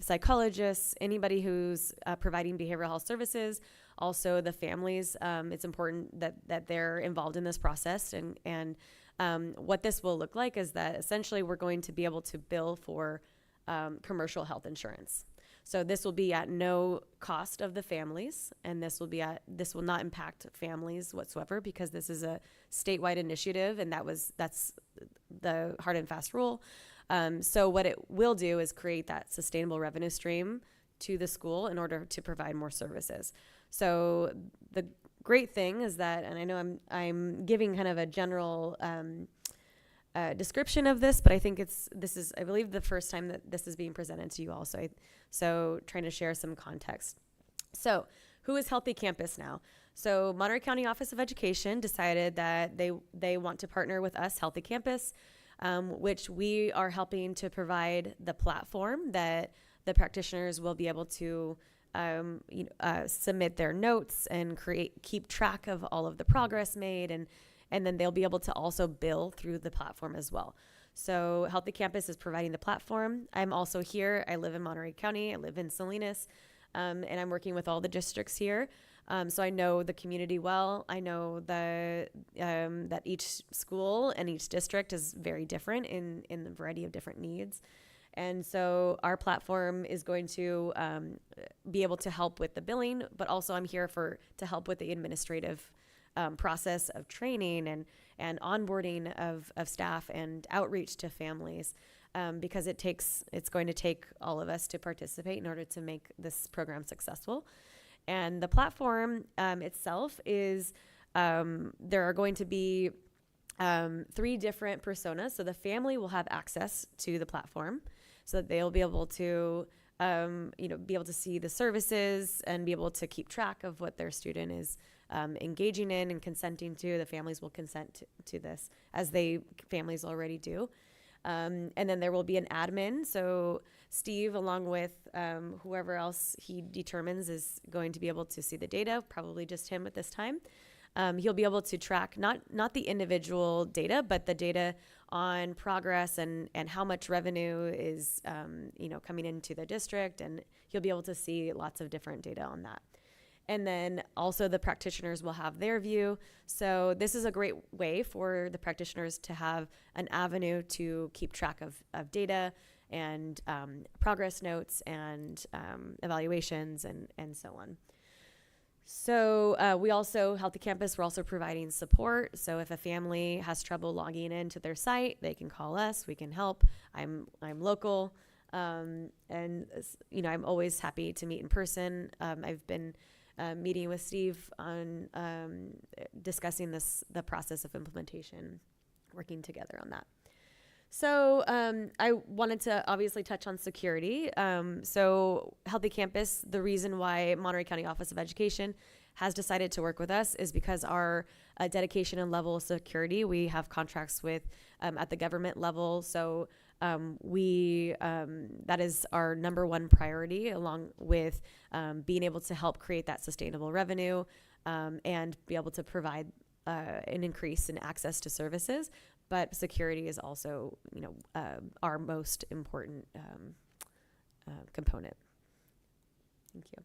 psychologists, anybody who's providing behavioral health services, also the families. It's important that they're involved in this process. And what this will look like is that essentially we're going to be able to bill for commercial health insurance. So this will be at no cost of the families, and this will not impact families whatsoever, because this is a statewide initiative, and that's the hard and fast rule. So what it will do is create that sustainable revenue stream to the school in order to provide more services. So the great thing is that, and I know I'm giving kind of a general description of this, but I think this is, I believe, the first time that this is being presented to you all. So trying to share some context. So who is Healthy Campus now? So Monterey County Office of Education decided that they want to partner with us, Healthy Campus, which we are helping to provide the platform that the practitioners will be able to submit their notes and keep track of all of the progress made, and then they'll be able to also bill through the platform as well. So Healthy Campus is providing the platform. I'm also here. I live in Monterey County. I live in Salinas, and I'm working with all the districts here. So I know the community well. I know that each school and each district is very different in the variety of different needs. And so our platform is going to be able to help with the billing, but also I'm here to help with the administrative process of training and onboarding of staff and outreach to families, because it's going to take all of us to participate in order to make this program successful. And the platform itself is, there are going to be 3 different personas. So the family will have access to the platform, so that they'll be able to, be able to see the services and be able to keep track of what their student is engaging in and consenting to. The families will consent to this, as families already do. And then there will be an admin. So Steve, along with whoever else he determines is going to be able to see the data, probably just him at this time. He'll be able to track not the individual data, but the data on progress and how much revenue is coming into the district, and he'll be able to see lots of different data on that. And then also the practitioners will have their view. So this is a great way for the practitioners to have an avenue to keep track of data and progress notes and evaluations and so on. So we also, Healthy Campus, we're also providing support. So if a family has trouble logging into their site, they can call us. We can help. I'm local, and I'm always happy to meet in person. I've been meeting with Steve on discussing the process of implementation, working together on that. So I wanted to obviously touch on security. So Healthy Campus, the reason why Monterey County Office of Education has decided to work with us is because our dedication and level of security, we have contracts with at the government level. So that is our number one priority, along with being able to help create that sustainable revenue and be able to provide an increase in access to services. But security is also, our most important component. Thank you.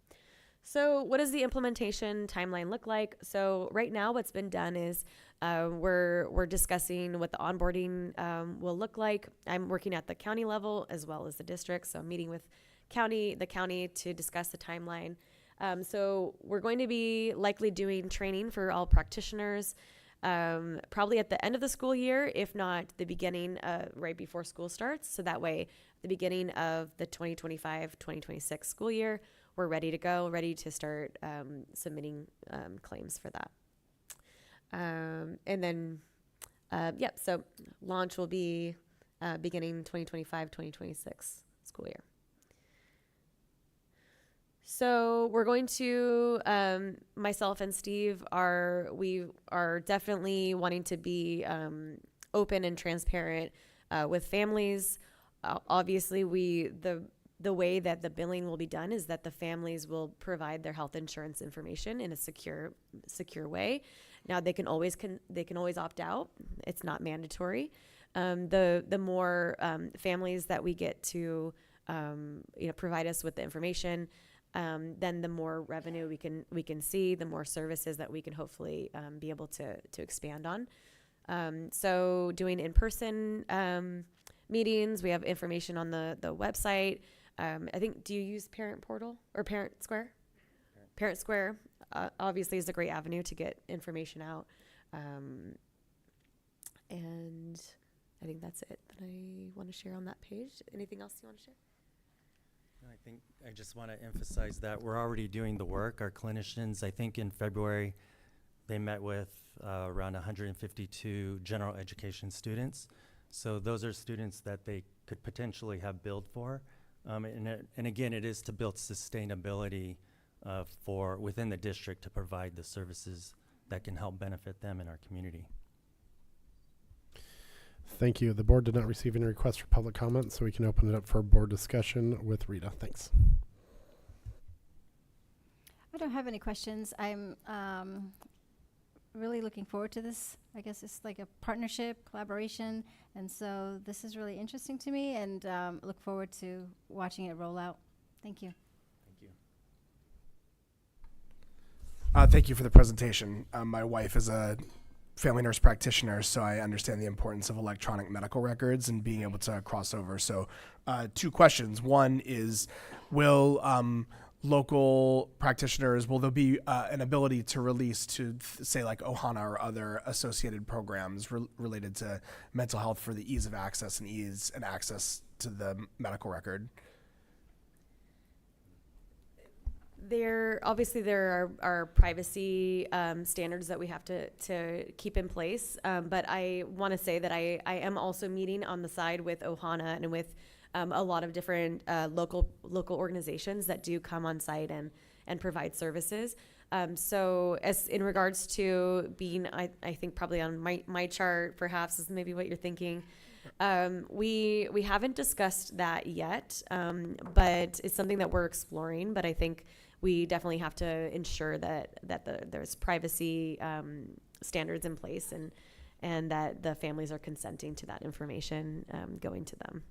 So what does the implementation timeline look like? So right now what's been done is we're discussing what the onboarding will look like. I'm working at the county level as well as the district. So I'm meeting with the county to discuss the timeline. So we're going to be likely doing training for all practitioners probably at the end of the school year, if not the beginning, right before school starts. So that way, the beginning of the 2025-2026 school year, we're ready to go, ready to start submitting claims for that. And then, so launch will be beginning 2025-2026 school year. So we're going to, myself and Steve we are definitely wanting to be open and transparent with families. Obviously, the way that the billing will be done is that the families will provide their health insurance information in a secure way. Now they can always opt out. It's not mandatory. The more families that we get to provide us with the information, then the more revenue we can see, the more services that we can hopefully be able to expand on. So doing in-person meetings, we have information on the website. I think, do you use Parent Portal or Parent Square? Parent Square obviously is a great avenue to get information out. And I think that's it that I want to share on that page. Anything else you want to share? I think I just want to emphasize that we're already doing the work. Our clinicians, I think in February, they met with around 152 general education students. So those are students that they could potentially have billed for. And again, it is to build sustainability for within the district to provide the services that can help benefit them in our community. Thank you. The board did not receive any requests for public comment, so we can open it up for board discussion with Rita. Thanks. I don't have any questions. I'm really looking forward to this. I guess it's like a partnership, collaboration, and so this is really interesting to me, and look forward to watching it roll out. Thank you. Thank you. Thank you for the presentation. My wife is a family nurse practitioner, so I understand the importance of electronic medical records and being able to cross over. So 2 questions. One is, will local practitioners, will there be an ability to release to say like Ohana or other associated programs related to mental health for the ease of access and access to the medical record? There are privacy standards that we have to keep in place, but I want to say that I am also meeting on the side with Ohana and with a lot of different local organizations that do come on site and provide services. So as in regards to being, I think probably on my chart perhaps is maybe what you're thinking. We haven't discussed that yet, but it's something that we're exploring. But I think we definitely have to ensure that there's privacy standards in place and that the families are consenting to that information going to them.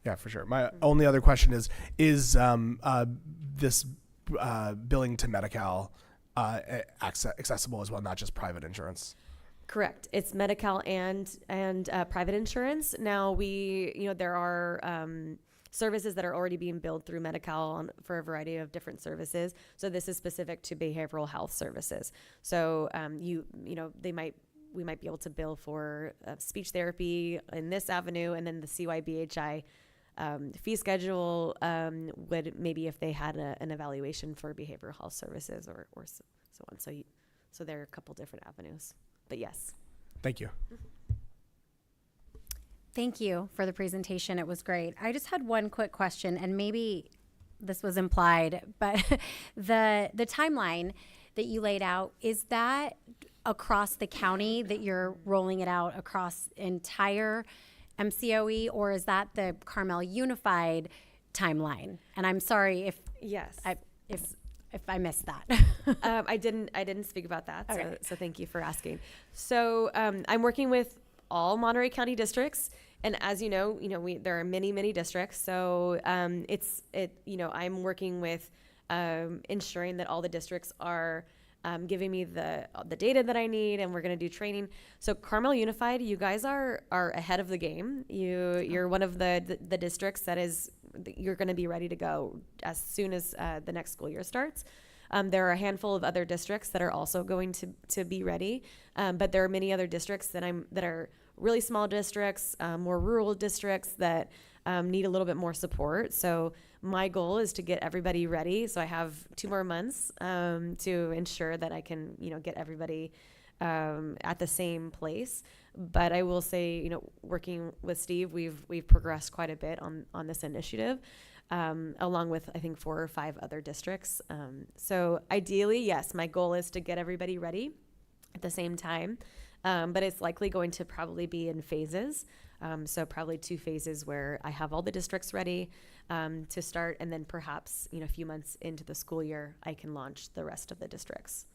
Yeah, for sure. My only other question is this billing to Medi-Cal accessible as well, not just private insurance? Correct. It's Medi-Cal and private insurance. Now there are services that are already being billed through Medi-Cal for a variety of different services. So this is specific to behavioral health services. So we might be able to bill for speech therapy in this avenue, and then the CYBHI fee schedule would maybe if they had an evaluation for behavioral health services or so on. So there are a couple different avenues. But yes. Thank you. Thank you for the presentation. It was great. I just had one quick question, and maybe this was implied, but the timeline that you laid out, is that across the county that you're rolling it out across entire MCOE, or is that the Carmel Unified timeline? And I'm sorry if I missed that. I didn't speak about that. Okay. So thank you for asking. So I'm working with all Monterey County districts, and as you know, there are many districts. So I'm working with ensuring that all the districts are giving me the data that I need, and we're going to do training. So Carmel Unified, you guys are ahead of the game. You're one of the districts that you're going to be ready to go as soon as the next school year starts. There are a handful of other districts that are also going to be ready, but there are many other districts that are really small districts, more rural districts that need a little bit more support. So my goal is to get everybody ready. So I have 2 more months to ensure that I can, get everybody at the same place. But I will say, working with Steve, we've progressed quite a bit on this initiative, along with I think 4 or 5 other districts. So ideally, yes, my goal is to get everybody ready at the same time. But it's likely going to probably be in phases. So probably 2 phases where I have all the districts ready to start, and then perhaps a few months into the school year, I can launch the rest of the districts.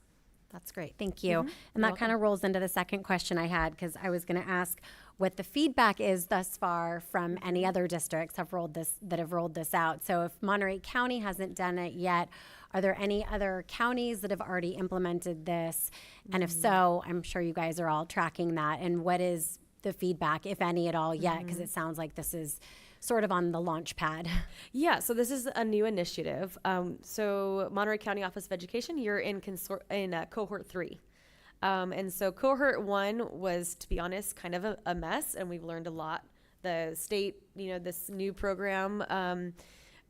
That's great. Thank you. Mm-hmm. And that kind of rolls into the second question I had, because I was going to ask what the feedback is thus far from any other districts that have rolled this out. So if Monterey County hasn't done it yet, are there any other counties that have already implemented this? And if so, I'm sure you guys are all tracking that. And what is the feedback, if any at all, yet? Because it sounds like this is sort of on the launch pad. Yeah, so this is a new initiative. So Monterey County Office of Education, you're in cohort 3. And so cohort 1 was, to be honest, kind of a mess, and we've learned a lot. The state, this new program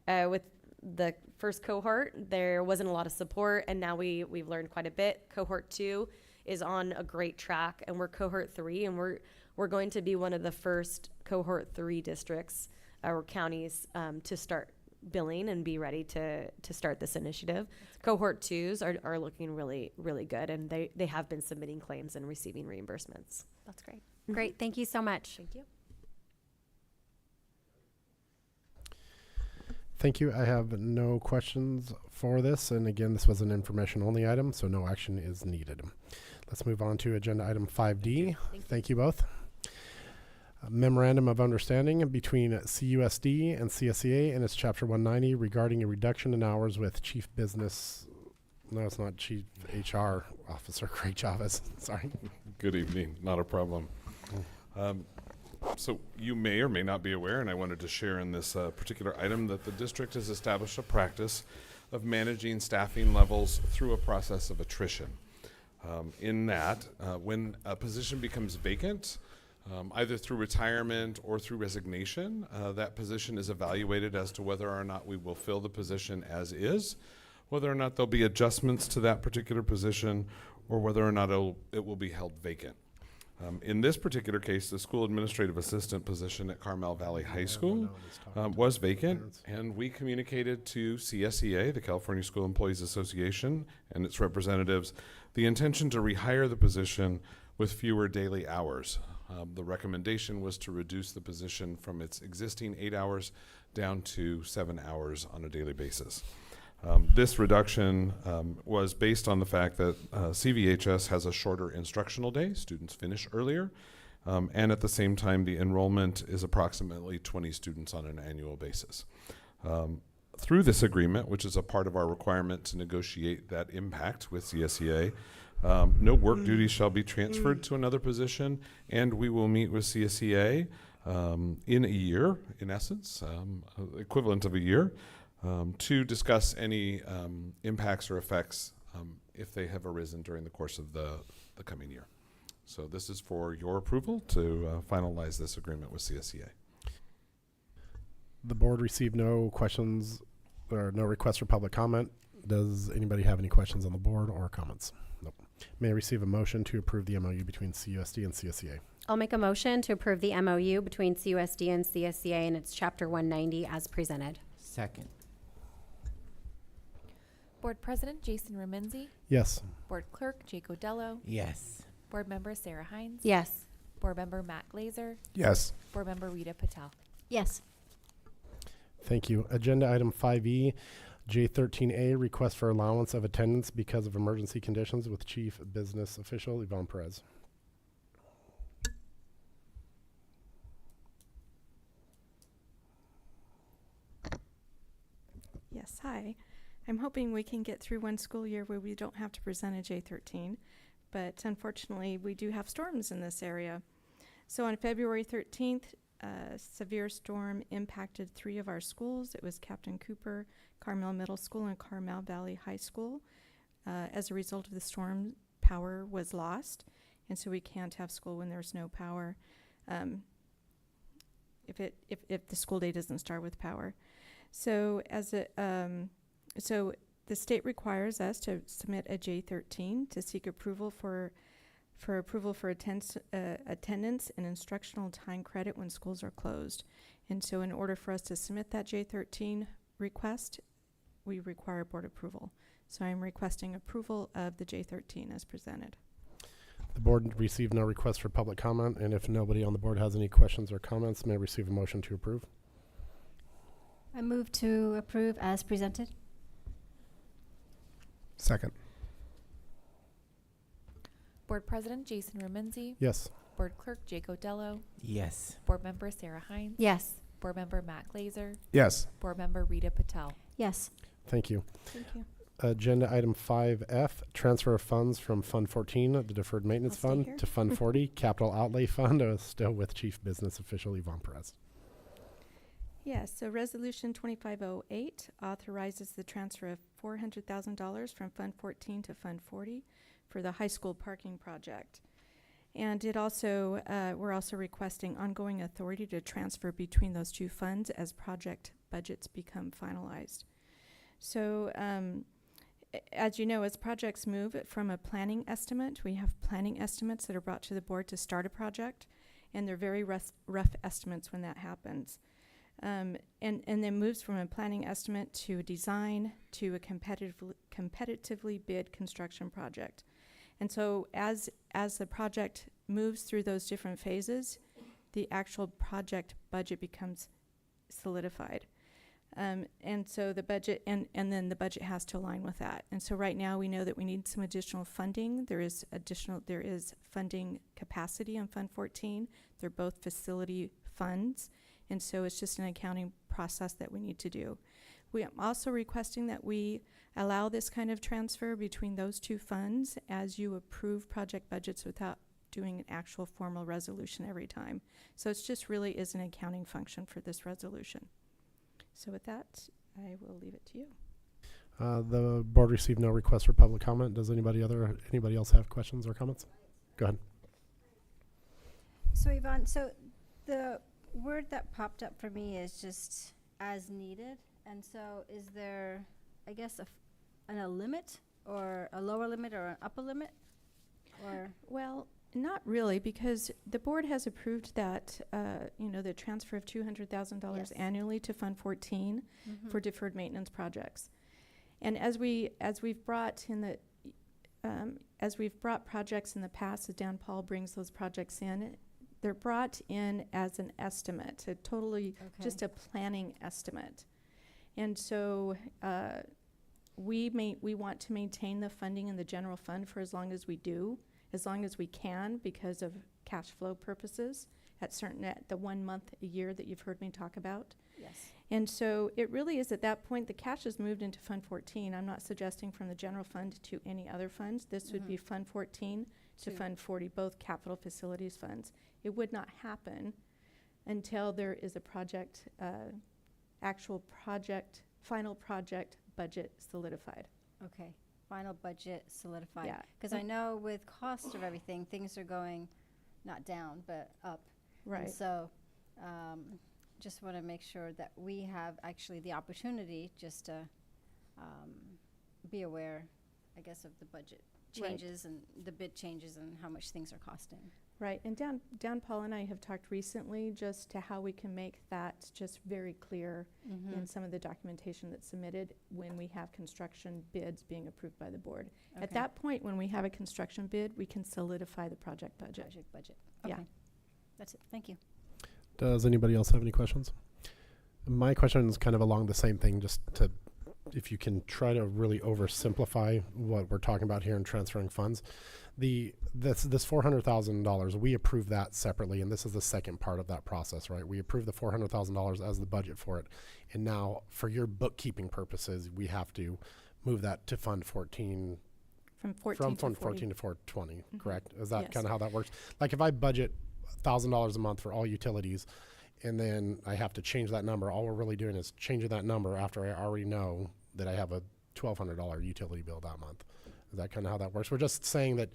with the first cohort, there wasn't a lot of support, and now we've learned quite a bit. Cohort 2 is on a great track, and we're cohort 3, and we're going to be one of the first cohort 3 districts or counties to start billing and be ready to start this initiative. Cohort 2s are looking really, really good, and they have been submitting claims and receiving reimbursements. That's great. Great. Thank you so much. Thank you. Thank you. I have no questions for this. And again, this was an information only item, so no action is needed. Let's move on to agenda item 5D. Thank you both. A memorandum of understanding between CUSD and CSEA and its Chapter 190 regarding a reduction in hours with Chief Business. No, it's not Chief HR Officer. Great job. Sorry. Good evening. Not a problem. So you may or may not be aware, and I wanted to share in this particular item, that the district has established a practice of managing staffing levels through a process of attrition. In that, when a position becomes vacant, either through retirement or through resignation, that position is evaluated as to whether or not we will fill the position as is, whether or not there'll be adjustments to that particular position, or whether or not it will be held vacant. In this particular case, the school administrative assistant position at Carmel Valley High School was vacant, and we communicated to CSEA, the California School Employees Association, and its representatives, the intention to rehire the position with fewer daily hours. The recommendation was to reduce the position from its existing 8 hours down to 7 hours on a daily basis. This reduction was based on the fact that CVHS has a shorter instructional day. Students finish earlier. And at the same time, the enrollment is approximately 20 students on an annual basis. Through this agreement, which is a part of our requirement to negotiate that impact with CSEA, no work duties shall be transferred to another position, and we will meet with CSEA in a year, in essence, equivalent of a year, to discuss any impacts or effects if they have arisen during the course of the coming year. So this is for your approval to finalize this agreement with CSEA. The board received no questions or no requests for public comment. Does anybody have any questions on the board or comments? Nope. May I receive a motion to approve the MOU between CUSD and CSEA? I'll make a motion to approve the MOU between CUSD and CSEA and its Chapter 190 as presented. Second. Board President Jason Remenzi, Yes. Board Clerk Jake Odello, Yes. Board Member Sarah Hines, Yes. Board Member Matt Glazer, Yes. Board Member Rita Patel. Yes. Thank you. Agenda item 5E, J13A, request for allowance of attendance because of emergency conditions with Chief Business Official Yvonne Perez. Yes, hi. I'm hoping we can get through one school year where we don't have to present a J13, but unfortunately we do have storms in this area. So on February 13th, a severe storm impacted 3 of our schools. It was Captain Cooper, Carmel Middle School, and Carmel Valley High School. As a result of the storm, power was lost, and so we can't have school when there's no power. If the school day doesn't start with power. So so the state requires us to submit a J13 to seek approval for attendance and instructional time credit when schools are closed. And so in order for us to submit that J13 request, we require board approval. So I'm requesting approval of the J13 as presented. The board received no request for public comment, and if nobody on the board has any questions or comments, may I receive a motion to approve? I move to approve as presented. Second. Board President Jason Remenzi, Yes. Board Clerk Jake Odello, Yes. Board Member Sarah Hines, Yes. Board Member Matt Glazer, Yes. Board Member Rita Patel. Yes. Thank you. Thank you. Agenda item 5F, transfer of funds from Fund 14, the Deferred Maintenance I'll stay Fund, here. to Fund 40, Capital Outlay Fund, still with Chief Business Official Yvonne Perez. Yes, so Resolution 2508 authorizes the transfer of $400,000 from Fund 14 to Fund 40 for the high school parking project. And it also, we're also requesting ongoing authority to transfer between those two funds as project budgets become finalized. So, as you know, as projects move from a planning estimate, we have planning estimates that are brought to the board to start a project, and they're very rough estimates when that happens. And then moves from a planning estimate to a design to a competitively bid construction project. And so as the project moves through those different phases, the actual project budget becomes solidified. And so the budget, and then the budget has to align with that. And so right now we know that we need some additional funding. There is funding capacity on Fund 14. They're both facility funds. And so it's just an accounting process that we need to do. We are also requesting that we allow this kind of transfer between those two funds as you approve project budgets without doing an actual formal resolution every time. So it's just really is an accounting function for this resolution. So with that, I will leave it to you. The board received no request for public comment. Does anybody else have questions or comments? Go ahead. So Yvonne, so the word that popped up for me is just as needed. And so is there, I guess, a limit or a lower limit or an upper limit? Or Well, not really, because the board has approved that, the transfer of $200,000 Yes. annually to Fund 14 for deferred maintenance projects. And as we've brought projects in the past, as Dan Paul brings those projects in, they're brought in as an estimate, just a planning estimate. And so we want to maintain the funding in the general fund for as long as we can, because of cash flow purposes at the 1 month a year that you've heard me talk about. yes. And so it really is at that point, the cash is moved into Fund 14. I'm not suggesting from the general fund to any other funds. This would be Fund 14 to Fund 40, both capital facilities funds. It would not happen until there is a project, final project budget solidified. Okay. Final budget solidified. Yeah. Because I know with cost of everything, things are going not down, but up. Right. And so just want to make sure that we have actually the opportunity just to be aware, I guess, of the budget changes and the bid changes and how much things are costing. Right, and Dan Paul and I have talked recently just to how we can make that just very clear in some of the documentation that's submitted when we have construction bids being approved by the board. At Okay. that point, when we have a construction bid, we can solidify the project budget. Project budget. Yeah. Okay. That's it. Thank you. Does anybody else have any questions? My question is kind of along the same thing, just to, if you can try to really oversimplify what we're talking about here in transferring funds. This $400,000, we approve that separately, and this is the second part of that process, right? We approve the $400,000 as the budget for it, and now for your bookkeeping purposes, we have to move that to Fund 14 From 14 from to Fund 40. 14 to 420, correct? Is that Yes. kind of how that works? Like if I budget $1,000 a month for all utilities, and then I have to change that number, all we're really doing is changing that number after I already know that I have a $1,200 utility bill that month. Is that kind of how that works? We're just saying that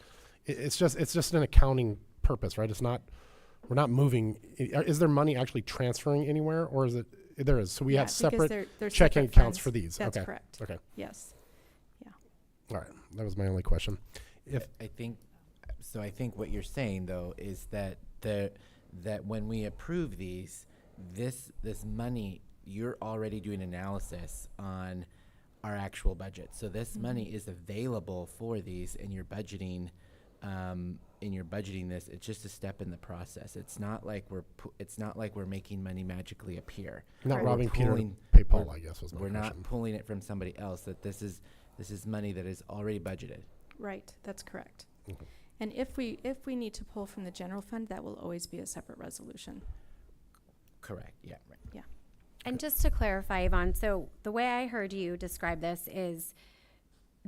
it's just an accounting purpose, right? We're not moving. Is there money actually transferring anywhere, or is it? There is. So we have because separate they're checking separate accounts funds. for these. That's Okay. correct. Okay. Yes. All right. That was my only question. If I think what you're saying though is that that when we approve these, this money, you're already doing analysis on our actual budget. So this money is available for these, and you're budgeting. This, it's just a step in the process. It's not like we're making money magically appear. not We're robbing Peter to pulling- pay Paul, I guess was my We're question. not pulling it from somebody else. That this is money that is already budgeted. Right. That's correct. Okay. And if we need to pull from the general fund, that will always be a separate resolution. Correct. Yeah. Right. And just to clarify, Yvonne, so the way I heard you describe this is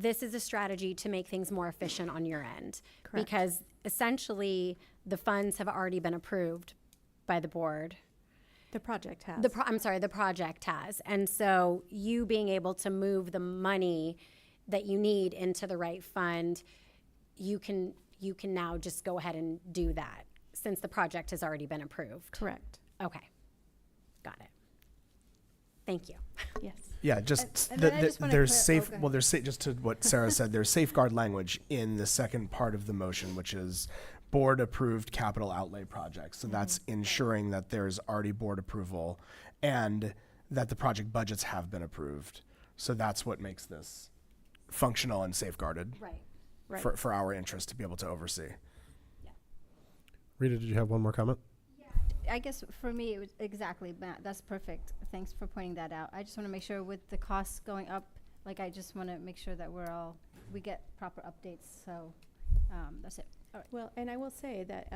a strategy to make things more efficient on your end. Correct. Because essentially the funds have already been approved by the board. The project has. The project has. And so you being able to move the money that you need into the right fund you can now just go ahead and do that since the project has already been approved. Correct. Okay, got it. Thank you. Yes. Yeah, just And then I just wanna there's clear- safe. go Well, ahead. there's just to what Sarah said. There's safeguard language in the second part of the motion, which is board approved capital outlay projects. So that's ensuring that there's already board approval and that the project budgets have been approved. So that's what makes this functional and safeguarded Right. for our interest to be able to oversee. Rita, did you have one more comment? I guess for me, it was exactly, Matt, that's perfect. Thanks for pointing that out. I just want to make sure with the costs going up, like, I just want to make sure that we get proper updates, so, that's it. All right. Well, and I will say that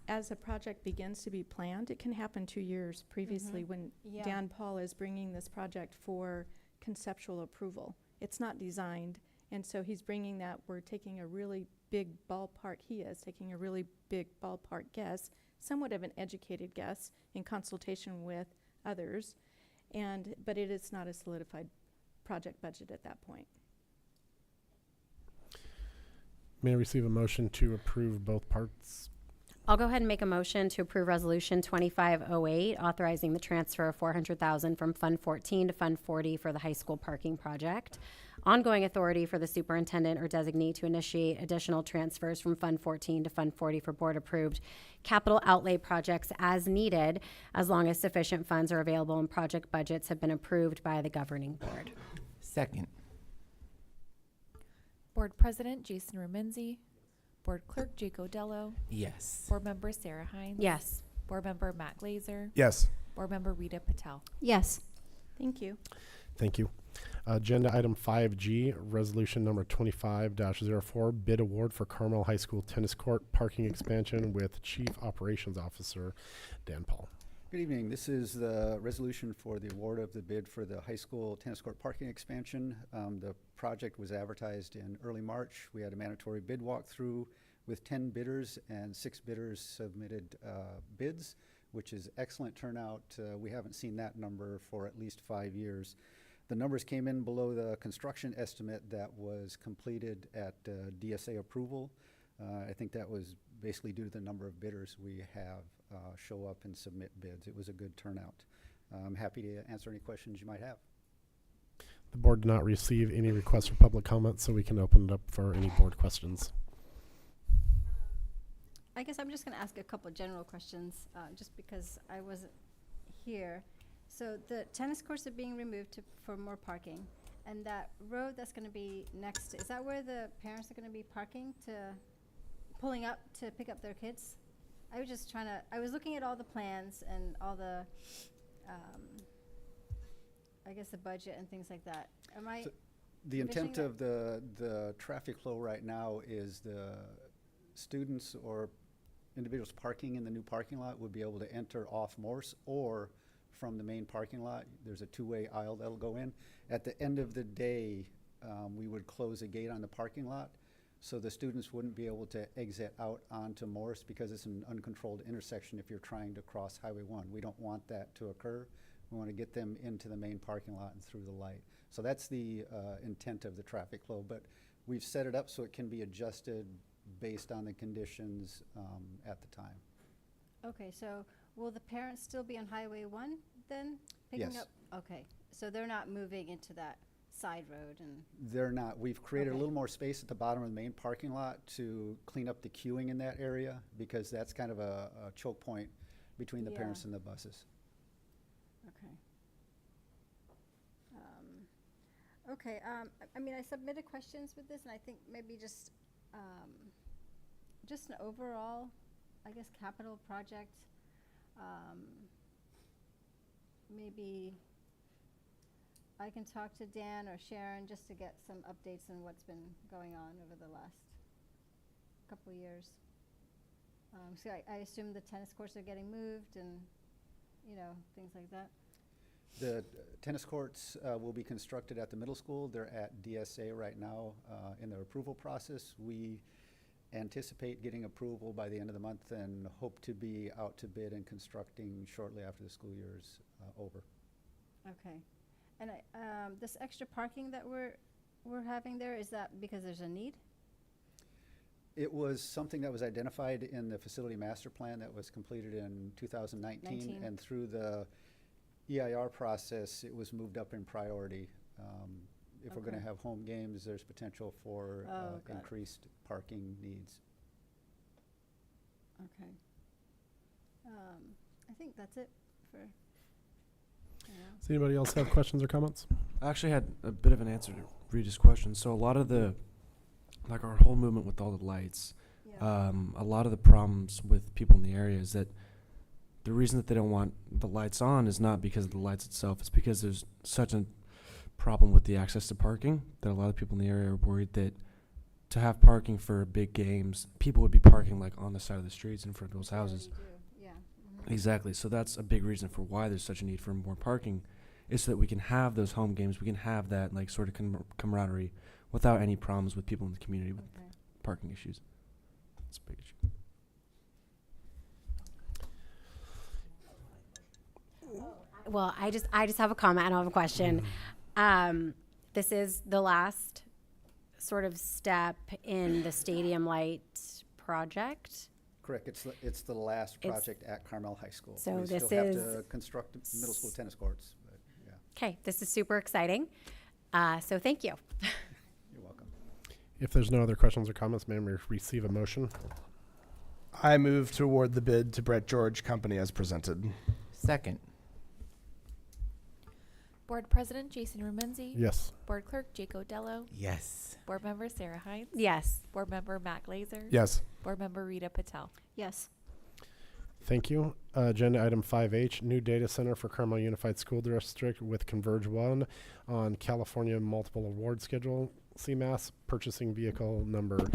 as a project begins to be planned, it can happen 2 years previously when Yeah. Dan Paul is bringing this project for conceptual approval. It's not designed, and so he's bringing that, we're taking a really big ballpark, he is taking a really big ballpark guess, somewhat of an educated guess in consultation with others, but it is not a solidified project budget at that point. May I receive a motion to approve both parts? I'll go ahead and make a motion to approve Resolution 2508, authorizing the transfer of $400,000 from Fund 14 to Fund 40 for the high school parking project. Ongoing authority for the superintendent or designee to initiate additional transfers from Fund 14 to Fund 40 for board-approved capital outlay projects as needed, as long as sufficient funds are available and project budgets have been approved by the governing board. Second. Board President Jason Remenzi, Board Clerk Jake Odello, Yes. Board Member Sarah Hines. Yes. Board Member Matt Glazer, Yes. Board Member Rita Patel. Yes. Thank you. Thank you. Agenda item 5G, resolution number 25-04, bid award for Carmel High School tennis court parking expansion with Chief Operations Officer Dan Paul. Good evening. This is the resolution for the award of the bid for the high school tennis court parking expansion. The project was advertised in early March. We had a mandatory bid walkthrough with 10 bidders, and 6 bidders submitted bids, which is excellent turnout. We haven't seen that number for at least 5 years. The numbers came in below the construction estimate that was completed at DSA approval. I think that was basically due to the number of bidders we have show up and submit bids. It was a good turnout. I'm happy to answer any questions you might have. The board did not receive any requests for public comment, so we can open it up for any board questions. I guess I'm just going to ask a couple general questions, just because I wasn't here. So the tennis courts are being removed for more parking, and that road that's going to be next, is that where the parents are going to be parking pulling up to pick up their kids? I was just I was looking at all the plans and all the, I guess the budget and things like that. Am I? So the intent envisioning of the traffic flow right now is the students or individuals parking in the new parking lot would be able to enter off Morse or from the main parking lot. There's a 2-way aisle that'll go in. At the end of the day, we would close a gate on the parking lot, so the students wouldn't be able to exit out onto Morse because it's an uncontrolled intersection if you're trying to cross Highway 1. We don't want that to occur. We want to get them into the main parking lot and through the light. So that's the intent of the traffic flow, but we've set it up so it can be adjusted based on the conditions at the time. Okay, so will the parents still be on Highway 1 then, picking Yes. up? Okay, so they're not moving into that side road and, They're not. We've created a Okay. little more space at the bottom of the main parking lot to clean up the queuing in that area because that's kind of a choke point between the parents Yeah. and the buses. okay. Okay, I mean, I submitted questions with this, and I think maybe just an overall, I guess, capital project. Maybe I can talk to Dan or Sharon just to get some updates on what's been going on over the last couple of years. So I assume the tennis courts are getting moved and, things like that. The tennis courts will be constructed at the middle school. They're at DSA right now in their approval process. We anticipate getting approval by the end of the month and hope to be out to bid and constructing shortly after the school year is over. Okay. And this extra parking that we're having there, is that because there's a need? It was something that was identified in the facility master plan that was completed in 2019, and through the EIR process, it was moved up in priority. If we're going to have home games, there's potential for increased parking needs. Okay. I think that's it for. Does anybody else have questions or comments? I actually had a bit of an answer to Rita's question. So a lot of the, like our whole movement with all the lights, a lot of the problems with people in the area is that the reason that they don't want the lights on is not because of the lights itself. It's because there's such a problem with the access to parking that a lot of people in the area are worried that to have parking for big games, people would be parking like on the side of the streets in front of those houses. Yeah. Exactly. So that's a big reason for why there's such a need for more parking, is so that we can have those home games. We can have that like sort of camaraderie without any problems with people in the community with parking issues. It's a big issue. Well, I just have a comment. I don't have a question. This is the last sort of step in the stadium light project. Correct. It's the last project at Carmel High School. So we this still have is to construct middle school tennis courts. But yeah. Okay, this is super exciting. So thank you. You're welcome. If there's no other questions or comments, may we receive a motion? I move to award the bid to Brett George Company as presented. Second. Board President Jason Rumenzi. Yes. Board Clerk Jake Odello. Yes. Board Member Sarah Hines. Yes. Board Member Matt Glazer. Yes. Board Member Rita Patel. Yes. Thank you. Agenda item 5H, new data center for Carmel Unified School District with Converge 1 on California Multiple Award Schedule, CMAS, purchasing vehicle number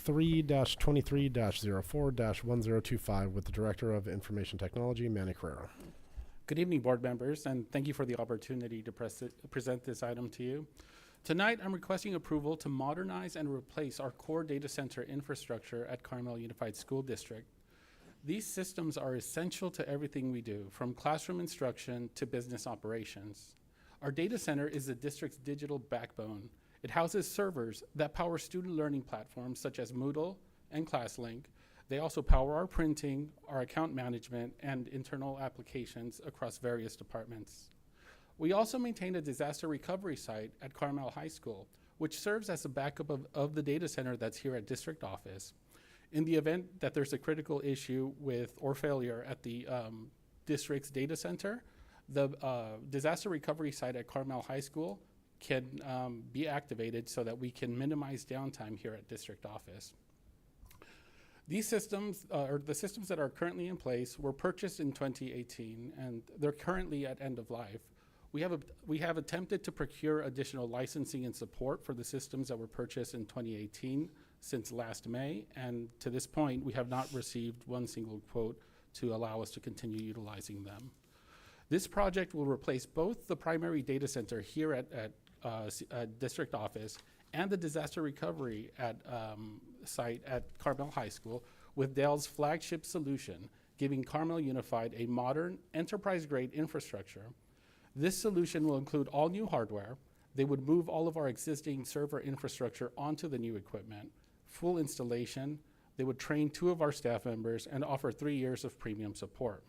3-23-04-1025 with the Director of Information Technology, Manny Carrera. Good evening, board members, and thank you for the opportunity to present this item to you. Tonight, I'm requesting approval to modernize and replace our core data center infrastructure at Carmel Unified School District. These systems are essential to everything we do, from classroom instruction to business operations. Our data center is the district's digital backbone. It houses servers that power student learning platforms such as Moodle and ClassLink. They also power our printing, our account management, and internal applications across various departments. We also maintain a disaster recovery site at Carmel High School, which serves as a backup of the data center that's here at district office. In the event that there's a critical issue with or failure at the district's data center, the disaster recovery site at Carmel High School can be activated so that we can minimize downtime here at district office. These systems, or the systems that are currently in place, were purchased in 2018, and they're currently at end of life. We have attempted to procure additional licensing and support for the systems that were purchased in 2018 since last May, and to this point, we have not received one single quote to allow us to continue utilizing them. This project will replace both the primary data center here at district office and the disaster recovery site at Carmel High School with Dell's flagship solution, giving Carmel Unified a modern, enterprise-grade infrastructure. This solution will include all new hardware. They would move all of our existing server infrastructure onto the new equipment, full installation. They would train 2 of our staff members and offer 3 years of premium support.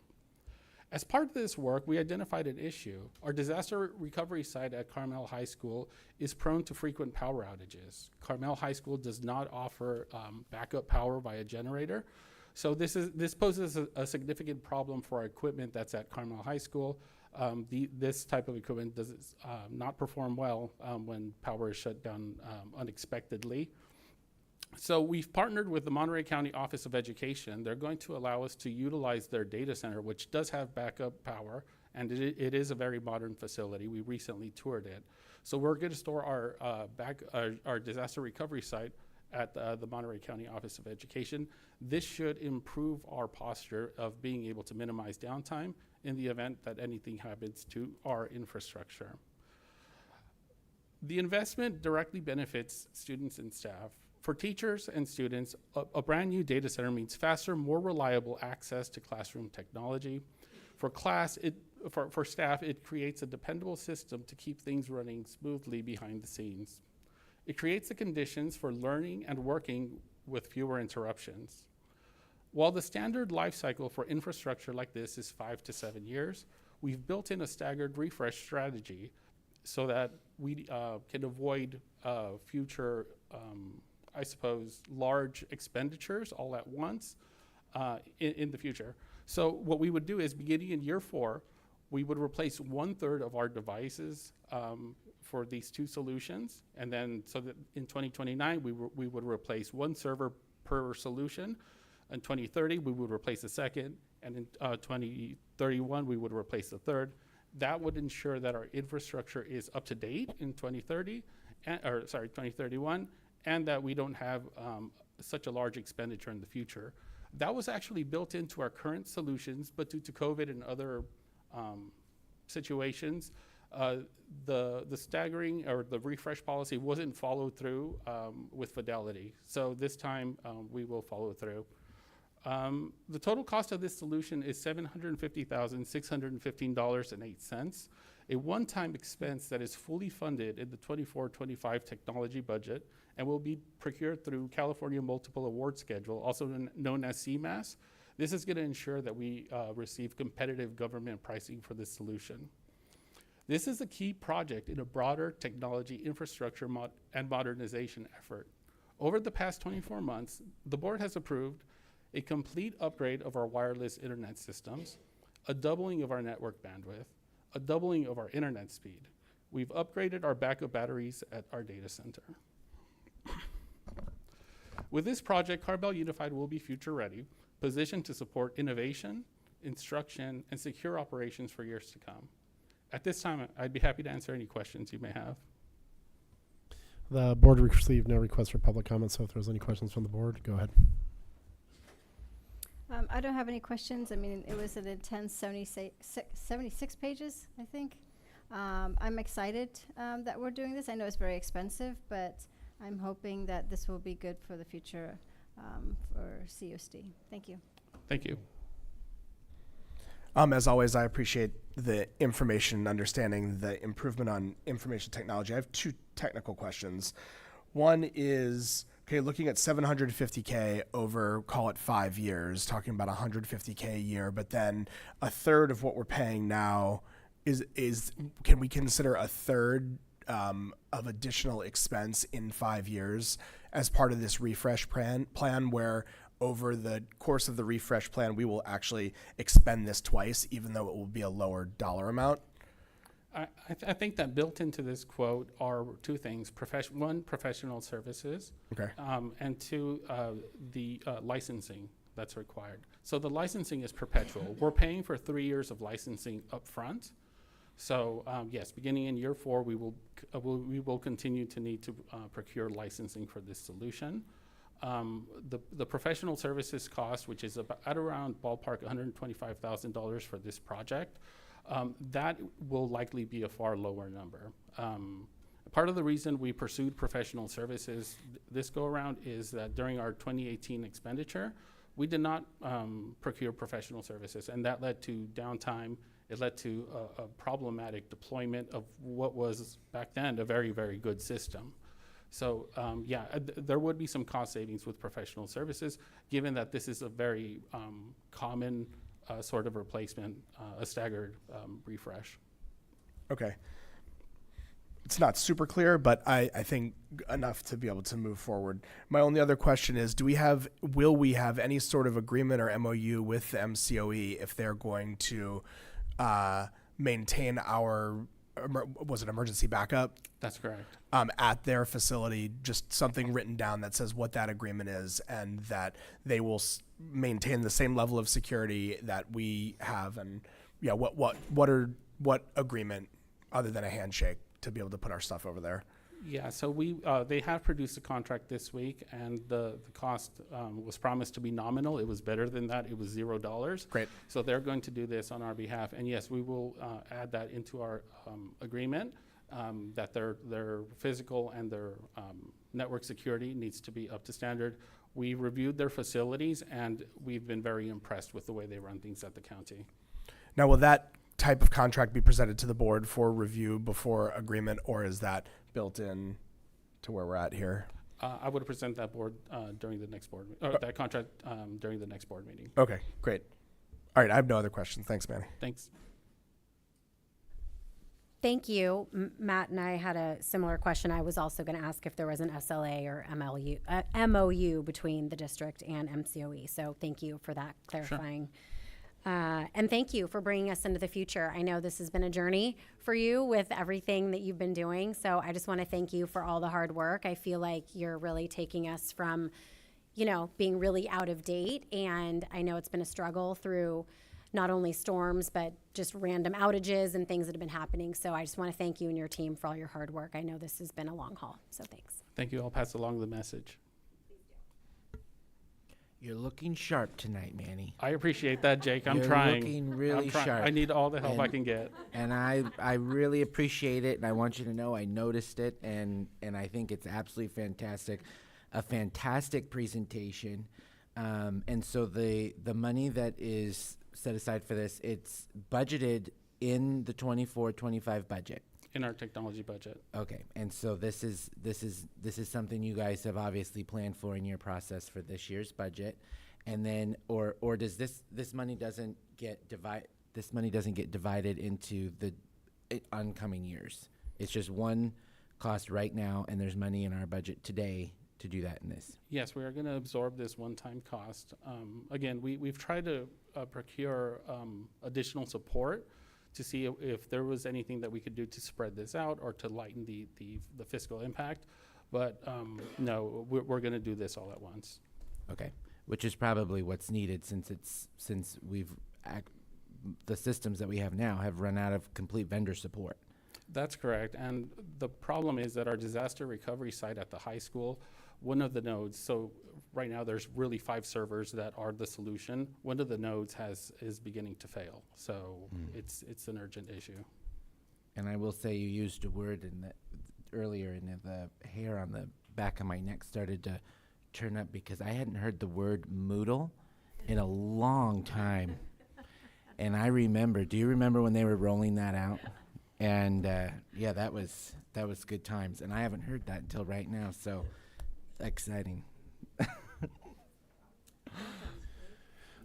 As part of this work, we identified an issue. Our disaster recovery site at Carmel High School is prone to frequent power outages. Carmel High School does not offer backup power via generator. So this poses a significant problem for our equipment that's at Carmel High School. This type of equipment does not perform well when power is shut down unexpectedly. So we've partnered with the Monterey County Office of Education. They're going to allow us to utilize their data center, which does have backup power, and it is a very modern facility. We recently toured it. So we're going to store our disaster recovery site at the Monterey County Office of Education. This should improve our posture of being able to minimize downtime in the event that anything happens to our infrastructure. The investment directly benefits students and staff. For teachers and students, a brand new data center means faster, more reliable access to classroom technology. For staff, it creates a dependable system to keep things running smoothly behind the scenes. It creates the conditions for learning and working with fewer interruptions. While the standard life cycle for infrastructure like this is 5 to 7 years, we've built in a staggered refresh strategy so that we can avoid future, I suppose, large expenditures all at once in the future. So what we would do is, beginning in year 4, we would replace 1/3 of our devices for these 2 solutions, and then so that in 2029 we would replace 1 server per solution. In 2030 we would replace a second, and in 2031 we would replace the third. That would ensure that our infrastructure is up to date in 2031, and that we don't have such a large expenditure in the future. That was actually built into our current solutions, but due to COVID and other situations, the staggering or the refresh policy wasn't followed through with fidelity. So this time we will follow through. The total cost of this solution is $750,615.08, a one-time expense that is fully funded in the 24-25 technology budget and will be procured through California Multiple Award Schedule, also known as CMAS. This is going to ensure that we receive competitive government pricing for this solution. This is a key project in a broader technology infrastructure and modernization effort. Over the past 24 months, the board has approved a complete upgrade of our wireless internet systems, a doubling of our network bandwidth, a doubling of our internet speed. We've upgraded our backup batteries at our data center. With this project, Carmel Unified will be future ready, positioned to support innovation, instruction, and secure operations for years to come. At this time, I'd be happy to answer any questions you may have. The board received no requests for public comments, so if there's any questions from the board, go ahead. I don't have any questions. I mean, it was an intense 76 pages, I think. I'm excited that we're doing this. I know it's very expensive, but I'm hoping that this will be good for the future for COSD. Thank you. Thank you. As always, I appreciate the information and understanding the improvement on information technology. I have 2 technical questions. One is, okay, looking at $750K over, call it 5 years, talking about $150K a year, but then a third of what we're paying now is can we consider a third of additional expense in 5 years as part of this refresh plan where over the course of the refresh plan, we will actually expend this twice, even though it will be a lower dollar amount? I think that built into this quote are 2 things. One, professional services. Okay. And 2, the licensing that's required. So the licensing is perpetual. We're paying for 3 years of licensing up front. So yes, beginning in year 4, we will continue to need to procure licensing for this solution. The professional services cost, which is at around ballpark $125,000 for this project, that will likely be a far lower number. Part of the reason we pursued professional services this go around is that during our 2018 expenditure, we did not procure professional services, and that led to downtime. It led to a problematic deployment of what was back then a very, very good system. So yeah, there would be some cost savings with professional services, given that this is a very common sort of replacement, a staggered refresh. Okay. It's not super clear, but I think enough to be able to move forward. My only other question is, will we have any sort of agreement or MOU with the MCOE if they're going to maintain our, was it emergency backup? That's correct. At their facility, just something written down that says what that agreement is and that they will maintain the same level of security that we have, and yeah, what agreement other than a handshake to be able to put our stuff over there? Yeah, so they have produced a contract this week, and the cost was promised to be nominal. It was better than that. It was $0. Great. So they're going to do this on our behalf, and yes, we will add that into our agreement, that their physical and their network security needs to be up to standard. We reviewed their facilities, and we've been very impressed with the way they run things at the county. Now, will that type of contract be presented to the board for review before agreement, or is that built in to where we're at here? I would present that board during the next board, that contract during the next board meeting. Okay, great. All right, I have no other questions. Thanks, Manny. Thanks. Thank you. Matt and I had a similar question. I was also going to ask if there was an SLA or MOU between the district and MCOE. So thank you for that clarifying. And thank you for bringing us into the future. I know this has been a journey for you with everything that you've been doing. So I just want to thank you for all the hard work. I feel like you're really taking us from, you know, being really out of date. And I know it's been a struggle through not only storms, but just random outages and things that have been happening. So I just want to thank you and your team for all your hard work. I know this has been a long haul, so thanks. Thank you. I'll pass along the message. You're looking sharp tonight, Manny. I appreciate that, Jake. I'm You're trying. looking really I'm trying. sharp. I need all the help I And- can get. And I really appreciate it, and I want you to know I noticed it, and I think it's absolutely fantastic. A fantastic presentation. And so the money that is set aside for this, it's budgeted in the 24-25 budget. In our technology budget. Okay, and so this is something you guys have obviously planned for in your process for this year's budget, and then or does this money doesn't get divided into the oncoming years? It's just one cost right now, and there's money in our budget today to do that in this. Yes, we are going to absorb this one-time cost. Again, we've tried to procure additional support to see if there was anything that we could do to spread this out or to lighten the fiscal impact. But no, we're going to do this all at once. Okay, which is probably what's needed since the systems that we have now have run out of complete vendor support. That's correct. And the problem is that our disaster recovery site at the high school, one of the nodes, so right now there's really 5 servers that are the solution. One of the nodes is beginning to fail. So it's an urgent issue. And I will say you used a word earlier, and the hair on the back of my neck started to turn up because I hadn't heard the word Moodle in a long time. And do you remember when they were rolling that out? And yeah, that was good times. And I haven't heard that until right now, so exciting. I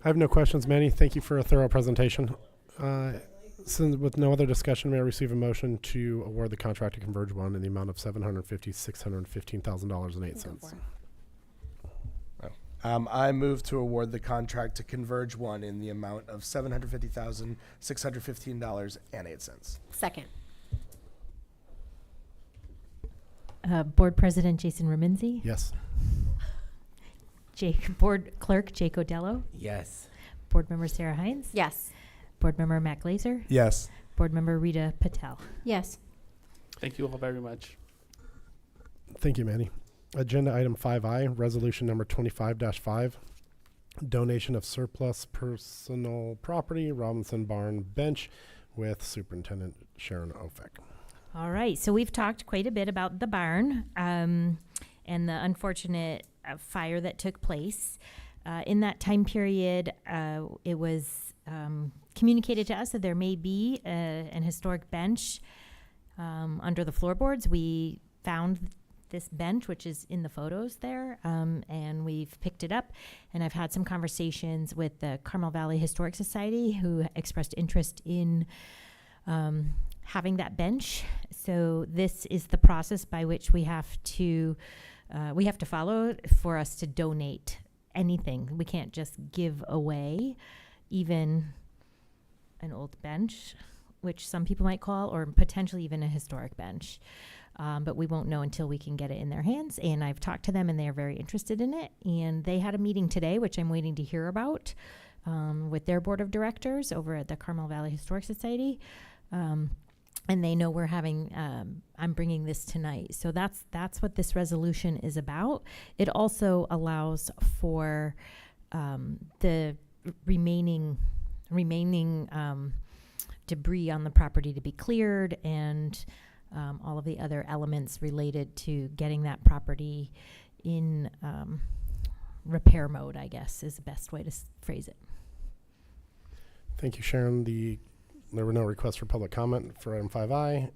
have no questions, Manny. Thank you for a thorough presentation. Since with no other discussion, may I receive a motion to award the contract to Converge One in the amount of $715,615.08. I move to award the contract to Converge One in the amount of $750,615.08. Second. Board President Jason Reminzi. Yes. Board Clerk Jake Odello. Yes. Board Member Sarah Hines. Yes. Board Member Matt Glazer. Yes. Board Member Rita Patel. Yes. Thank you all very much. Thank you, Manny. Agenda item 5I, resolution number 25-5, donation of surplus personal property, Robinson Barn Bench, with Superintendent Sharon Ofek. All right, so we've talked quite a bit about the barn and the unfortunate fire that took place. In that time period, it was communicated to us that there may be an historic bench under the floorboards. We found this bench, which is in the photos there, and we've picked it up. And I've had some conversations with the Carmel Valley Historic Society, who expressed interest in having that bench. So this is the process by which we have to follow for us to donate anything. We can't just give away even an old bench, which some people might call, or potentially even a historic bench. But we won't know until we can get it in their hands. And I've talked to them, and they are very interested in it. And they had a meeting today, which I'm waiting to hear about, with their board of directors over at the Carmel Valley Historic Society. And they know we're having, I'm bringing this tonight. So that's what this resolution is about. It also allows for the remaining debris on the property to be cleared, and all of the other elements related to getting that property in repair mode, I guess, is the best way to phrase it. Thank you, Sharon. There were no requests for public comment for item 5I.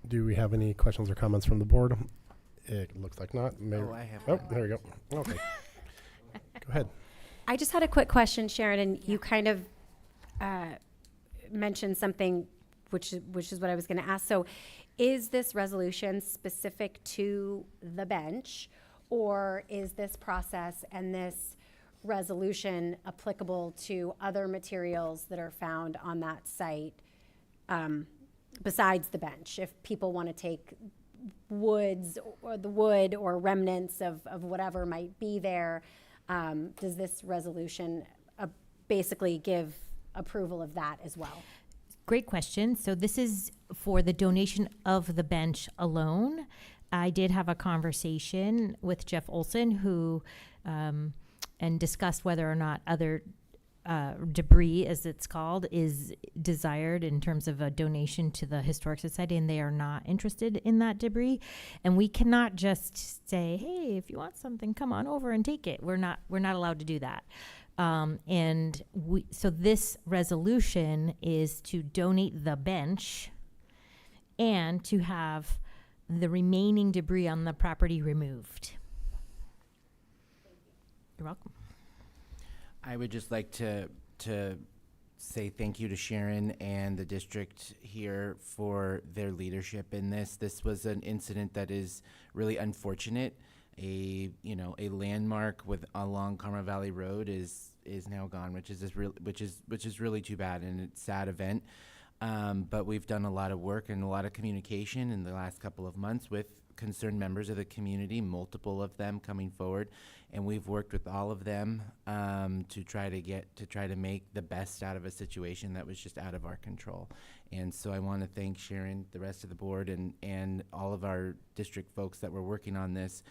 Do we have any questions or comments from the board? It looks like not. Oh, I have Oh, one. there we go. Okay. Go ahead. I just had a quick question, Sharon, and you kind of mentioned something which is what I was going to ask. So is this resolution specific to the bench, or is this process and this resolution applicable to other materials that are found on that site besides the bench? If people want to take woods or the wood or remnants of whatever might be there, does this resolution basically give approval of that as well? Great question. So this is for the donation of the bench alone. I did have a conversation with Jeff Olson, who and discussed whether or not other debris, as it's called, is desired in terms of a donation to the Historic Society, and they are not interested in that debris. And we cannot just say, hey, if you want something, come on over and take it. We're not allowed to do that. So this resolution is to donate the bench and to have the remaining debris on the property removed. You're welcome. I would just like to say thank you to Sharon and the district here for their leadership in this. This was an incident that is really unfortunate. A landmark along Carmel Valley Road is now gone, which is really too bad, and it's a sad event. But we've done a lot of work and a lot of communication in the last couple of months with concerned members of the community, multiple of them coming forward, and we've worked with all of them to try to make the best out of a situation that was just out of our control. And so I want to thank Sharon, the rest of the board, and all of our district folks that were working on this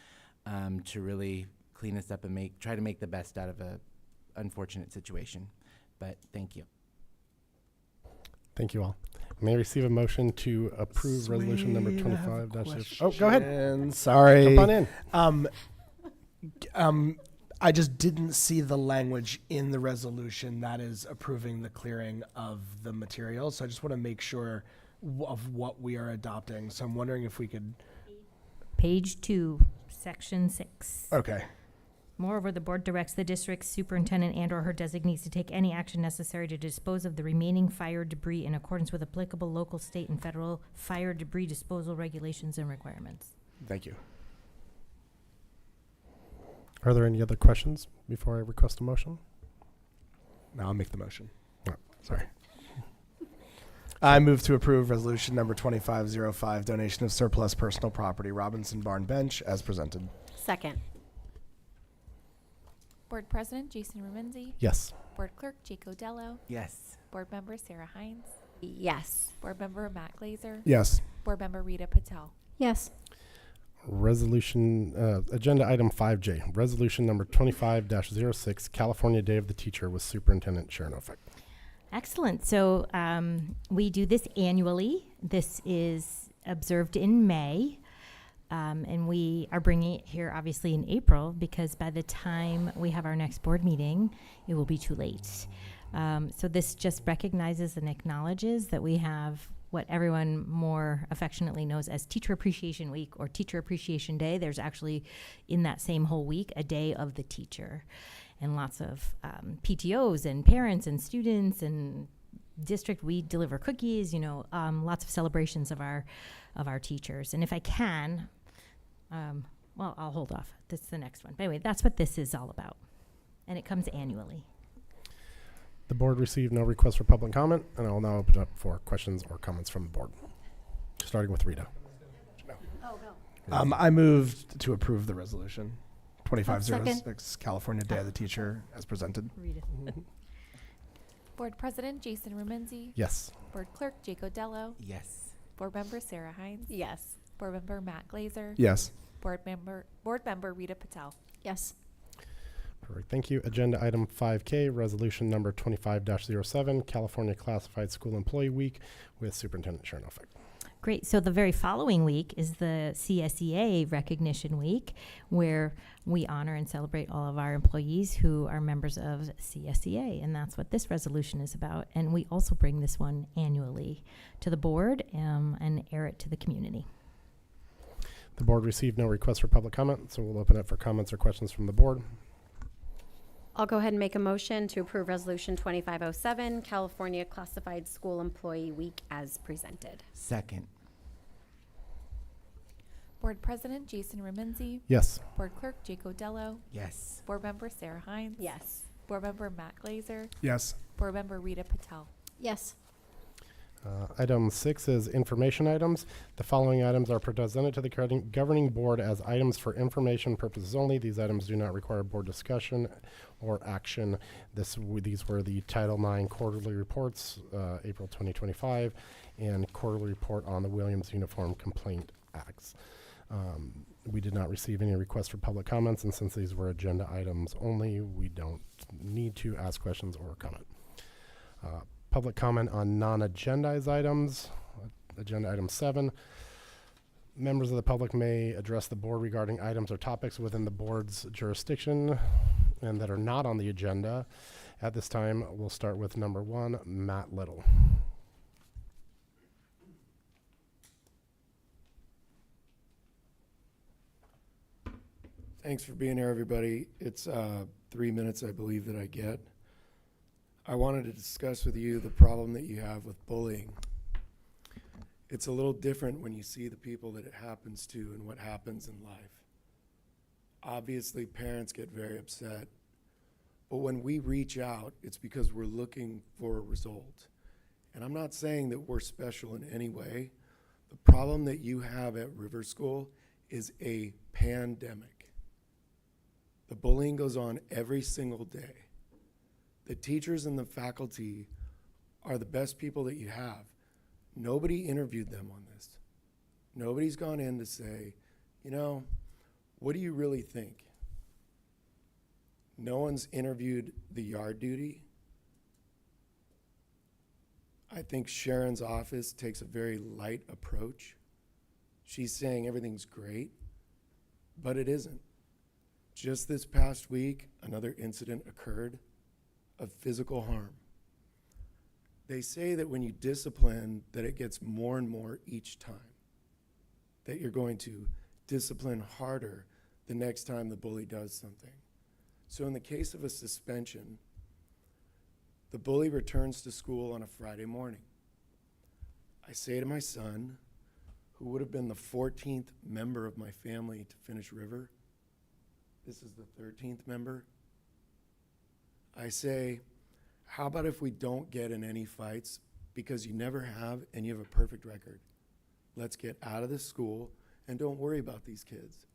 to really clean this up and try to make the best out of a unfortunate situation. But thank you. Thank you all. May I receive a motion to approve resolution number 25-. Oh, go ahead. Sorry. Jump on in. I just didn't see the language in the resolution that is approving the clearing of the material. So I just want to make sure of what we are adopting. So I'm wondering if we could. Page 2, section 6. Okay. Moreover, the board directs the district's superintendent and or her designees to take any action necessary to dispose of the remaining fire debris in accordance with applicable local, state, and federal fire debris disposal regulations and requirements. Thank you. Are there any other questions before I request a motion? Now I'll make the motion. Oh, sorry. I move to approve resolution number 2505, donation of surplus personal property, Robinson Barn Bench, as presented. Second. Board President Jason Rumenzi. Yes. Board Clerk Jake Odello. Yes. Board Member Sarah Hines. Yes. Board Member Matt Glazer. Yes. Board Member Rita Patel. Yes. Resolution, agenda item 5J, resolution number 25-06, California Day of the Teacher with Superintendent Sharon Ofick. Excellent. So we do this annually. This is observed in May. And we are bringing it here obviously in April because by the time we have our next board meeting, it will be too late. So this just recognizes and acknowledges that we have what everyone more affectionately knows as Teacher Appreciation Week or Teacher Appreciation Day. There's actually in that same whole week a day of the teacher, and lots of PTOs and parents and students and district. We deliver cookies, lots of celebrations of our teachers. And if I can, well, I'll hold off. This is the next one. But anyway, that's what this is all about. And it comes annually. The board received no request for public comment, and I will now open up for questions or comments from the board. Starting with Rita. I moved to approve the resolution 2506, California Day of the Teacher, as presented. Rita. Board President Jason Rumenzi. Yes. Board Clerk Jake Odello. Yes. Board Member Sarah Hines. Yes. Board Member Matt Glazer. Yes. Board Member Rita Patel. Yes. Perfect. Thank you. Agenda item 5K, resolution number 25-07, California Classified School Employee Week with Superintendent Sharon Ofick. Great. So the very following week is the CSEA Recognition Week, where we honor and celebrate all of our employees who are members of CSEA, and that's what this resolution is about. And we also bring this one annually to the board and air it to the community. The board received no requests for public comment, so we'll open it for comments or questions from the board. I'll go ahead and make a motion to approve Resolution 2507, California Classified School Employee Week as presented. Second. Board President Jason Remenzi. Yes. Board Clerk Jake Odello. Yes. Board Member Sarah Hines. Yes. Board Member Matt Glazer. Yes. Board Member Rita Patel. Yes. Item 6 is information items. The following items are presented to the governing board as items for information purposes only. These items do not require board discussion or action. These were the Title IX quarterly reports, April 2025, and quarterly report on the Williams Uniform Complaint Acts. We did not receive any requests for public comments, and since these were agenda items only, we don't need to ask questions or comment. Public comment on non-agendized items. Agenda item 7. Members of the public may address the board regarding items or topics within the board's jurisdiction and that are not on the agenda. At this time, we'll start with number 1, Matt Little. Thanks for being here, everybody. It's 3 minutes, I believe, that I get. I wanted to discuss with you the problem that you have with bullying. It's a little different when you see the people that it happens to and what happens in life. Obviously, parents get very upset, but when we reach out, it's because we're looking for a result. And I'm not saying that we're special in any way. The problem that you have at River School is a pandemic. The bullying goes on every single day. The teachers and the faculty are the best people that you have. Nobody interviewed them on this. Nobody's gone in to say, you know, what do you really think? No one's interviewed the yard duty. I think Sharon's office takes a very light approach. She's saying everything's great, but it isn't. Just this past week, another incident occurred of physical harm. They say that when you discipline, that it gets more and more each time, that you're going to discipline harder the next time the bully does something. So in the case of a suspension, the bully returns to school on a Friday morning. I say to my son, who would have been the 14th member of my family to finish River, this is the 13th member, I say, how about if we don't get in any fights because you never have and you have a perfect record? Let's get out of the school and don't worry about these kids.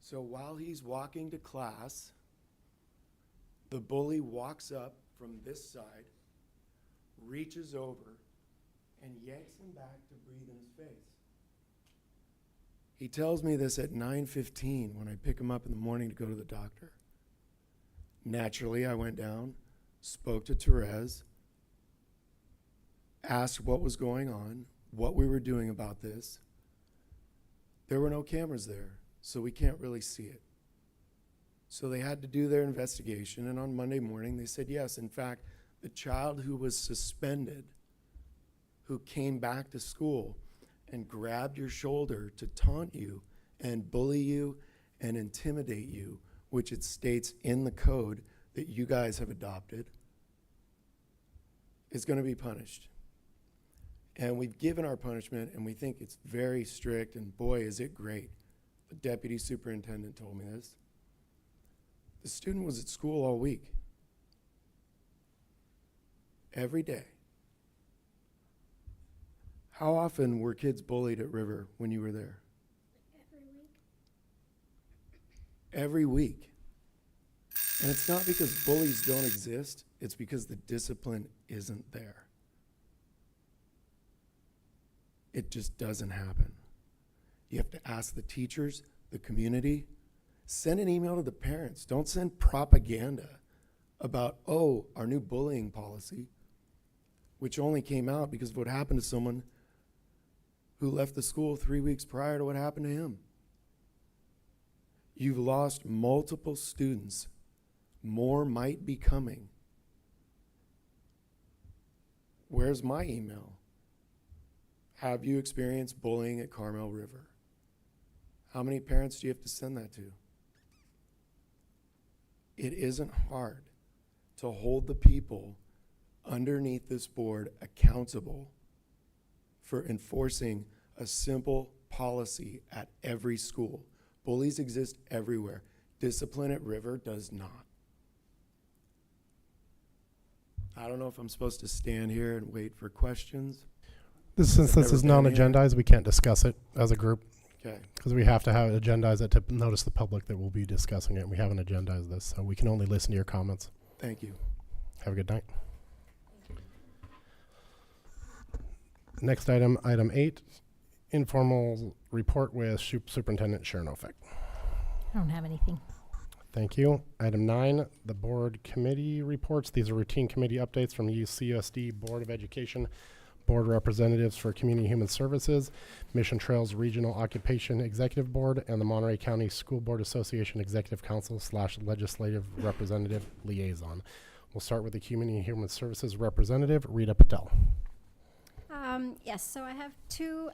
So while he's walking to class, the bully walks up from this side, reaches over, and yanks him back to breathe in his face. He tells me this at 9:15 when I pick him up in the morning to go to the doctor. Naturally, I went down, spoke to Therese, asked what was going on, what we were doing about this. There were no cameras there, so we can't really see it. So they had to do their investigation, and on Monday morning they said yes. In fact, the child who was suspended, who came back to school and grabbed your shoulder to taunt you and bully you and intimidate you, which it states in the code that you guys have adopted, is going to be punished. And we've given our punishment, and we think it's very strict, and boy, is it great. The deputy superintendent told me this. The student was at school all week, every day. How often were kids bullied at River when you were there? Every week. And it's not because bullies don't exist, it's because the discipline isn't there. It just doesn't happen. You have to ask the teachers, the community, send an email to the parents. Don't send propaganda about, oh, our new bullying policy, which only came out because of what happened to someone who left the school 3 weeks prior to what happened to him. You've lost multiple students. More might be coming. Where's my email? Have you experienced bullying at Carmel River? How many parents do you have to send that to? It isn't hard to hold the people underneath this board accountable for enforcing a simple policy at every school. Bullies exist everywhere. Discipline at River does not. I don't know if I'm supposed to stand here and wait for questions. Since I've this never is been here. non-agendized, we can't discuss it as a group Okay. because we have to have agendize it to notice the public that we'll be discussing it. We haven't agendized this, so we can only listen to your comments. Thank you. Have a good night. Next item, item 8, informal report with Superintendent Sharon Ofick. I don't have anything. Thank you. Item 9, the board committee reports. These are routine committee updates from UCSD Board of Education, board representatives for Community Human Services, Mission Trails Regional Occupation Executive Board, and the Monterey County School Board Association Executive Council / Legislative Representative Liaison. We'll start with the Community Human Services representative, Rita Patel. Yes, so I have two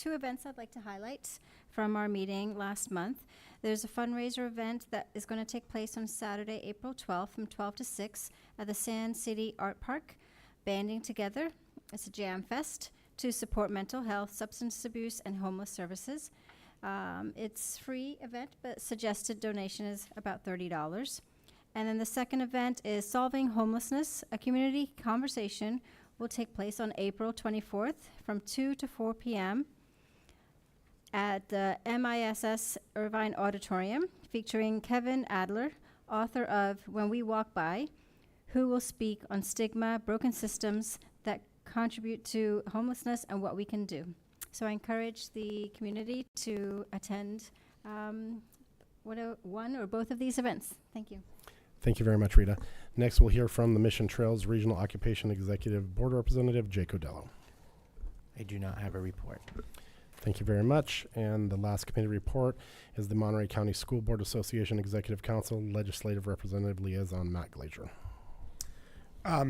events I'd like to highlight from our meeting last month. There's a fundraiser event that is going to take place on Saturday, April 12th from 12 to 6 at the Sand City Art Park, Banding Together. It's a jam fest to support mental health, substance abuse, and homeless services. It's free event, but suggested donation is about $30. And then the second event is Solving Homelessness, a community conversation will take place on April 24th from 2 to 4 p.m. at the MISS Irvine Auditorium, featuring Kevin Adler, author of When We Walk By, who will speak on stigma, broken systems that contribute to homelessness, and what we can do. So I encourage the community to attend one or both of these events. Thank you. Thank you very much, Rita. Next, we'll hear from the Mission Trails Regional Occupation Executive Board Representative, Jay Codello. I do not have a report. Thank you very much. And the last committee report is the Monterey County School Board Association Executive Council Legislative Representative Liaison, Matt Glazier.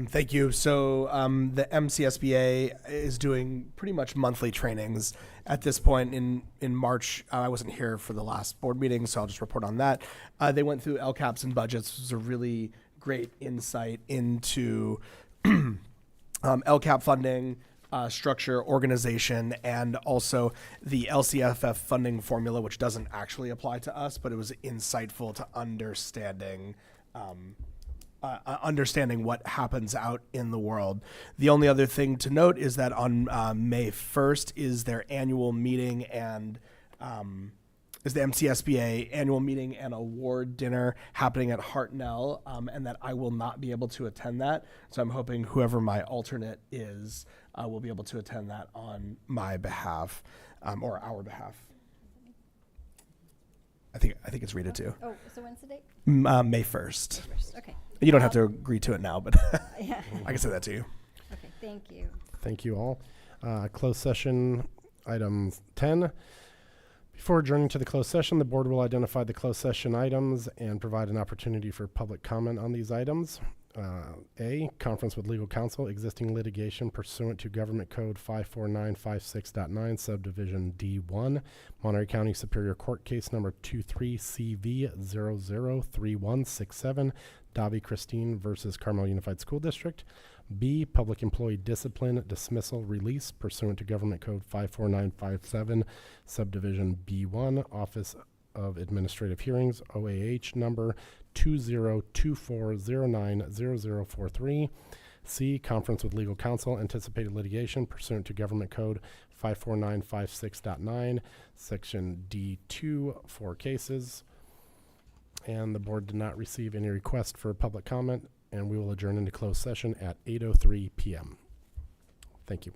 Thank you. So the MCSBA is doing pretty much monthly trainings at this point. In March, I wasn't here for the last board meeting, so I'll just report on that. They went through LCAPs and budgets. It was a really great insight into LCAP funding, structure, organization, and also the LCFF funding formula, which doesn't actually apply to us, but it was insightful to understanding what happens out in the world. The only other thing to note is that on May 1st is their annual meeting and is the MCSBA annual meeting and award dinner happening at Hartnell, and that I will not be able to attend that. So I'm hoping whoever my alternate is will be able to attend that on my behalf or our behalf. I think it's Rita too. Oh, so when's the date? May 1st. Okay. You don't have to agree to it now, but Yeah. I can say that to you. Okay, thank you. Thank you all. Closed session, item 10. Before adjourning to the closed session, the board will identify the closed session items and provide an opportunity for public comment on these items. A, conference with legal counsel, existing litigation pursuant to Government Code 54956.9, subdivision D1, Monterey County Superior Court case number 23CV003167, Davi Christine versus Carmel Unified School District. B, public employee discipline, dismissal, release pursuant to Government Code 54957, subdivision B1, Office of Administrative Hearings, OAH number 2024090043. C, conference with legal counsel, anticipated litigation pursuant to Government Code 54956.9, section D2, 4 cases. And the board did not receive any request for public comment, and we will adjourn into closed session at 8:03 p.m. Thank you.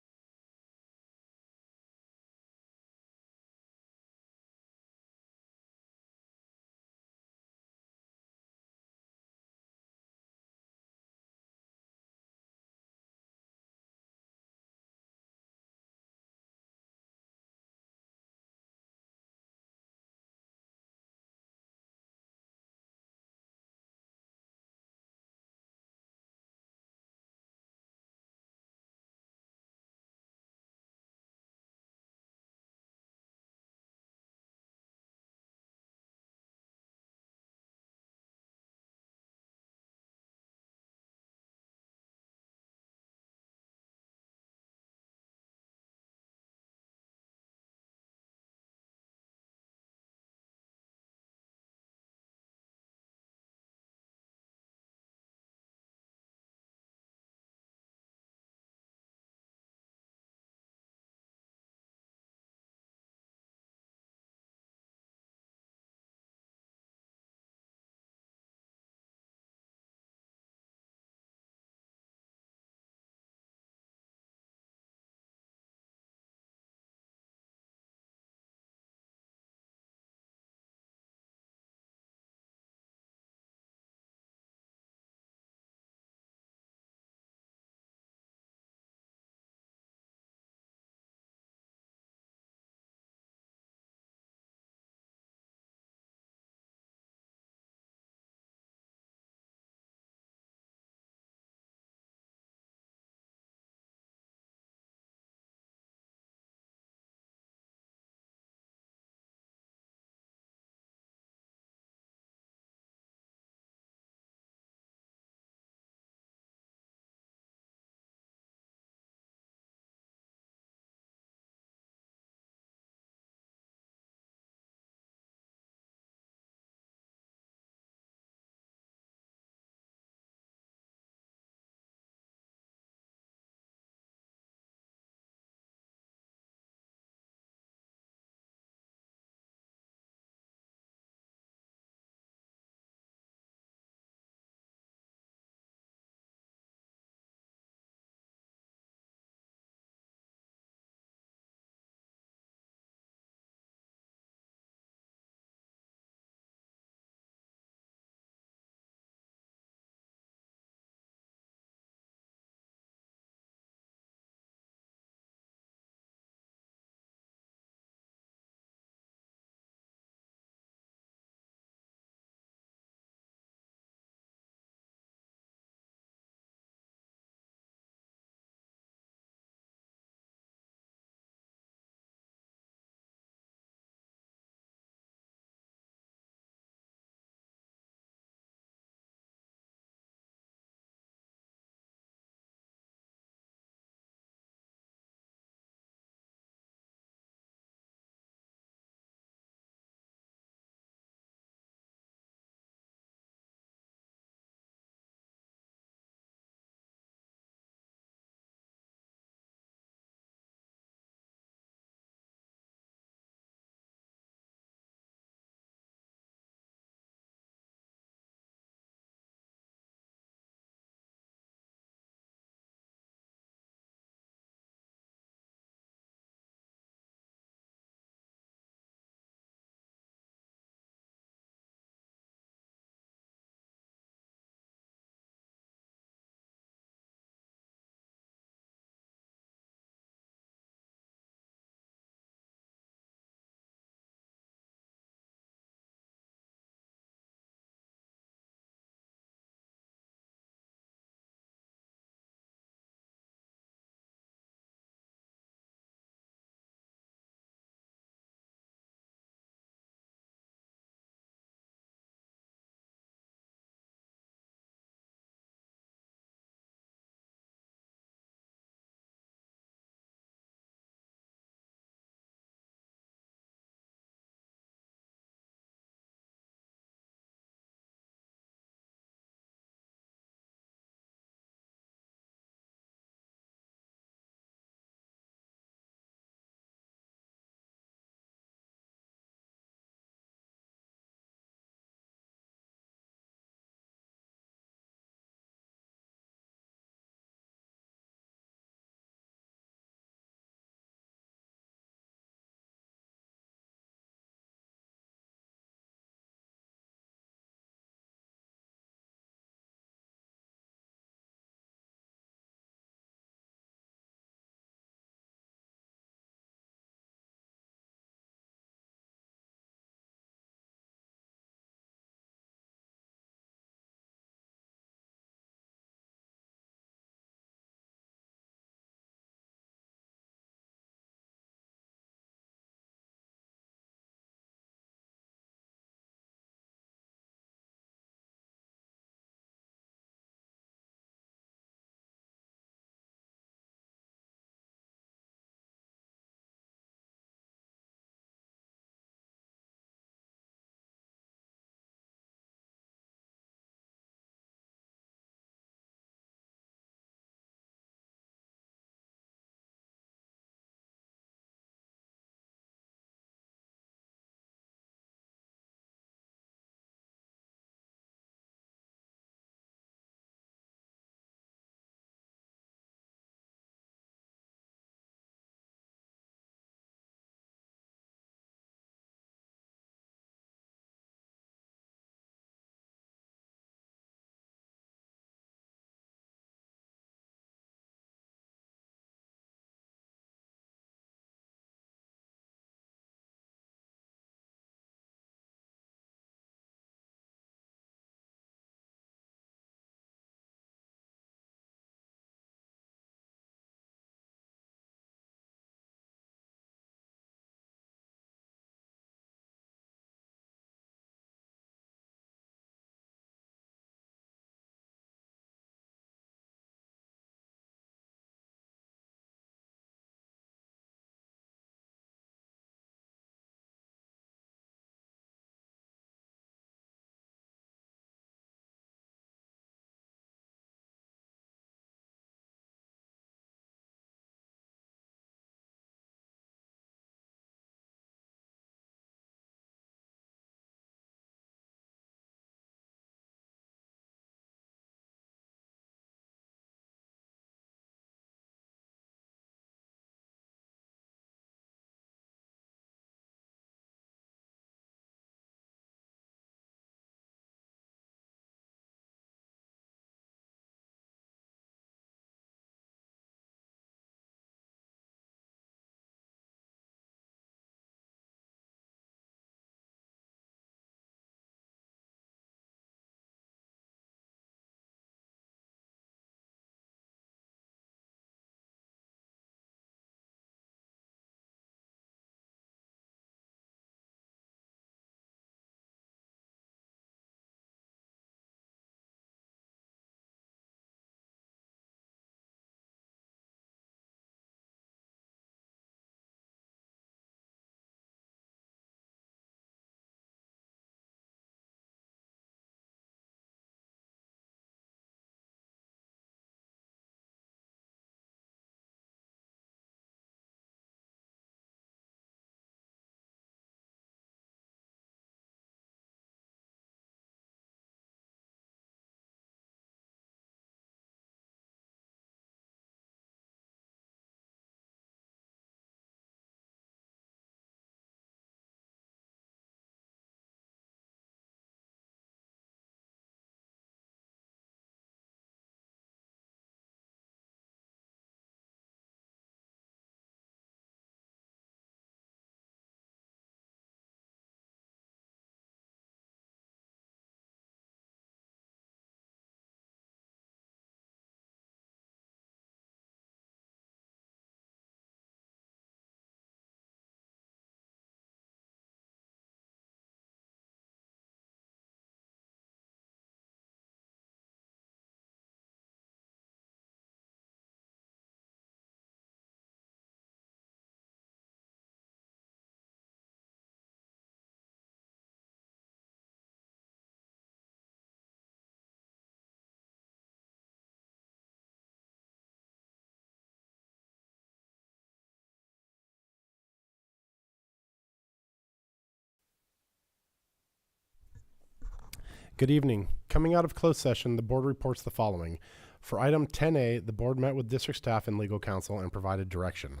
Good evening. Coming out of closed session, the board reports the following. For item 10A, the board met with district staff and legal counsel and provided direction.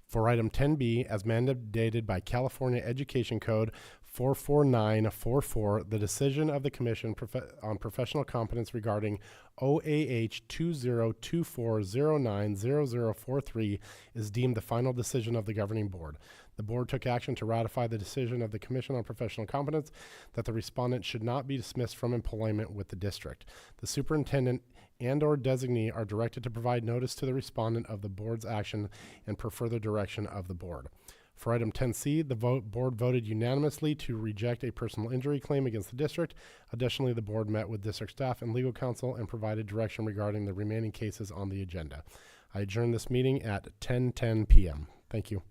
For item 10B, as mandated by California Education Code 44944, the decision of the Commission on professional competence regarding OAH 2024090043 is deemed the final decision of the governing board. The board took action to ratify the decision of the Commission on Professional Competence that the respondent should not be dismissed from employment with the district. The superintendent and/or designee are directed to provide notice to the respondent of the board's action and per further direction of the board. For item 10C, the board voted unanimously to reject a personal injury claim against the district. Additionally, the board met with district staff and legal counsel and provided direction regarding the remaining cases on the agenda. I adjourn this meeting at 10:10 p.m. Thank you.